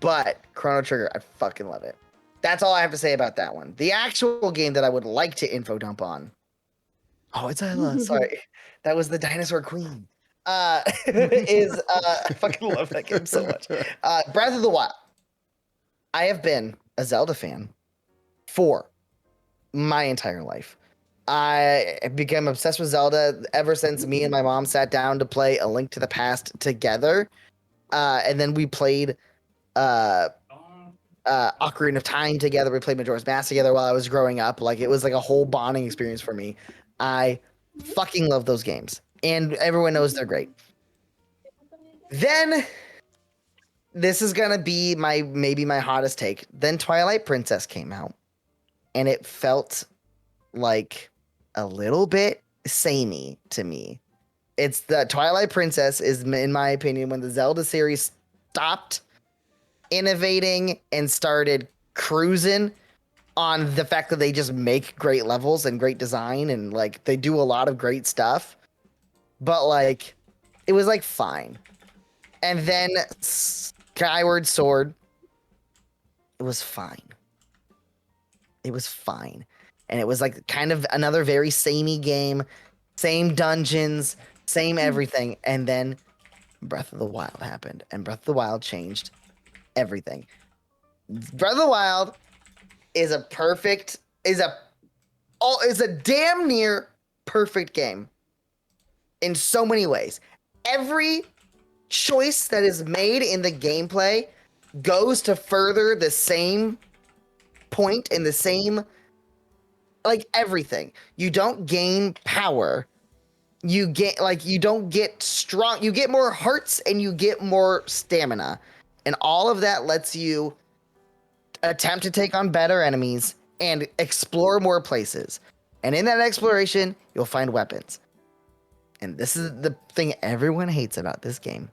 But Chrono Trigger, I fucking love it. That's all I have to say about that one. The actual game that I would like to info dump on. Oh, it's Isla. Sorry. That was the Dinosaur Queen. I fucking love that game so much. Breath of the Wild. I have been a Zelda fan for my entire life. I became obsessed with Zelda ever since me and my mom sat down to play A Link to the Past together. And then we played Ocarina of Time together. We played Majora's Mask together while I was growing up. Like, it was like a whole bonding experience for me. I fucking love those games, and everyone knows they're great. Then this is gonna be maybe my hottest take. Then Twilight Princess came out, and it felt like a little bit samey to me. It's the Twilight Princess is, in my opinion, when the Zelda series stopped innovating and started cruising on the fact that they just make great levels and great design and like they do a lot of great stuff, but like it was like fine. And then Skyward Sword, it was fine. It was fine. And it was like kind of another very samey game, same dungeons, same everything. And then Breath of the Wild happened, and Breath of the Wild changed everything. Breath of the Wild is a damn near perfect game in so many ways. Every choice that is made in the gameplay goes to further the same point in the same, like, everything. You don't gain power. You don't get strong. You get more hearts and you get more stamina. And all of that lets you attempt to take on better enemies and explore more places. And in that exploration, you'll find weapons. And this is the thing everyone hates about this game,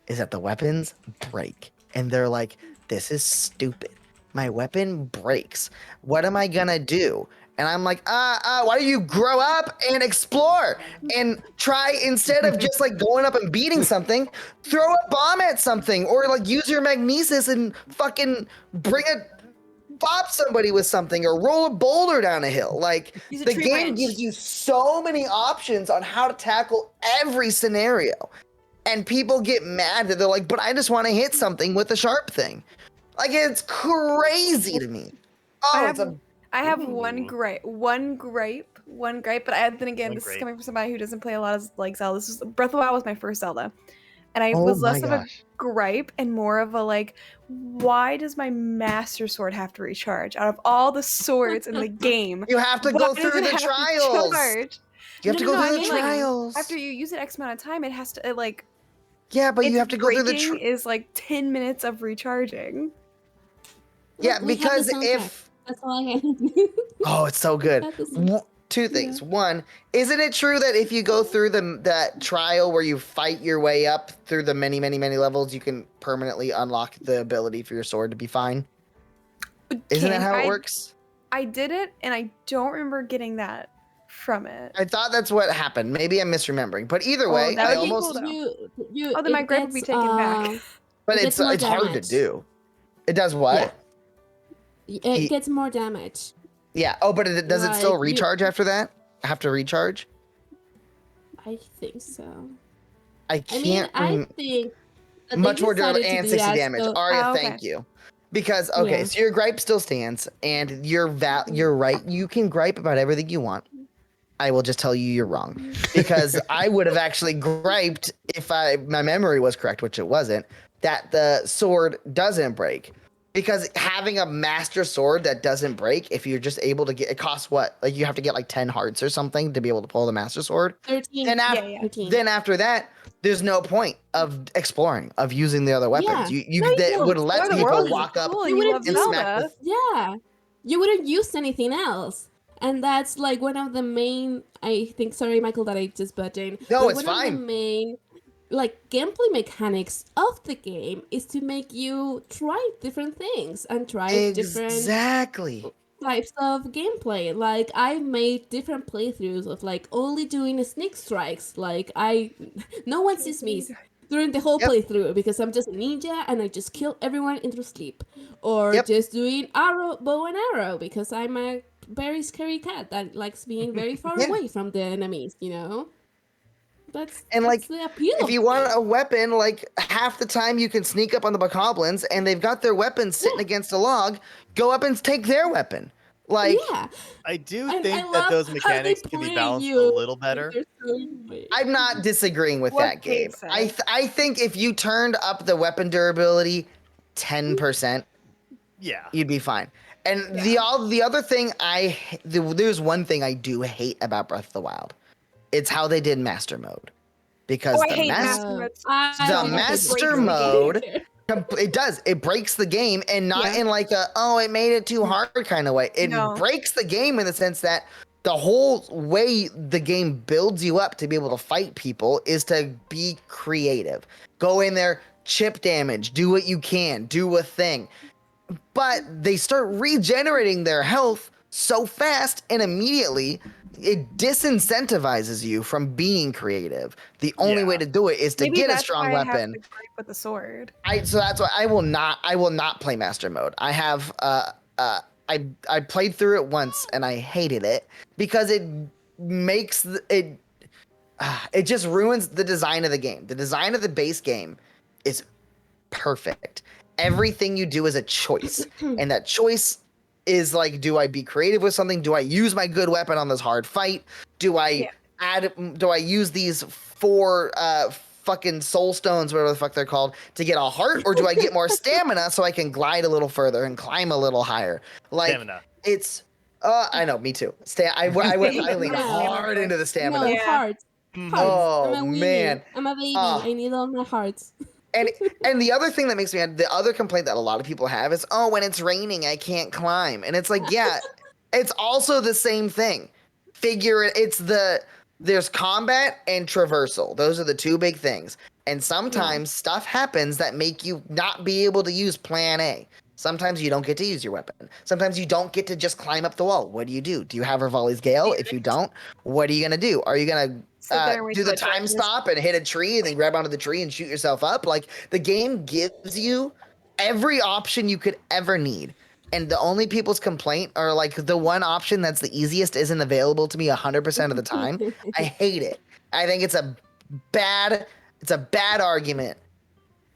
is that the weapons break. And they're like, this is stupid. My weapon breaks. What am I gonna do? And I'm like, why don't you grow up and explore and try, instead of just like going up and beating something, throw a bomb at something, or like use your magnesis and fucking bop somebody with something, or roll a boulder down a hill. Like, the game gives you so many options on how to tackle every scenario. And people get mad that they're like, but I just want to hit something with a sharp thing. Like, it's crazy to me. Oh, I have one gripe, but then again, this is coming from somebody who doesn't play a lot of like Zelda. Breath of the Wild was my first Zelda, and I was less of a gripe and more of a like, why does my Master Sword have to recharge? Out of all the swords in the game, you have to go through the trials. You have to go through the trials. After you use it X amount of time, it has to like. Yeah, but you have to go through the trials. Is like 10 minutes of recharging. Yeah, because if. That's all I can. Oh, it's so good. Two things. Yeah. One, isn't it true that if you go through that trial where you fight your way up through the many, many, many levels, you can permanently unlock the ability for your sword to be fine? Isn't that how it works? I did it, and I don't remember getting that from it. I thought that's what happened. Maybe I'm misremembering. But either way, I almost... then my gripe would be taken back. But it's hard to do. It does what? Yeah. It gets more damage. Yeah. Oh, but does it still recharge after that? Have to recharge? I think so. I think much more durable and 60 damage. Aria, thank you. Because so your gripe still stands, and you're right. You can gripe about everything you want. I will just tell you you're wrong, because I would have actually griped if my memory was correct, which it wasn't, that the sword doesn't break. Because having a master sword that doesn't break, if you're just able to get, it costs what? Like, you have to get like 10 hearts or something to be able to pull the master sword. 13. Then after that, there's no point of exploring, of using the other weapons. Yeah. That would let people walk up and smack. Yeah, you wouldn't use anything else. And that's like one of the main, I think, sorry, Michael, that I just butted in. No, it's fine. One of the main gameplay mechanics of the game is to make you try different things and try different types of gameplay. Like, I made different playthroughs of like only doing sneak strikes. Like, no one sees me during the whole playthrough because I'm just a ninja and I just kill everyone into sleep. Or just doing bow and arrow because I'm a very scary cat that likes being very far away from the enemies, you know? That's the appeal. If you want a weapon, like, half the time you can sneak up on the bokoblins and they've got their weapons sitting against a log, go up and take their weapon. Like, I do think that those mechanics can be balanced a little better. I'm not disagreeing with that, Gabe. I think if you turned up the weapon durability 10%, you'd be fine. And the other thing there's one thing I do hate about Breath of the Wild. It's how they did master mode, because the master mode, it breaks the game, and not in like it made it too hard kind of way. It breaks the game in the sense that the whole way the game builds you up to be able to fight people is to be creative. Go in there, chip damage, do what you can, do a thing. But they start regenerating their health so fast, and immediately it disincentivizes you from being creative. The only way to do it is to get a strong weapon. I have to gripe with the sword. So that's why I will not play master mode. I have I played through it once and I hated it because it makes it just ruins the design of the game. The design of the base game is perfect. Everything you do is a choice, and that choice is like, do I be creative with something? Do I use my good weapon on this hard fight? Do I use these 4 fucking soul stones, whatever the fuck they're called, to get a heart? Or do I get more stamina so I can glide a little further and climb a little higher? Like, stamina. It's, I know, me too. I lean hard into the stamina. No, hearts. Oh, man. I'm a baby. I need all my hearts. And the other thing that makes me mad, the other complaint that a lot of people have is, when it's raining, I can't climb. And it's like, it's also the same thing. There's combat and traversal. Those are the 2 big things. And sometimes stuff happens that make you not be able to use plan A. Sometimes you don't get to use your weapon. Sometimes you don't get to just climb up the wall. What do? Do you have Rivali's Gale? If you don't, what are you going to do? Are you going to do the time stop and hit a tree and then grab onto the tree and shoot yourself up? Like, the game gives you every option you could ever need. And the only people's complaint are like the one option that's the easiest isn't available to me 100% of the time. I hate it. I think it's a bad argument.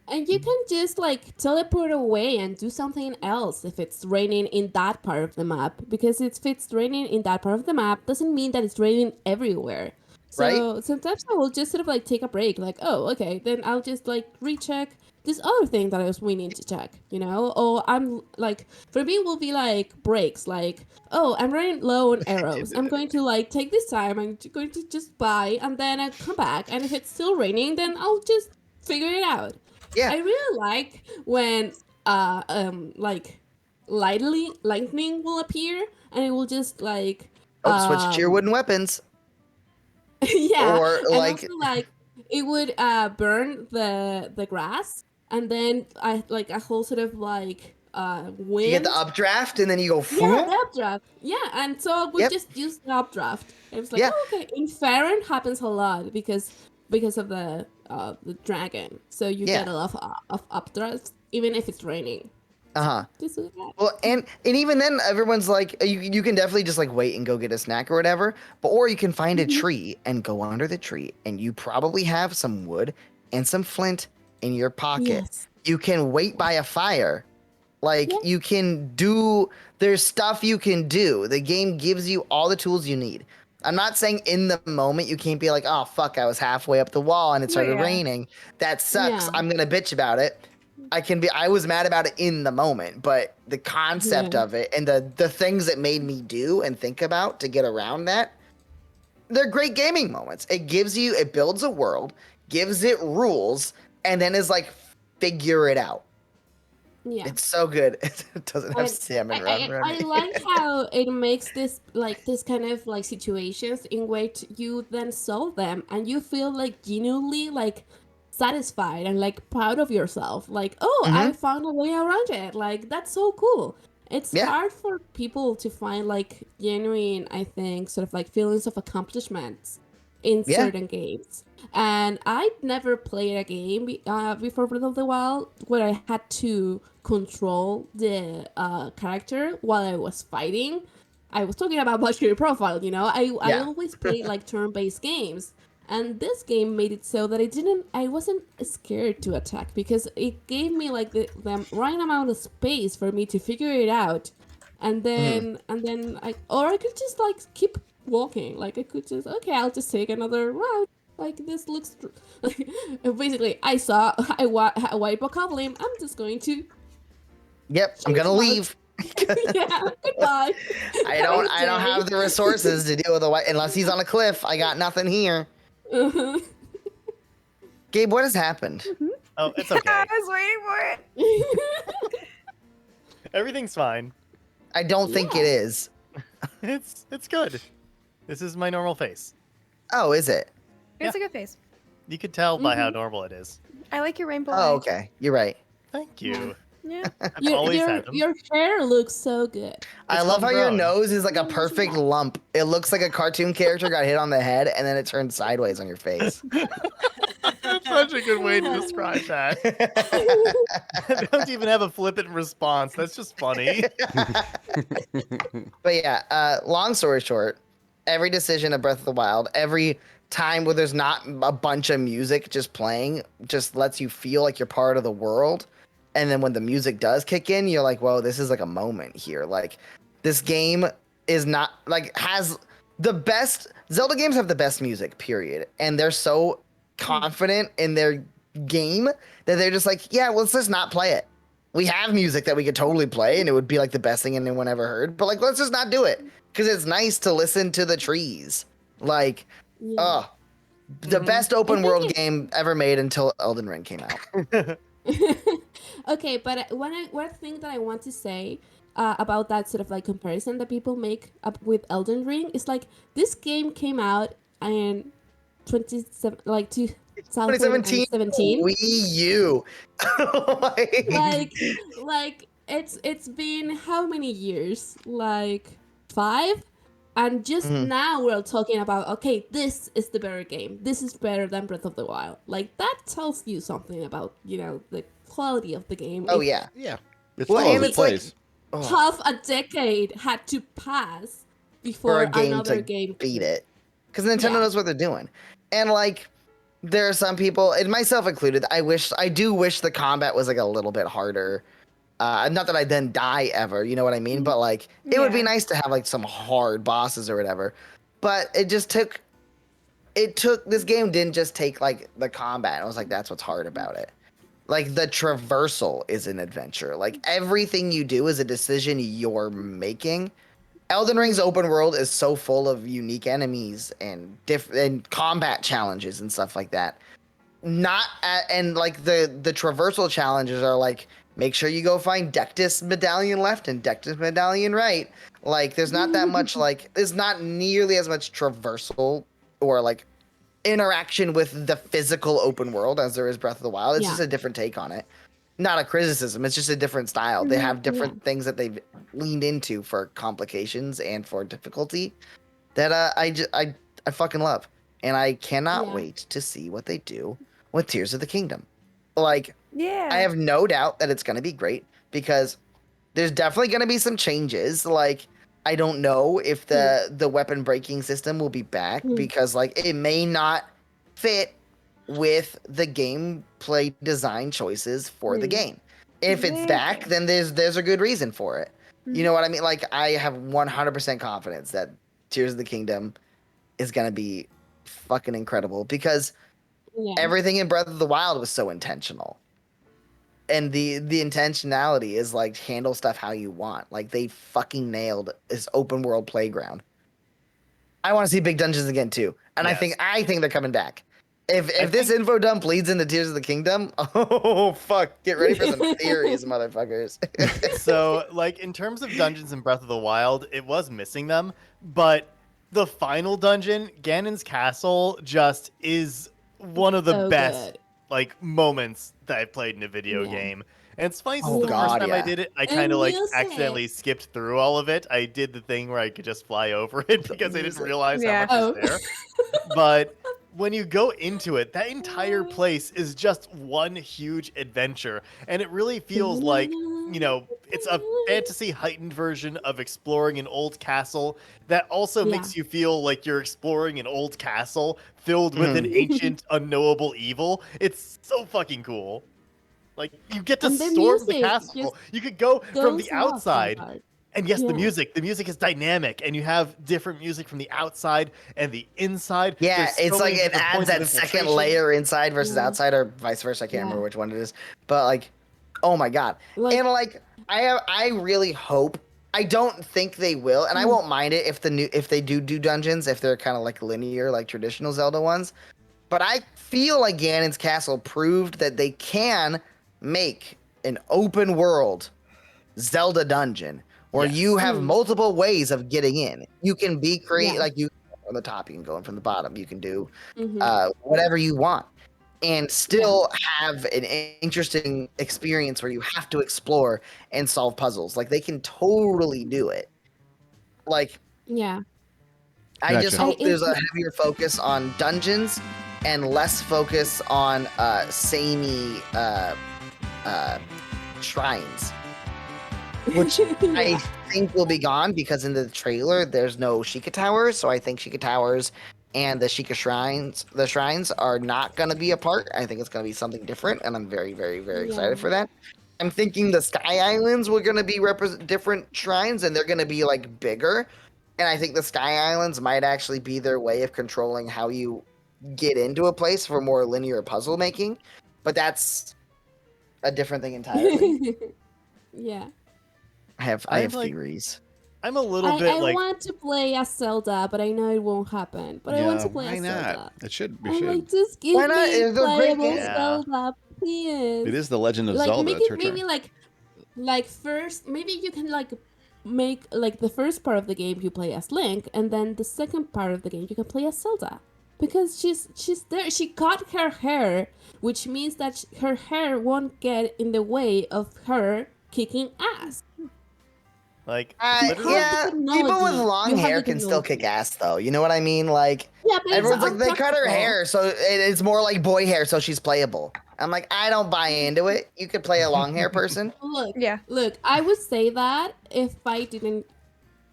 And you can just like teleport away and do something else if it's raining in that part of the map. Because if it's raining in that part of the map, doesn't mean that it's raining everywhere. So sometimes I will just sort of like take a break, like, oh, okay, then I'll just like recheck this other thing that I was meaning to check, you know? Or I'm like, for me, it will be like breaks, like, oh, I'm running low on arrows. I'm going to like take this time, I'm going to just buy, and then I come back. And if it's still raining, then I'll just figure it out. Yeah. I really like when like lightning will appear and it will just like switch to your wooden weapons. Yeah. Or like, and also, like it would burn the grass, and then I like a whole sort of like wind. You get the updraft and then you go Yeah, the updraft. Yeah, and so I would just use the updraft. It was like, oh, okay. In Farron happens a lot because of the dragon. So you get a lot of updrafts, even if it's raining. Well, and even then, everyone's like, you can definitely just like wait and go get a snack or whatever. Or you can find a tree and go under the tree, and you probably have some wood and some flint in your pocket. Yes. You can wait by a fire. Like you can do. There's stuff you can do. The game gives you all the tools you need. I'm not saying in the moment you can't be like, oh, fuck, I was halfway up the wall and it started raining. That sucks. Yeah. I'm going to bitch about it. I was mad about it in the moment, but the concept of it and the things it made me do and think about to get around that, they're great gaming moments. It builds a world, gives it rules, and then is like, figure it out. Yeah. It's so good. It doesn't have salmon run. I like how it makes this kind of like situations in which you then solve them and you feel like genuinely like satisfied and like proud of yourself. Like, oh, I found a way around it. Like, that's so cool. It's hard for people to find like genuine, I think, sort of like feelings of accomplishments in certain games. And I'd never played a game before Breath of the Wild where I had to control the character while I was fighting. I was talking about Valkyrie Profile, you know? I always played like turn-based games. And this game made it so that I wasn't scared to attack because it gave me like the right amount of space for me to figure it out. And then I could just like keep walking. Like I could just, okay, I'll just take another route. Like this looks, basically I saw a white bokoblin. I'm just going to. Yep, I'm gonna leave. Yeah, goodbye. I don't have the resources to deal with the white unless he's on a cliff. I got nothing here. Gabe, what has happened? Oh, it's okay. I was waiting for it. Everything's fine. I don't think it is. It's good. This is my normal face. Oh, is it? It's a good face. You could tell by how normal it is. I like your rainbow. Oh, okay. You're right. Thank you. Yeah. I've always had them. Your hair looks so good. I love how your homegrown. nose is like a perfect lump. It looks like a cartoon character got hit on the head and then it turned sideways on your face. That's such a good way to describe that. I don't even have a flippant response. That's just funny. But yeah, long story short, every decision of Breath of the Wild, every time where there's not a bunch of music just playing, just lets you feel like you're part of the world. And then when the music does kick in, you're like, whoa, this is like a moment here. Like, this game is not, like, has the best, Zelda games have the best music, period. And they're so confident in their game that they're just like, yeah, well, let's just not play it. We have music that we could totally play, and it would be like the best thing anyone ever heard. But, like, let's just not do it. Because it's nice to listen to the trees. Like, the best open world game ever made until Elden Ring came out. Okay, but one thing that I want to say about that sort of like comparison that people make up with Elden Ring is like this game came out in 2017. 2017 Wii U. like it's been how many years? Like 5? And just now we're talking about, okay, this is the better game. This is better than Breath of the Wild. Like, that tells you something about, the quality of the game. Oh, yeah. Yeah. It's Well, all and over the it's place. Half a decade had to pass for before a game another to game beat it. Because Nintendo knows what they're doing. And, like, there are some people, and myself included, I do wish the combat was, like, a little bit harder. Not that I then die ever, you know what I mean? But, like, it would be nice to have, like, some hard bosses or whatever. But it just took, this game didn't just take, like, the combat. I was like, that's what's hard about it. Like, the traversal is an adventure. Like, everything you do is a decision you're making. Elden Ring's open world is so full of unique enemies and combat challenges and stuff like that. And like the traversal challenges are like, make sure you go find Dectus Medallion left and Dectus Medallion right. Like, there's not that much, like, there's not nearly as much traversal or like interaction with the physical open world as there is Breath of the Wild. It's just a different take on it. Not a criticism, it's just a different style. They have different things that they've leaned into for complications and for difficulty that I fucking love. And I cannot wait to see what they do with Tears of the Kingdom. Like, I have no doubt that it's going to be great because there's definitely going to be some changes. Like, I don't know if the weapon breaking system will be back because, like, it may not fit with the gameplay design choices for the game. If it's back, then there's a good reason for it. You know what I mean? Like, I have 100% confidence that Tears of the Kingdom is going to be fucking incredible because everything in Breath of the Wild was so intentional. And the intentionality is like, handle stuff how you want. Like, they fucking nailed this open world playground. I want to see big dungeons again too. And I think they're coming back. If this info dump leads into Tears of the Kingdom, oh fuck, get ready for some theories, motherfuckers. So, like, in terms of dungeons in Breath of the Wild, it was missing them, but the final dungeon, Ganon's Castle, just is one of the best like moments that I've played in a video game. And it's funny, since the first time I did it, I kind of like accidentally skipped through all of it. I did the thing where I could just fly over it because I didn't realize how much was there. But when you go into it, that entire place is just one huge adventure. And it really feels like, it's a fantasy heightened version of exploring an old castle that also makes you feel like you're exploring an old castle filled with an ancient, unknowable evil. It's so fucking cool. Like, you get to storm the castle. You could go from the outside. And yes, the music is dynamic, and you have different music from the outside and the inside. Yeah, it's like it adds that second layer inside versus outside, or vice versa. I can't remember which one it is, but like, oh my god! And like, I really hope. I don't think they will, and I won't mind it if they do dungeons, if they're kind of like linear, like traditional Zelda ones. But I feel like Ganon's Castle proved that they can make an open world Zelda dungeon. Or you have multiple ways of getting in. You can be like you from the top, you can go in from the bottom. You can do whatever you want, and still have an interesting experience where you have to explore and solve puzzles. Like, they can totally do it. Like, I just hope there's a heavier focus on dungeons and less focus on samey shrines. Which I think will be gone because in the trailer there's no Sheikah Towers, so I think Sheikah Towers and the Sheikah shrines are not going to be a part. I think it's going to be something different, and I'm very, very, very excited for that. I'm thinking the Sky Islands were going to be different shrines, and they're going to be like bigger. And I think the Sky Islands might actually be their way of controlling how you get into a place for more linear puzzle making. But that's a different thing entirely. I have theories. I'm a little bit like... I want to play as Zelda, but I know it won't happen. But I want to play as Zelda. It should. Like, just give me playable Zelda, please. It is the Legend of like, Zelda. Make it maybe like first, maybe you can like make like the first part of the game you play as Link, and then the second part of the game you can play as Zelda. Because she's there. She cut her hair, which means that her hair won't get in the way of her kicking ass. Like, yeah, people with long hair can still kick ass, though. You know what I mean? Like, yeah, but everyone's like, they cut her hair, so it's more like boy hair, so she's playable. I'm like, I don't buy into it. You could play a long hair person. Look, I would say that if I didn't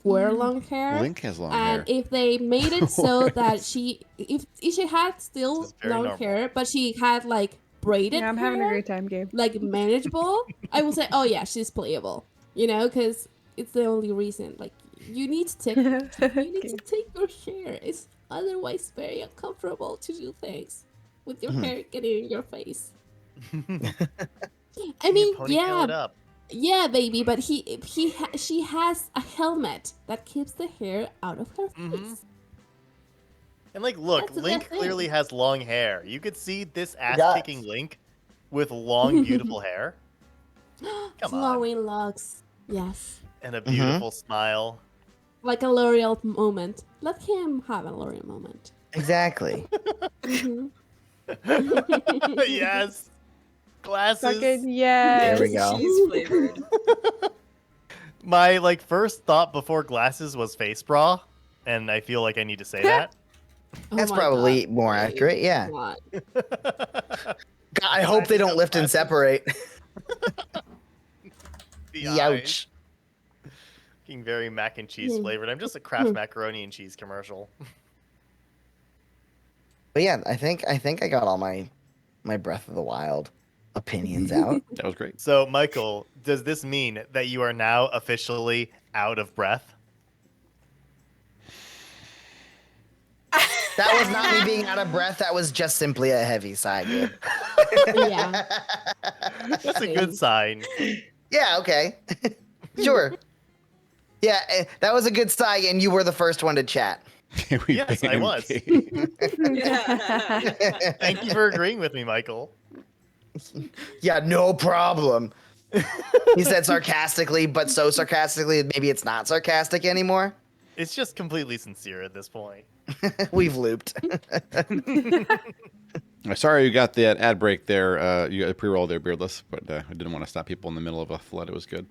wear long hair, Link has long and hair. if they made it so that if she had still long hair, but she had like braided I'm hair, having a great time, Gabe. like manageable, I would say, oh yeah, she's playable. You know, because it's the only reason. Like, you need to take your hair. It's otherwise very uncomfortable to do things with your hair getting in your face. I mean, yeah, baby, but she has a helmet that keeps the hair out of her face. And like, look, Link clearly has long hair. You could see this ass-kicking Link with long, beautiful hair. Come Flowing locks, yes. And a beautiful smile. Like a L'Oreal moment. Let him have a L'Oreal moment. Exactly. Yes. Glasses. Fucking yes. There we go. Cheese flavored. My like first thought before glasses was face bra, and I feel like I need to say that. That's probably more accurate, yeah. God, I hope they don't lift and separate. Ouch. Being very mac and cheese flavored. I'm just a Kraft macaroni and cheese commercial. But yeah, I think I got all my Breath of the Wild opinions out. That was great. So, Michael, does this mean that you are now officially out of breath? That was not me being out of breath. That was just simply a heavy sigh. Dude. Yeah. That's a good sign. Yeah, okay. Sure. Yeah, that was a good sigh, and you were the first one to chat. Yes, I was. Thank you for agreeing with me, Michael. Yeah, no problem. He said sarcastically, but so sarcastically, maybe it's not sarcastic anymore. It's just completely sincere at this point. We've looped. Sorry you got that ad break there. You got a pre-roll there, Beardless, but I didn't want to stop people in the middle of a flood. It was good.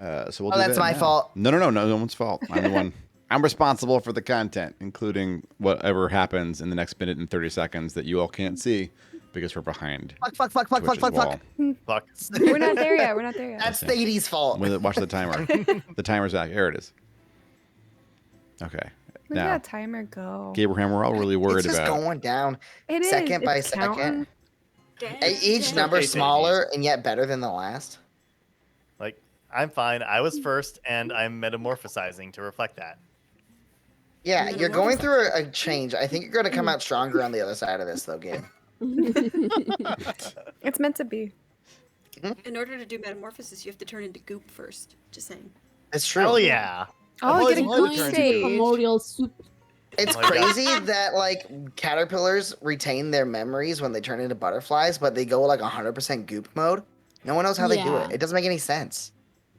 So we'll do that's that my now. fault. No one's fault. I'm the one. I'm responsible for the content, including whatever happens in the next minute and 30 seconds that you all can't see because we're behind. Fuck. Fuck. We're not there yet. That's Thades' fault. Watch the timer. The timer's back. There it is. Okay. Where'd Now, that timer go? Gaberaham, we're all really worried It's just about. going down. It is. Second by It's second. counting. Each number smaller and yet better than the last. Like, I'm fine. I was first, and I'm metamorphosizing to reflect that. Yeah, you're going through a change. I think you're going to come out stronger on the other side of this, though, Gabe. It's meant to be. In order to do metamorphosis, you have to turn into goop first. Just saying. It's true. Hell yeah. Oh, get a Well, goop it's stage. Primordial soup. It's Oh my God. crazy that, like, caterpillars retain their memories when they turn into butterflies, but they go, like, 100% goop mode. No one knows how they do Yeah. it. It doesn't make any sense.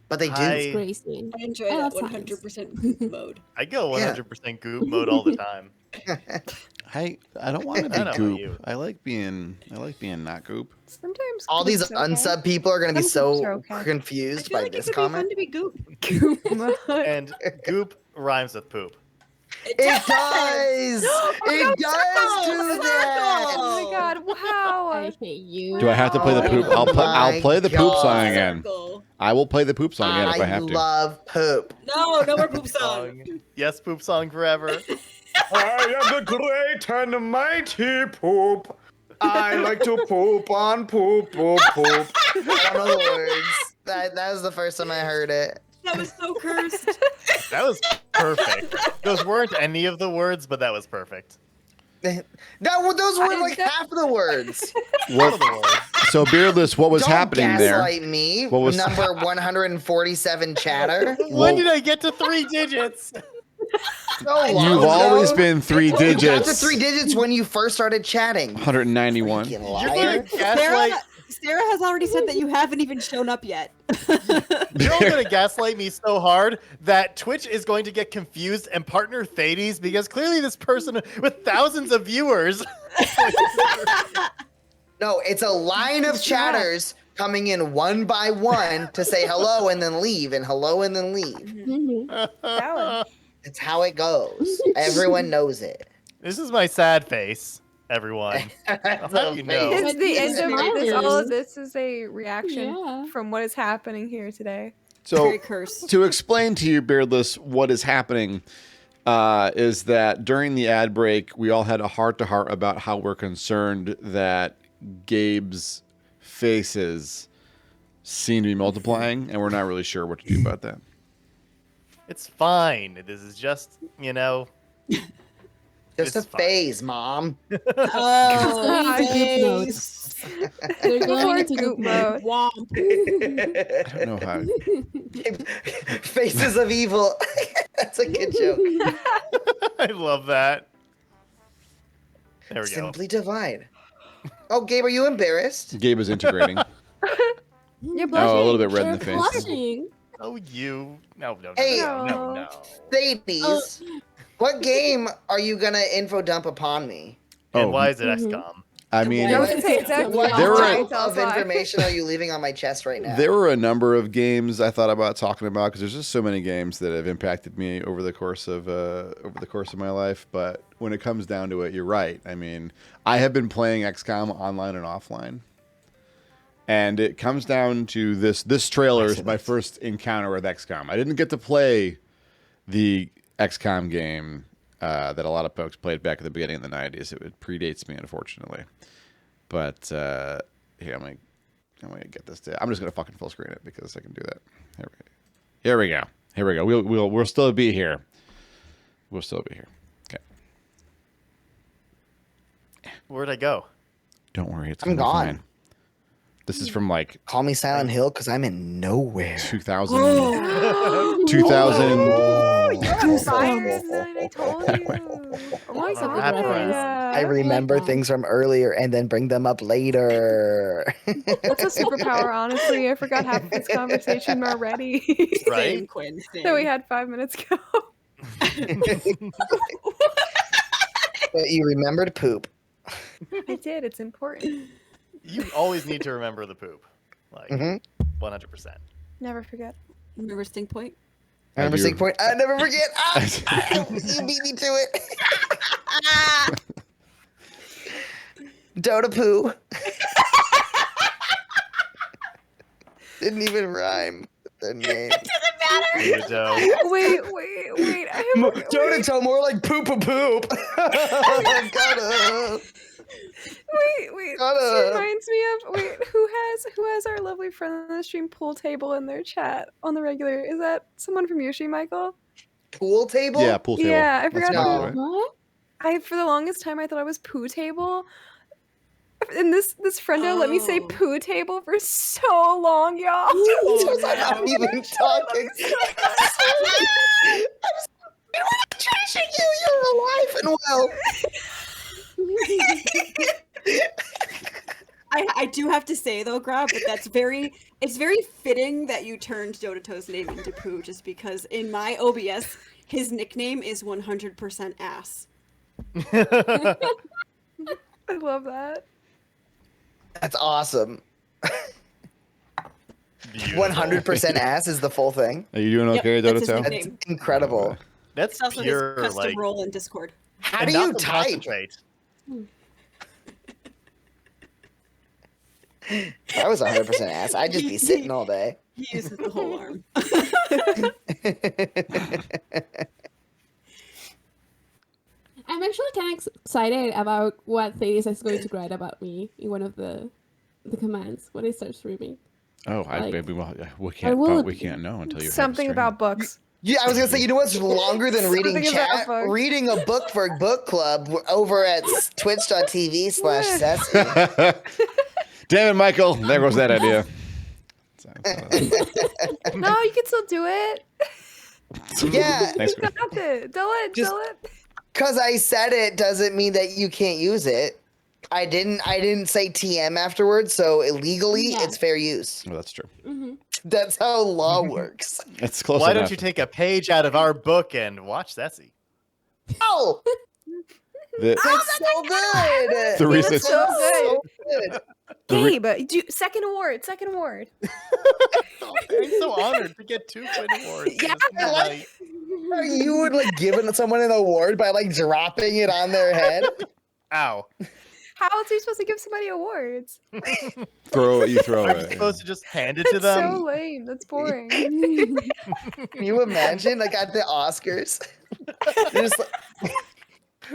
But they do. I- Crazy. I enjoy I that love 100% goop mode. I go 100% goop mode all the time. I don't want to I don't know be goop. you. I like being not goop. Sometimes All these goop's okay. unsub people are going to be Some goops so are okay. I confused feel by like it this could be fun comment. to be goop. And goop rhymes with poop. It does! It does do that! Oh my god, wow. I hate you. Do I have to play the poop? Oh I'll my play the poop God. song again. Circle. I will play the poop song again if I have to. love poop. No more poop song. Yes, poop song forever. I am the great and mighty poop. I like to poop on poop. I don't know the words. That was the first time I heard it. That was so cursed. That was perfect. Those weren't any of the words, but that was perfect. Those were like half of the words. All of the words. So Beardless, what was Don't happening there? gaslight me. What was- number 147 chatter? When did I get to 3 digits? So long You've ago. always been 3 You got to digits. 3 digits when you first started chatting. 191. Freaking You're liar. gonna gaslight. Sarah has already said that you haven't even shown up yet. You're all gonna gaslight me so hard that Twitch is going to get confused and partner Thades because clearly this person with thousands of viewers. No, it's a line of chatters coming in one by one to say hello and then leave, and hello and then leave. Valid. It's how it goes. Everyone knows it. This is my sad face, everyone. I'll have you know. It's the end of this. All of Smiling. this is a reaction from what is happening here today. So, Very cursed. to explain to you, Beardless, what is happening is that during the ad break, we all had a heart-to-heart about how we're concerned that Gabe's faces seem to be multiplying, and we're not really sure what to do about that. It's fine. This is just, Just a phase, Mom. Oh, Goop notes. They're going into goop mode. I don't know how. Faces of evil. That's a good joke. I love that. There we go. Simply divide. Oh, Gabe, are you embarrassed? Gabe is integrating. You're Oh, a little bit red in You're the face. blushing. Oh, you. No. Hey. No. Thades, what game are you gonna info dump upon me? And why is it XCOM? I mean, I was gonna say exactly. What There were- type of information are you leaving on my chest right now? there were a number of games I thought about talking about because there's just so many games that have impacted me over the course of my life. But when it comes down to it, you're right. I mean, I have been playing XCOM online and offline, and it comes down to this. This trailer is my first encounter with XCOM. I didn't get to play the XCOM game that a lot of folks played back at the beginning of the 90s. It predates me, unfortunately. But here, I'm gonna get this. I'm just gonna fucking full screen it because I can do that. Here we go. We'll still be here. We'll still be here. Okay. Where'd I go? Don't worry, it's I'm gonna be gone. fine. This is from like Call me Silent Hill because I'm in nowhere. 2000. Oh, 2000. you're fired, and I told you. Oh my That's a good god. reference. I remember things from earlier and then bring them up later. That's a superpower, honestly. I forgot half of this conversation already. Same, Right? Quinn. Same. that we had 5 minutes ago. But you remembered poop. I did. It's important. You always need to remember the poop. Like, Mhm. 100%. Never forget. Remember Stink Point? I remember do. Sig Point. I never forget. You beat me to it. Dota poo. Didn't even rhyme with their name. Weirdo. Wait. I have Dota toe, more like poop a poop. Gotta. Wait. Gotta. This reminds me of who has our lovely friend on the stream pool table in their chat on the regular? Is that someone from Yoshi, Michael? Pool table? Yeah, pool table. Yeah, I That's forgot. Michael, No. right? What? For the longest time I thought I was poo table. And this friendo let me say Oh. poo table for so long, y'all. I'm not even talking. I'm not trashing you. You're alive and well. I do have to say though, Grawb, that it's very fitting that you turned Dotato's name into Pooh, just because in my OBS his nickname is 100% ass. I love that. That's awesome. Beautiful. 100% ass is the full thing. Are you doing Yep, okay, that's his Dotato? nickname. That's incredible. That's It's also pure, his custom like, role in Discord. How and do not you to type? concentrate. If I was 100% ass, I'd just be sitting all day. He uses the whole arm. I'm actually kind of excited about what Thades is going to write about me in one of the commands when I start streaming. Oh, Like, we can't know until you Something about books. Yeah, I was gonna say, you know what's longer than reading Something about chat? books. Reading a book for book club over at twitch.tv/Cece. Damn it, Michael! There goes that idea. No, you can still do it. Yeah, Thanks, You got it. Do it. Just- Do it. because I said it doesn't mean that you can't use it. I didn't say TM afterwards, so illegally Yeah. it's fair use. Oh, that's true. Mm-hmm. That's how law works. It's close Why enough. don't you take a page out of our book and watch Cece? Oh, The, that's so good. The reason- That's so good. Gabe, second award. I'm so honored to get 2 Quinn awards. Yeah, You would like giving someone an award by like dropping it on their head. Ow. How else are you supposed to give somebody awards? throw it. Are you supposed to just hand it to That's them? so lame. That's boring. Can you imagine like at the Oscars? They're just like,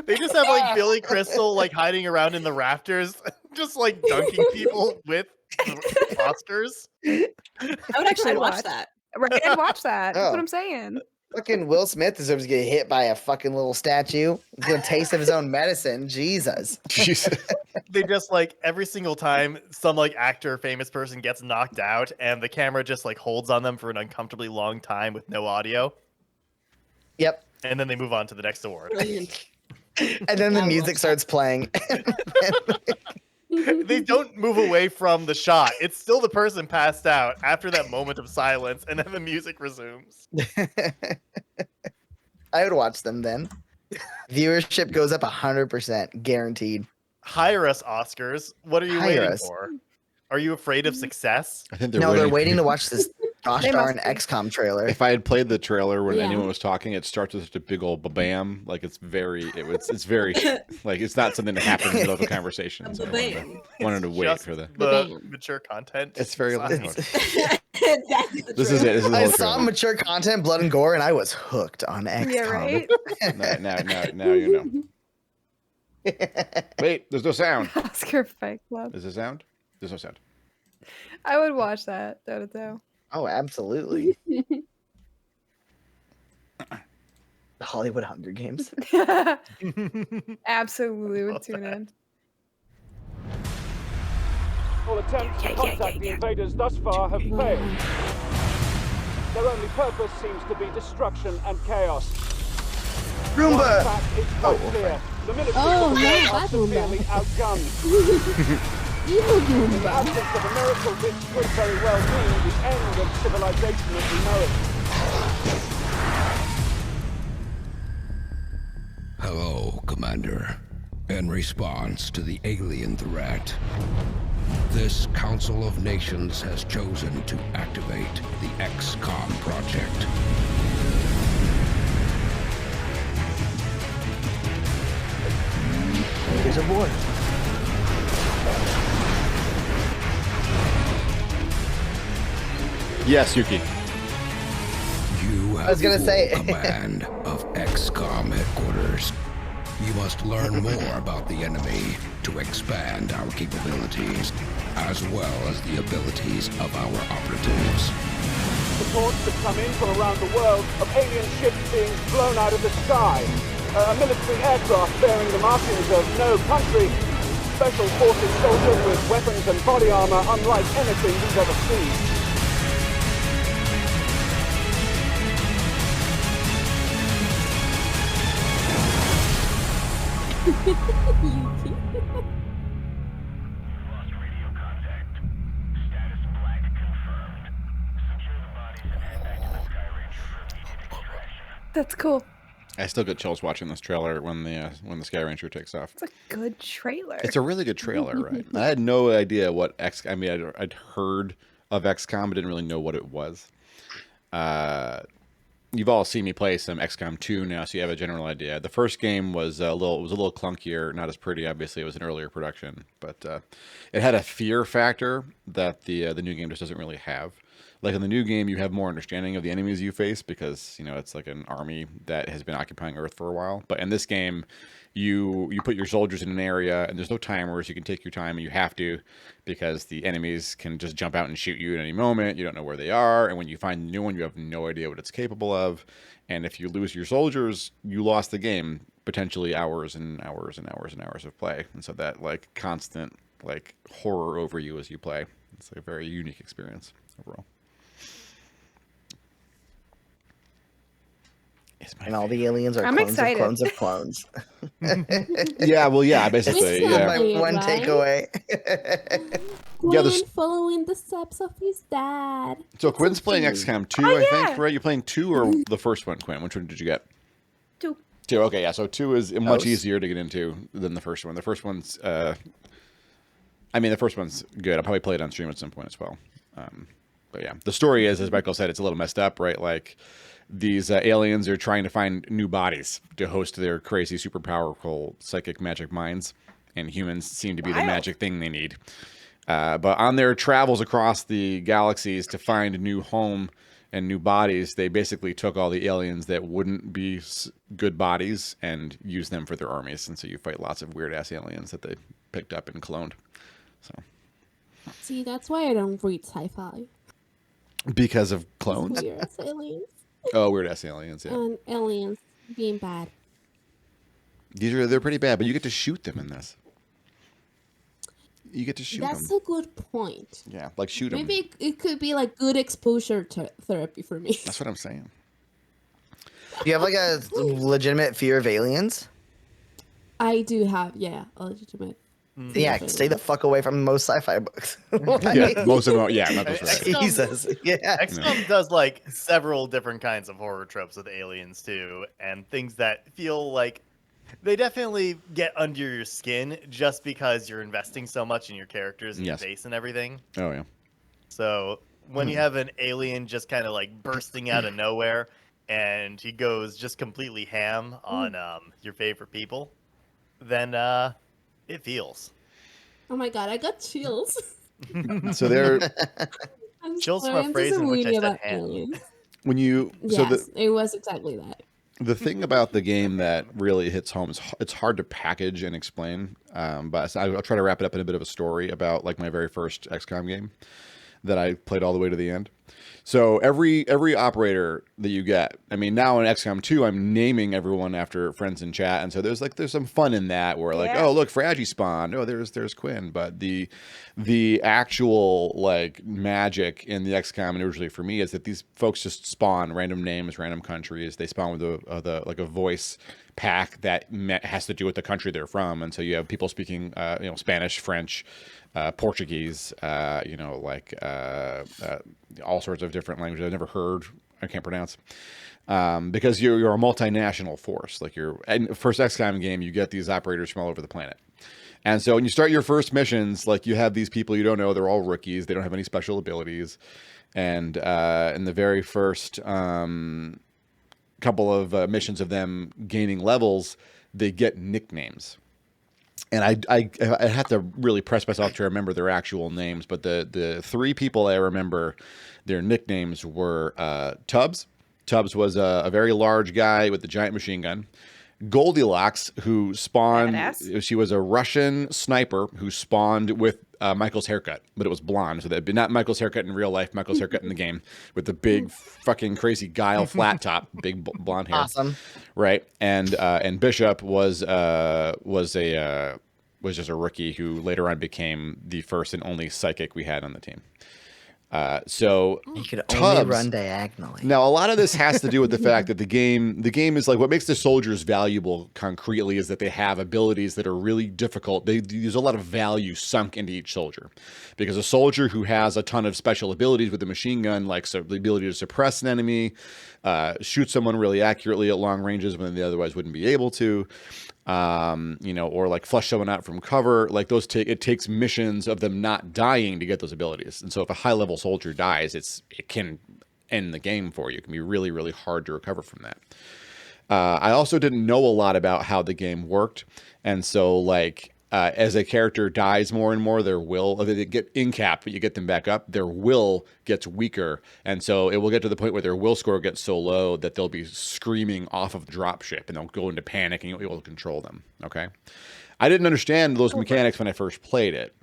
They just have like Billy Crystal like hiding around in the rafters, just like dunking people with the Oscars. I would actually I'd watch watch. that. Right, and watch that. That's Oh. what I'm saying. fucking Will Smith deserves to get hit by a fucking little statue. Get a taste of his own medicine. Jesus. They just like every single time some like actor, famous person gets knocked out, and the camera just like holds on them for an uncomfortably long time with no audio. Yep. And then they move on to the next award. Brilliant. And then the music starts playing. They don't move away from the shot. It's still the person passed out after that moment of silence, and then the music resumes. I would watch them then. Viewership goes up 100%, guaranteed. Hire us, Oscars. What are you Hire waiting us. for? Are you afraid of success? I think They're waiting to watch this gosh They darn must be. XCOM trailer. If I had played the trailer when Yeah. anyone was talking, it starts with such a big old ba-bam. Like it's very like it's not something that happens in the middle of a conversation. So I wanted to wait Just for the. the mature content. It's very loud. Sign. This is it. This is the I whole saw trailer. mature content, blood and gore, and I was hooked on XCOM. Yeah, right? Now you know. Wait, there's no sound. Oscar Fight Club. Is there sound? There's no sound. I would watch that. Though. Oh, absolutely. The Hollywood Hunger Games. Absolutely would tune in. All attempts to contact the invaders thus far have failed. Their only purpose seems to be destruction and chaos. Roomba! While in fact, it's quite clear. The military Oh, are yeah, that severely outgunned. Evil In the Goomba. absence of a miracle, this could very well be the end of civilization as we know it. Hello, Commander. In response to the alien threat, this Council of Nations has chosen to activate the XCOM project. Here's a board. Yes, Yuki. You have I was gonna full say- command of XCOM headquarters. You must learn more about the enemy to expand our capabilities, as well as the abilities of our operatives. Reports that come in from around the world of alien ships being blown out of the sky. A military aircraft bearing the markings of no country. Special forces soldiers with weapons and body armor unlike anything we've ever seen. That's cool. I still get chills watching this trailer when the Sky Ranger takes off. It's a good trailer. It's a really good trailer, right? I had no idea what I'd heard of XCOM, but didn't really know what it was. You've all seen me play some XCOM 2 now, so you have a general idea. The first game was a little clunkier, not as pretty. Obviously, it was an earlier production, but it had a fear factor that the new game just doesn't really have. Like in the new game, you have more understanding of the enemies you face because it's like an army that has been occupying Earth for a while. But in this game, you put your soldiers in an area and there's no timers. You can take your time and you have to because the enemies can just jump out and shoot you at any moment. You don't know where they are. And when you find a new one, you have no idea what it's capable of. And if you lose your soldiers, you lost the game, potentially hours and hours and hours and hours of play. And so that like constant like horror over you as you play. It's a very unique experience overall. And all the aliens are I'm clones excited. of clones of clones. Yeah, basically, yeah. My one Right? takeaway. Quinn following the steps of his dad. So Quinn's playing XCOM 2, I think, right? You're playing 2 or the first one, Quinn? Which one did you get? 2. 2, okay, yeah. So 2 is much Oh. easier to get into than the first one. The first one's I mean, the first one's good. I'll probably play it on stream at some point as well. But yeah, the story is, as Michael said, it's a little messed up, right? Like these aliens are trying to find new bodies to host their crazy, super powerful psychic magic minds, and humans seem to be the magic thing they need. But on their travels across the galaxies to find a new home and new bodies, they basically took all the aliens that wouldn't be good bodies and used them for their armies. And so you fight lots of weird-ass aliens that they picked up and cloned. So, see, that's why I don't read sci-fi. Because of clones? Weird-ass aliens. Oh, weird-ass aliens, yeah. And aliens being bad. They're pretty bad, but you get to shoot them in this. You get to shoot them. That's a good point. Yeah, like shoot them. Maybe it could be like good exposure therapy for me. That's what I'm saying. Do you have like a legitimate fear of aliens? I do have, a legitimate. Yeah, stay the fuck away from most sci-fi books. Yeah, most of them. Yeah, not those right. Jesus. Yeah. XCOM does like several different kinds of horror tropes with aliens too, and things that feel like they definitely get under your skin just because you're investing so much in your characters and your face and everything. Oh yeah. So when you have an alien just kind of like bursting out of nowhere, and he goes just completely ham on your favorite people, then it feels. Oh my god, I got chills. So they're chills from a phrase in which I said ham. When you it was exactly that. The thing about the game that really hits home is it's hard to package and explain. But I'll try to wrap it up in a bit of a story about like my very first XCOM game that I played all the way to the end. So every operator that you get, I mean, now in XCOM 2, I'm naming everyone after friends in chat, and so there's some fun in that where like, oh look, Fragee spawned, oh there's Quinn, but the actual like magic in the XCOM and originally for me is that these folks just spawn random names, random countries. They spawn with a voice pack that has to do with the country they're from, and so you have people speaking Spanish, French, Portuguese, all sorts of different languages I've never heard, I can't pronounce, because you're a multinational force. Like in first XCOM game, you get these operators from all over the planet. And so when you start your first missions, like you have these people you don't know, they're all rookies, they don't have any special abilities. And in the very first couple of missions of them gaining levels, they get nicknames. And I have to really press myself to remember their actual names, but the three people I remember, their nicknames were Tubbs. Tubbs was a very large guy with a giant machine gun. Goldilocks, who spawned, she was a Russian sniper who spawned with Michael's haircut, but it was blonde, so that'd be not Michael's haircut in real life, Michael's haircut in the game, with the big fucking crazy guile flat top, big blonde hair. Awesome. Right, and Bishop was just a rookie who later on became the first and only psychic we had on the team. So you could Tubbs, only run diagonally. Now, a lot of this has to do with the fact that the game is like what makes the soldiers valuable concretely is that they have abilities that are really difficult. There's a lot of value sunk into each soldier, because a soldier who has a ton of special abilities with a machine gun, like the ability to suppress an enemy, shoot someone really accurately at long ranges when they otherwise wouldn't be able to, or like flush someone out from cover, like those it takes missions of them not dying to get those abilities. And so if a high level soldier dies, it can end the game for you. It can be really, really hard to recover from that. I also didn't know a lot about how the game worked. And so like, as a character dies more and more, their will, they get incapped, but you get them back up, their will gets weaker. And so it will get to the point where their will score gets so low that they'll be screaming off of the dropship and they'll go into panic and you'll be able to control them. Okay. I didn't understand those mechanics when I first played it.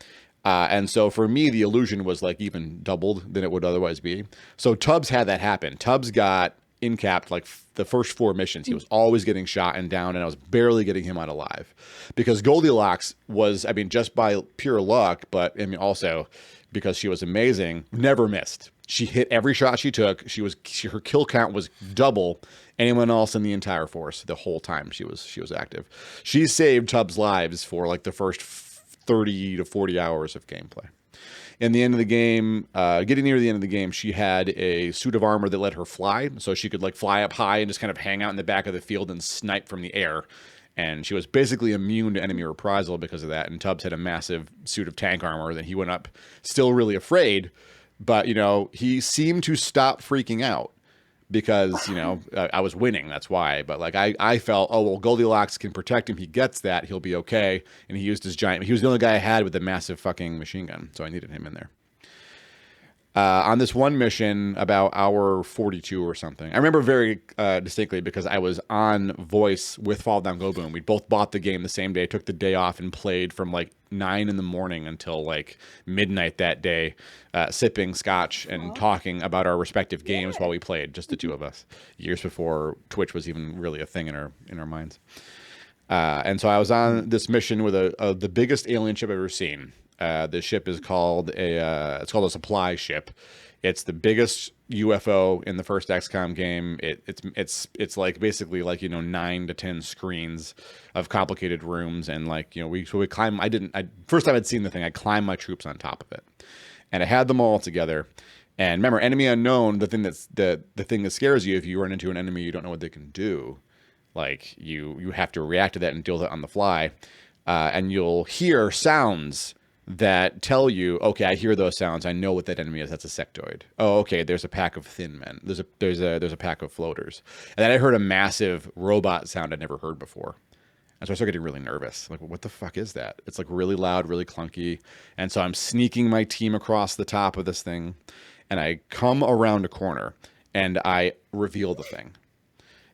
And so for me, the illusion was like even doubled than it would otherwise be. So Tubbs had that happen. Tubbs got incapped like the first 4 missions. He was always getting shot and down, and I was barely getting him out alive, because Goldilocks was, I mean, just by pure luck, but I mean also because she was amazing, never missed. She hit every shot she took. Her kill count was double anyone else in the entire force the whole time she was active. She saved Tubbs' lives for like the first 30 to 40 hours of gameplay. In the end of the game, getting near the end of the game, she had a suit of armor that let her fly. So she could like fly up high and just kind of hang out in the back of the field and snipe from the air. And she was basically immune to enemy reprisal because of that. And Tubbs had a massive suit of tank armor. Then he went up still really afraid. But, you know, he seemed to stop freaking out because, you know, I was winning. That's why. But, like, I felt, oh, well, Goldilocks can protect him. He gets that. He'll be okay. And he used his giant. He was the only guy I had with the massive fucking machine gun. So I needed him in there. On this one mission, about hour 42 or something. I remember very distinctly because I was on voice with Fall Down Go Boom. We both bought the game the same day, took the day off, and played from like 9 in the morning until like midnight that day, sipping scotch and talking about our respective games while we played, just the two of us, years before Twitch was even really a thing in our minds. And so I was on this mission with the biggest alien ship I've ever seen. The ship is called a supply ship. It's the biggest UFO in the first XCOM game. It's like basically like, you know, 9 to 10 screens of complicated rooms, and like, you know, we climb. First time I'd seen the thing, I climbed my troops on top of it, and I had them all together. And remember, enemy unknown, the thing that scares you if you run into an enemy you don't know what they can do. Like you have to react to that and deal with it on the fly, and you'll hear sounds that tell you, okay, I hear those sounds. I know what that enemy is. That's a sectoid. Oh, okay. There's a pack of thin men. There's a pack of floaters. And then I heard a massive robot sound I'd never heard before. And so I started getting really nervous. Like, what the fuck is that? It's like really loud, really clunky. And so I'm sneaking my team across the top of this thing, and I come around a corner and I reveal the thing.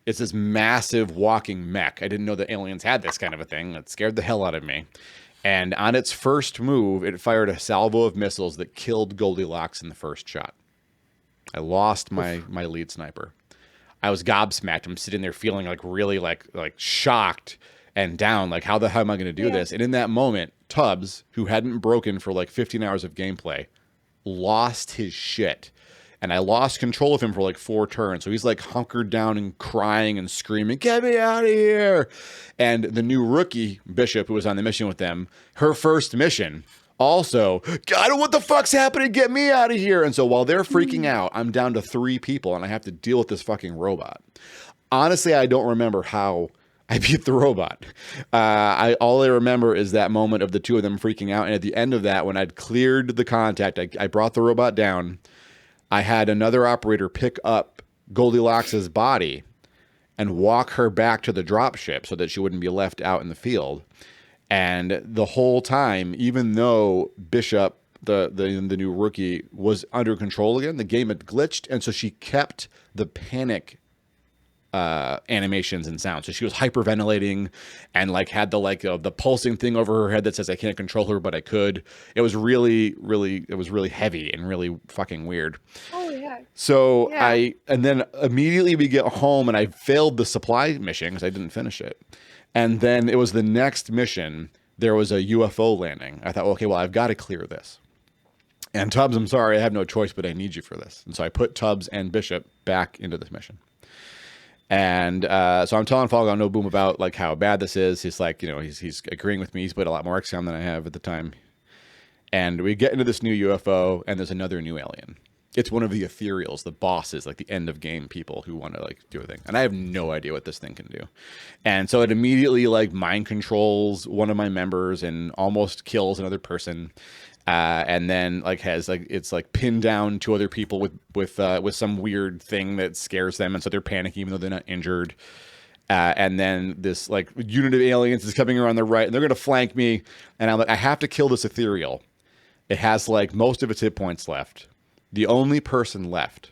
It's this massive walking mech. I didn't know that aliens had this kind of a thing. It scared the hell out of me. And on its first move, it fired a salvo of missiles that killed Goldilocks in the first shot. I lost my lead sniper. I was gobsmacked. I'm sitting there feeling like really like shocked and down. Like, how the hell am I going to do this? And in that moment, Tubbs, who hadn't broken for like 15 hours of gameplay, lost his shit. And I lost control of him for like 4 turns. So he's like hunkered down and crying and screaming, "Get me out of here!" And the new rookie Bishop, who was on the mission with them, her first mission, also, "God, what the fuck's happening? Get me out of here!" And so while they're freaking out, I'm down to 3 people and I have to deal with this fucking robot. Honestly, I don't remember how I beat the robot. All I remember is that moment of the 2 of them freaking out. And at the end of that, when I'd cleared the contact, I brought the robot down. I had another operator pick up Goldilocks' body and walk her back to the dropship so that she wouldn't be left out in the field. And the whole time, even though Bishop, the new rookie, was under control again, the game had glitched, and so she kept the panic animations and sounds. So she was hyperventilating and like had the pulsing thing over her head that says I can't control her, but I could. It was really heavy and really fucking weird. Oh yeah. So yeah. And then immediately we get home and I failed the supply mission because I didn't finish it. And then it was the next mission. There was a UFO landing. I thought, okay, well, I've got to clear this. And Tubbs, I'm sorry, I have no choice, but I need you for this. And so I put Tubbs and Bishop back into this mission. And so I'm telling Fall Down No Boom about like how bad this is. He's like, you know, he's agreeing with me. He's played a lot more XCOM than I have at the time. And we get into this new UFO, and there's another new alien. It's one of the ethereals, the bosses, like the end of game people who want to like do a thing. And I have no idea what this thing can do. And so it immediately like mind controls one of my members and almost kills another person. And then like has like it's like pinned down 2 other people with some weird thing that scares them, and so they're panicking even though they're not injured. And then this like unit of aliens is coming around the right, and they're gonna flank me. And I'm like, I have to kill this ethereal. It has like most of its hit points left. The only person left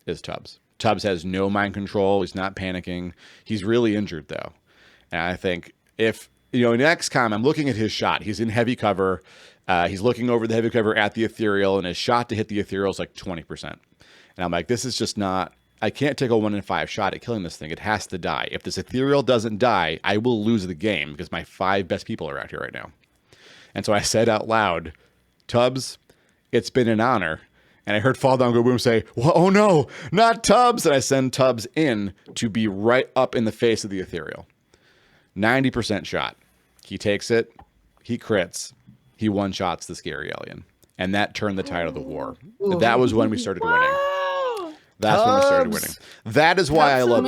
is Tubbs. Tubbs has no mind control. He's not panicking. He's really injured though. And I think if you know in XCOM, I'm looking at his shot. He's in heavy cover. He's looking over the heavy cover at the ethereal, and his shot to hit the ethereal is like 20%. And I'm like, this is just not, I can't take a 1 in 5 shot at killing this thing. It has to die. If this ethereal doesn't die, I will lose the game because my 5 best people are out here right now. And so I said out loud, Tubbs, it's been an honor. And I heard Fall Down Go Boom say, well, oh no, not Tubbs. And I send Tubbs in to be right up in the face of the ethereal. 90% shot. He takes it. He crits. He one-shots the scary alien. And that turned the tide of the war. That was when we started winning. That's when we started winning. That is why I love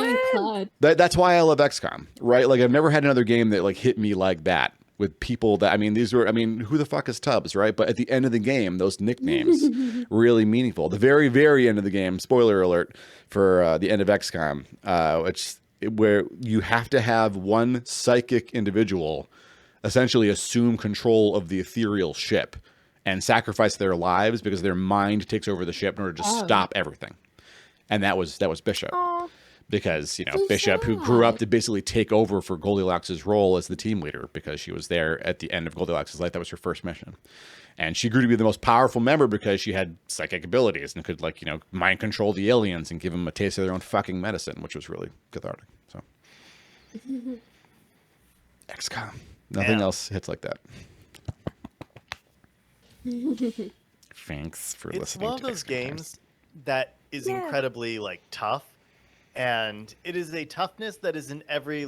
that's why I love XCOM, right? Like I've never had another game that like hit me like that with people that who the fuck is Tubbs, right? But at the end of the game, those nicknames really meaningful. The very, very end of the game, spoiler alert for the end of XCOM, where you have to have one psychic individual essentially assume control of the ethereal ship and sacrifice their lives because their mind takes over the ship in order to stop everything. And that was Bishop. Because, Bishop, who grew up to basically take over for Goldilocks' role as the team leader because she was there at the end of Goldilocks' life. That was her first mission. And she grew to be the most powerful member because she had psychic abilities and could, mind control the aliens and give them a taste of their own fucking medicine, which was really cathartic. So, XCOM. Nothing else hits like that. Thanks for listening. It's one of those games that is incredibly tough, and it is a toughness that is in every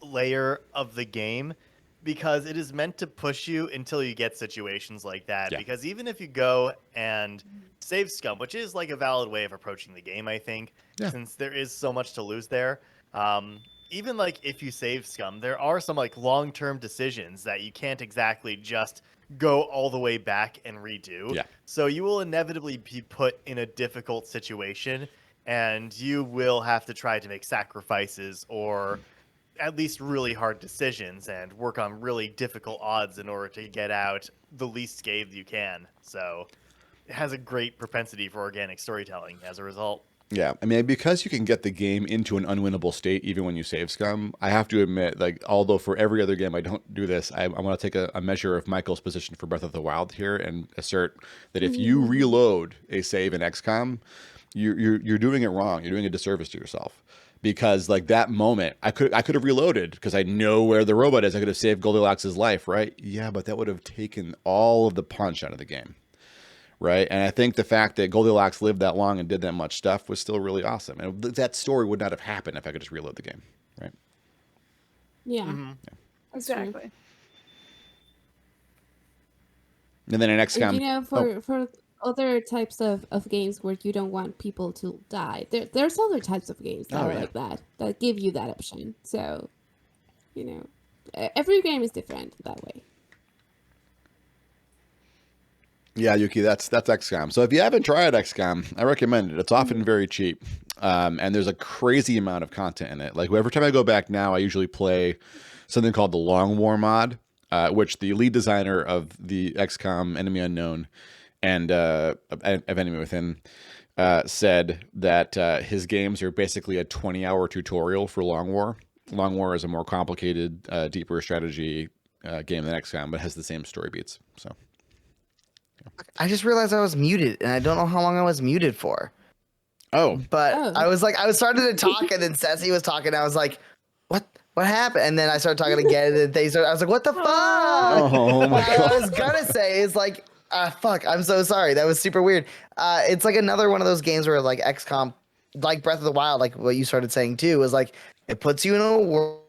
layer of the game because it is meant to push you until you get situations like that. Yeah. Because even if you go and save scum, which is a valid way of approaching the game, I think, since there is so much to lose there. Even if you save scum, there are some long-term decisions that you can't exactly just go all the way back and redo. Yeah. So you will inevitably be put in a difficult situation, and you will have to try to make sacrifices or at least really hard decisions and work on really difficult odds in order to get out the least scathed you can. So it has a great propensity for organic storytelling as a result. Yeah, because you can get the game into an unwinnable state even when you save scum, I have to admit, although for every other game I don't do this, I want to take a measure of Michael's position for Breath of the Wild here and assert that if you reload a save in XCOM, you're doing it wrong. You're doing a disservice to yourself. Because that moment, I could have reloaded because I know where the robot is. I could have saved Goldilocks' life, right? Yeah, but that would have taken all of the punch out of the game. Right. And I think the fact that Goldilocks lived that long and did that much stuff was still really awesome. And that story would not have happened if I could just reload the game. Right. Yeah. Exactly. And then in XCOM. For other types of games where you don't want people to die, there's other types of games that are like that give you that option. So, every game is different that way. Yeah, Yuki, that's XCOM. So if you haven't tried XCOM, I recommend it. It's often very cheap, and there's a crazy amount of content in it. Every time I go back now, I usually play something called the Long War mod, which the lead designer of the XCOM Enemy Unknown and of Enemy Within said that his games are basically a 20-hour tutorial for Long War. Long War is a more complicated, deeper strategy game than XCOM, but has the same story beats. So. I just realized I was muted, and I don't know how long I was muted for. Oh. But I was starting to talk, and then Cece was talking, and I was like, what happened? And then I started talking again, and I was like, what the fuck? Oh, my God. What I was going to say is fuck, I'm so sorry. That was super weird. It's another one of those games where XCOM, like Breath of the Wild, like what you started saying too, is it puts you in a world,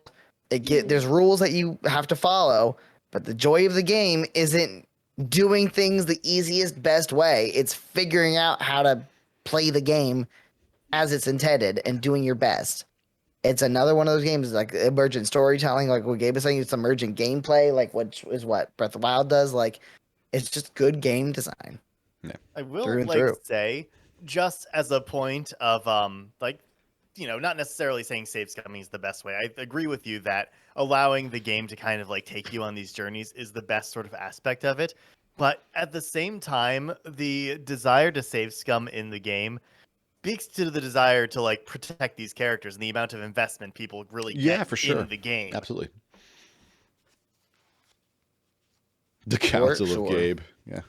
there's rules that you have to follow, but the joy of the game isn't doing things the easiest, best way. It's figuring out how to play the game as it's intended and doing your best. It's another one of those games emergent storytelling, like what Gabe was saying. It's emergent gameplay, which is what Breath of the Wild does. It's just good game design. Yeah. I will say, just as a point of not necessarily saying save scumming is the best way. I agree with you that allowing the game to kind of take you on these journeys is the best sort of aspect of it. But at the same time, the desire to save scum in the game speaks to the desire to protect these characters and the amount of investment people really get for sure. in the game. Absolutely. The Council of Gabe. Yeah.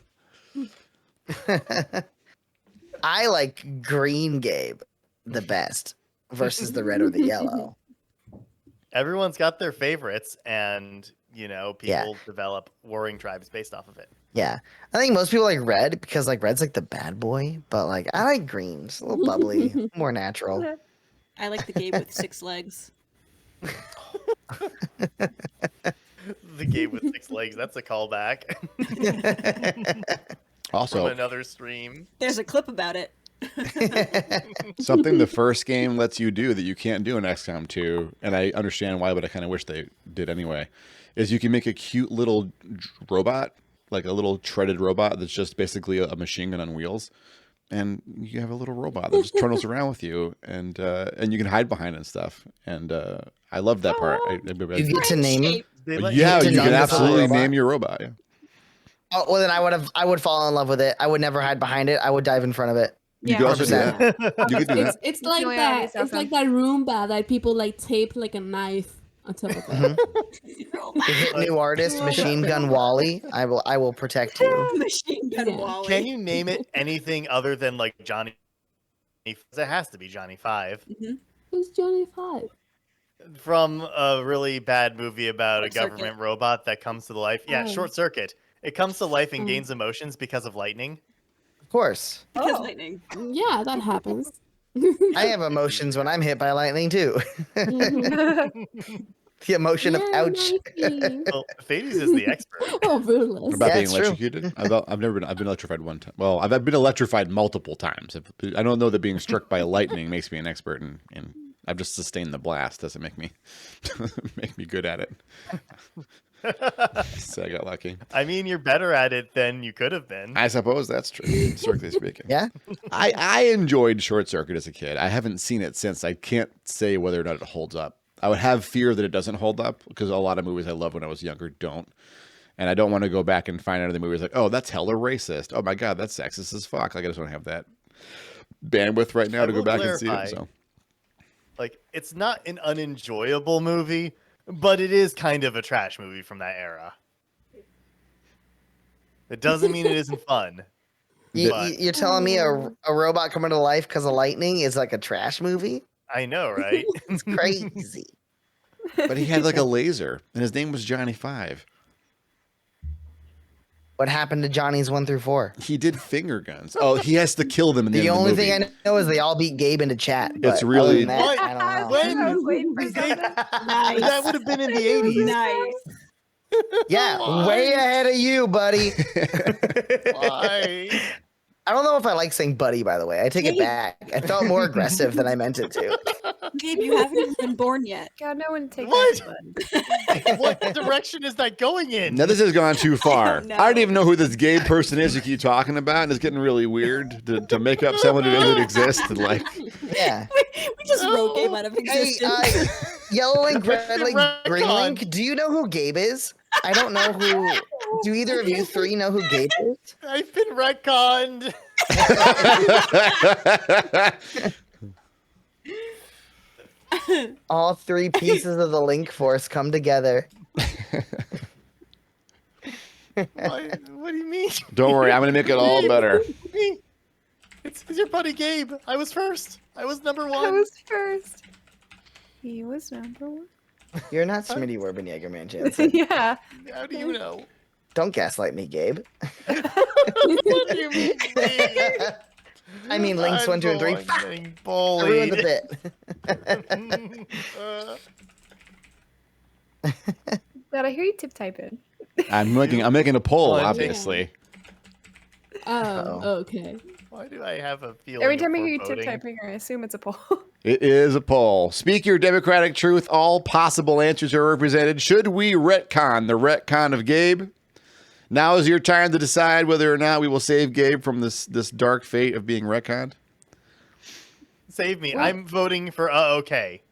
I like green Gabe the best versus the red or the yellow. Everyone's got their favorites, and people develop warring tribes based off of it. Yeah, I think most people like red because red's the bad boy, but I like green. It's a little bubbly, more natural. I like the Gabe with 6 legs. The Gabe with 6 legs. That's a callback. Also, from another stream. There's a clip about it. Something the first game lets you do that you can't do in XCOM 2, and I understand why, but I kind of wish they did anyway, is you can make a cute little robot, like a little treaded robot that's just basically a machine gun on wheels, and you have a little robot that just turtles around with you, and you can hide behind it and stuff. And I love that part. You get to name. Yeah, you can absolutely name your robot. Yeah. Oh well, then I would fall in love with it. I would never hide behind it. I would dive in front of it. You could also do that. You could do that. It's like that. It's like that Roomba that people like tape like a knife on top of it. The hit new artist, Machine Gun Wally. I will protect you. Machine Gun Wally. Can you name it anything other than like Johnny? It has to be Johnny 5. Who's Johnny 5? From a really bad movie about a government robot that comes to life. Yeah, Short Circuit. It comes to life and gains emotions because of lightning. Of course. Because lightning. Yeah, that happens. I have emotions when I'm hit by lightning too. The emotion of ouch. Well, Thades is the expert. Oh, ruthless. About being electrocuted. I've been electrified one time. Well, I've been electrified multiple times. I don't know that being struck by lightning makes me an expert, and I've just sustained the blast. Doesn't make me good at it. So I got lucky. I mean, you're better at it than you could have been. I suppose that's true, strictly speaking. Yeah. I enjoyed Short Circuit as a kid. I haven't seen it since. I can't say whether or not it holds up. I would have fear that it doesn't hold up because a lot of movies I loved when I was younger don't. And I don't want to go back and find out the movies like, oh, that's hella racist. Oh my God, that's sexist as fuck. Like I just don't have that bandwidth right now to go back and see it. So, like, it's not an unenjoyable movie, but it is kind of a trash movie from that era. It doesn't mean it isn't fun. You're telling me a robot coming to life because of lightning is like a trash movie? I know, right? It's crazy. But he had like a laser, and his name was Johnny 5. What happened to Johnny's 1 through 4? He did finger guns. Oh, he has to kill them in the The end only of the movie. thing I know is they all beat Gabe into chat. It's really... That, What? I don't know. When? I was waiting for something. Nice. That would have been in the 80s. Nice. Yeah, way ahead of you, buddy. Why? I don't know if I like saying buddy, by the way. I take it back. I felt more aggressive than I meant it to. Gabe, you haven't even been born yet. God, no one take What? that. What direction is that going in? Now this has gone too far. know. I don't even know who this gay person is you keep talking about, and it's getting really weird to make up someone who doesn't exist. And like, Yeah. We just wrote Gabe out of Hey, existence. Yellow Link, Red Link, Green Retcon. Link, do you know who Gabe is? I don't know who. Do either of you three know who Gabe is? I've been retconned. All three pieces of the Link Force come together. What do you mean? don't worry, I'm gonna make it all better. It's your buddy Gabe. I was first. I was number one. I was first. He was number one. You're not Smitty Werbenjager, man, Jansen. Yeah. How do you know? Don't gaslight me, Gabe. What do you mean? Gabe? I mean, Links I'm 1, 2, and 3. the one Fuck! getting I bullied. ruined the bit. Dad, I hear you tip typing. I'm making a poll, Oh, obviously. Oh, okay. Why do I have a feeling? Every of time I hear you tip foreboding? typing, I assume it's a poll. It is a poll. Speak your democratic truth. All possible answers are represented. Should we retcon the retcon of Gabe? Now is your time to decide whether or not we will save Gabe from this dark fate of being retconned. Save me. I'm voting for okay.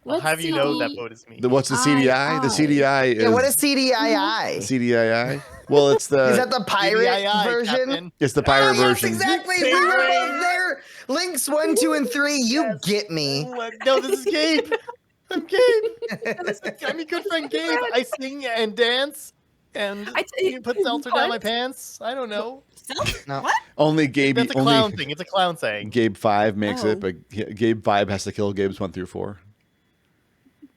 I'll Let's have you know see. that vote is me. What's the CDI? The CDI is... Yeah, what is CDII? CDII? Well, it's the... Is that the pirate CDII, version? Captain. It's the pirate Oh, yes, version. exactly. We were both there. Links 1, 2, and 3. You get me. No, this is Gabe. I'm Gabe. I'm your good friend Gabe. I sing and dance and you put seltzer down my pants. I don't know. No. What? Only Gabe... That's a clown thing. It's a clown saying. Gabe 5 makes Oh. it, but Gabe 5 has to kill Gabe's 1 through 4.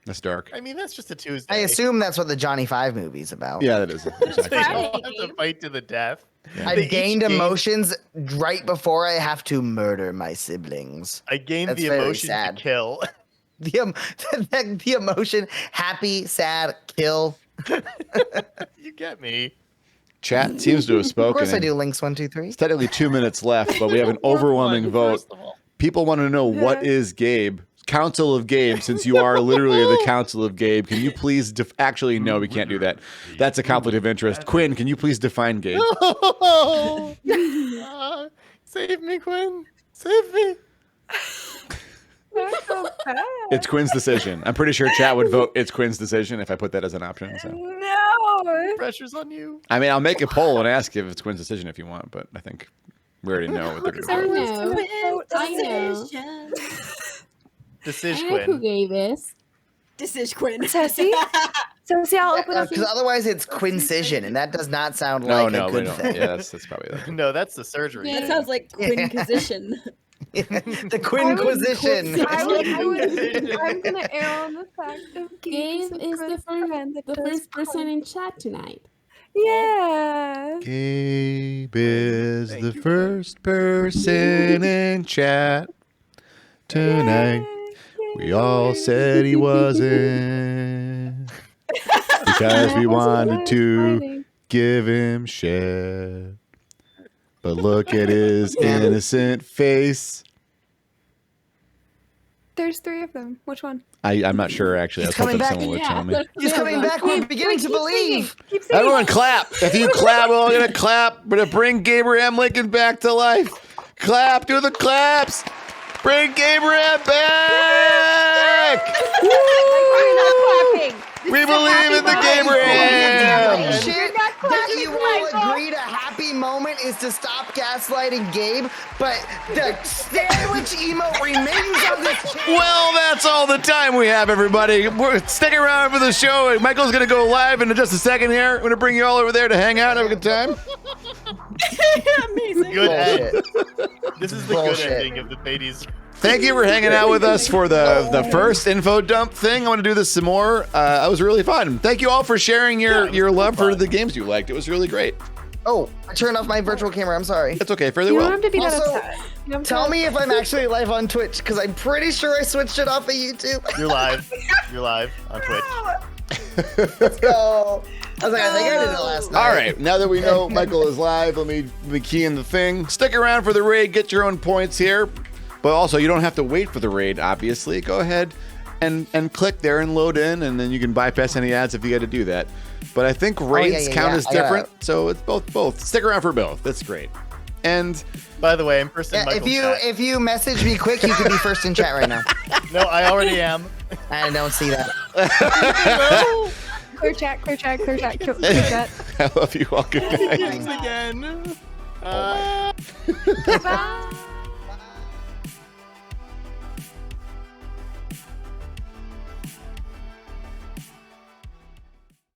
That's dark. I mean, that's just a Tuesday. I assume that's what the Johnny 5 movie's about. Yeah, that is. Exactly. They all have to fight to the death. Yeah. I've They each gained gain- emotions right before I have to murder my siblings. I gained That's the very emotion sad. to kill. The emotion, happy, sad, kill. You get me. Chat seems to have spoken. Of course I do. Links 1, 2, 3. It's technically 2 minutes left, but we have an overwhelming vote. People want to know what is Gabe? Council of Gabe, since you are literally the Council of Gabe. Can you please actually, no, we can't do that. That's a conflict of interest. Quinn, can you please define Gabe? Save me, Quinn. Save me. So bad. It's Quinn's decision. I'm pretty sure chat would vote it's Quinn's decision if I put that as an option. So. No. Pressure's on you. I mean, I'll make a poll and ask if it's Quinn's decision if you want, but I think we already know what they're going to do. I know. Decision I know who Quinn. gave this. Decision Quinn. Cece? Cece, I'll open up. Because otherwise it's Quincision, and that does not sound No, like no, a we good don't. thing. Yeah, that's probably that. No, that's the surgery. That sounds like Quinquisition. The Quinquisition. I'm gonna err on the fact of Gabe is the first person in chat tonight. Yeah. Gabe is the first person in chat tonight. We all said he wasn't because we wanted to give him shit. But look at his innocent face. There's 3 of them. Which one? I'm not sure, actually. He's I was hoping coming back. someone would tell me. He's coming back. We're beginning to believe. Keep singing. Everyone clap. If you clap, we're all going to clap. We're going to bring Gaberaham Lincoln back to life. Clap. Do the claps. Bring Gaberaham back. We believe in the Gaberaham. Shit that you all agree a happy moment is to stop gaslighting Gabe, but the sandwich emote remains on this channel. Well, that's all the time we have, everybody. Stick around for the show. Michael's going to go live in just a second here. We're going to bring you all over there to hang out, have a good time. Amazing. Good Bullshit. end. This is the Bullshit. good ending of the Thades. Thank you for hanging out with us for the first info dump thing. I want to do this some more. It was really fun. Thank you all for sharing your love for the games you liked. It was really great. Oh, I turned off my virtual camera. I'm sorry. It's okay. Fairly You well. don't have to be that Also, upset. tell me if I'm actually live on Twitch, because I'm pretty sure I switched it off of YouTube. You're live. You're live on Twitch. Let's go. I was like, I think I did it last night. All right, now that we know Michael is live, let me key in the thing. Stick around for the raid, get your own points here. But also, you don't have to wait for the raid, obviously. Go ahead and click there and load in, and then you can bypass any ads if you got to do that. But I think raids count as different, so it's both. Stick around for both. That's great. And by the way, I'm first in Yeah, Michael's if you message me quick, you could be first in chat right now. No, I already am. I don't see that. Clear chat, clear chat, clear chat, clear chat. I love you all. Good night. Thanks again. Bye.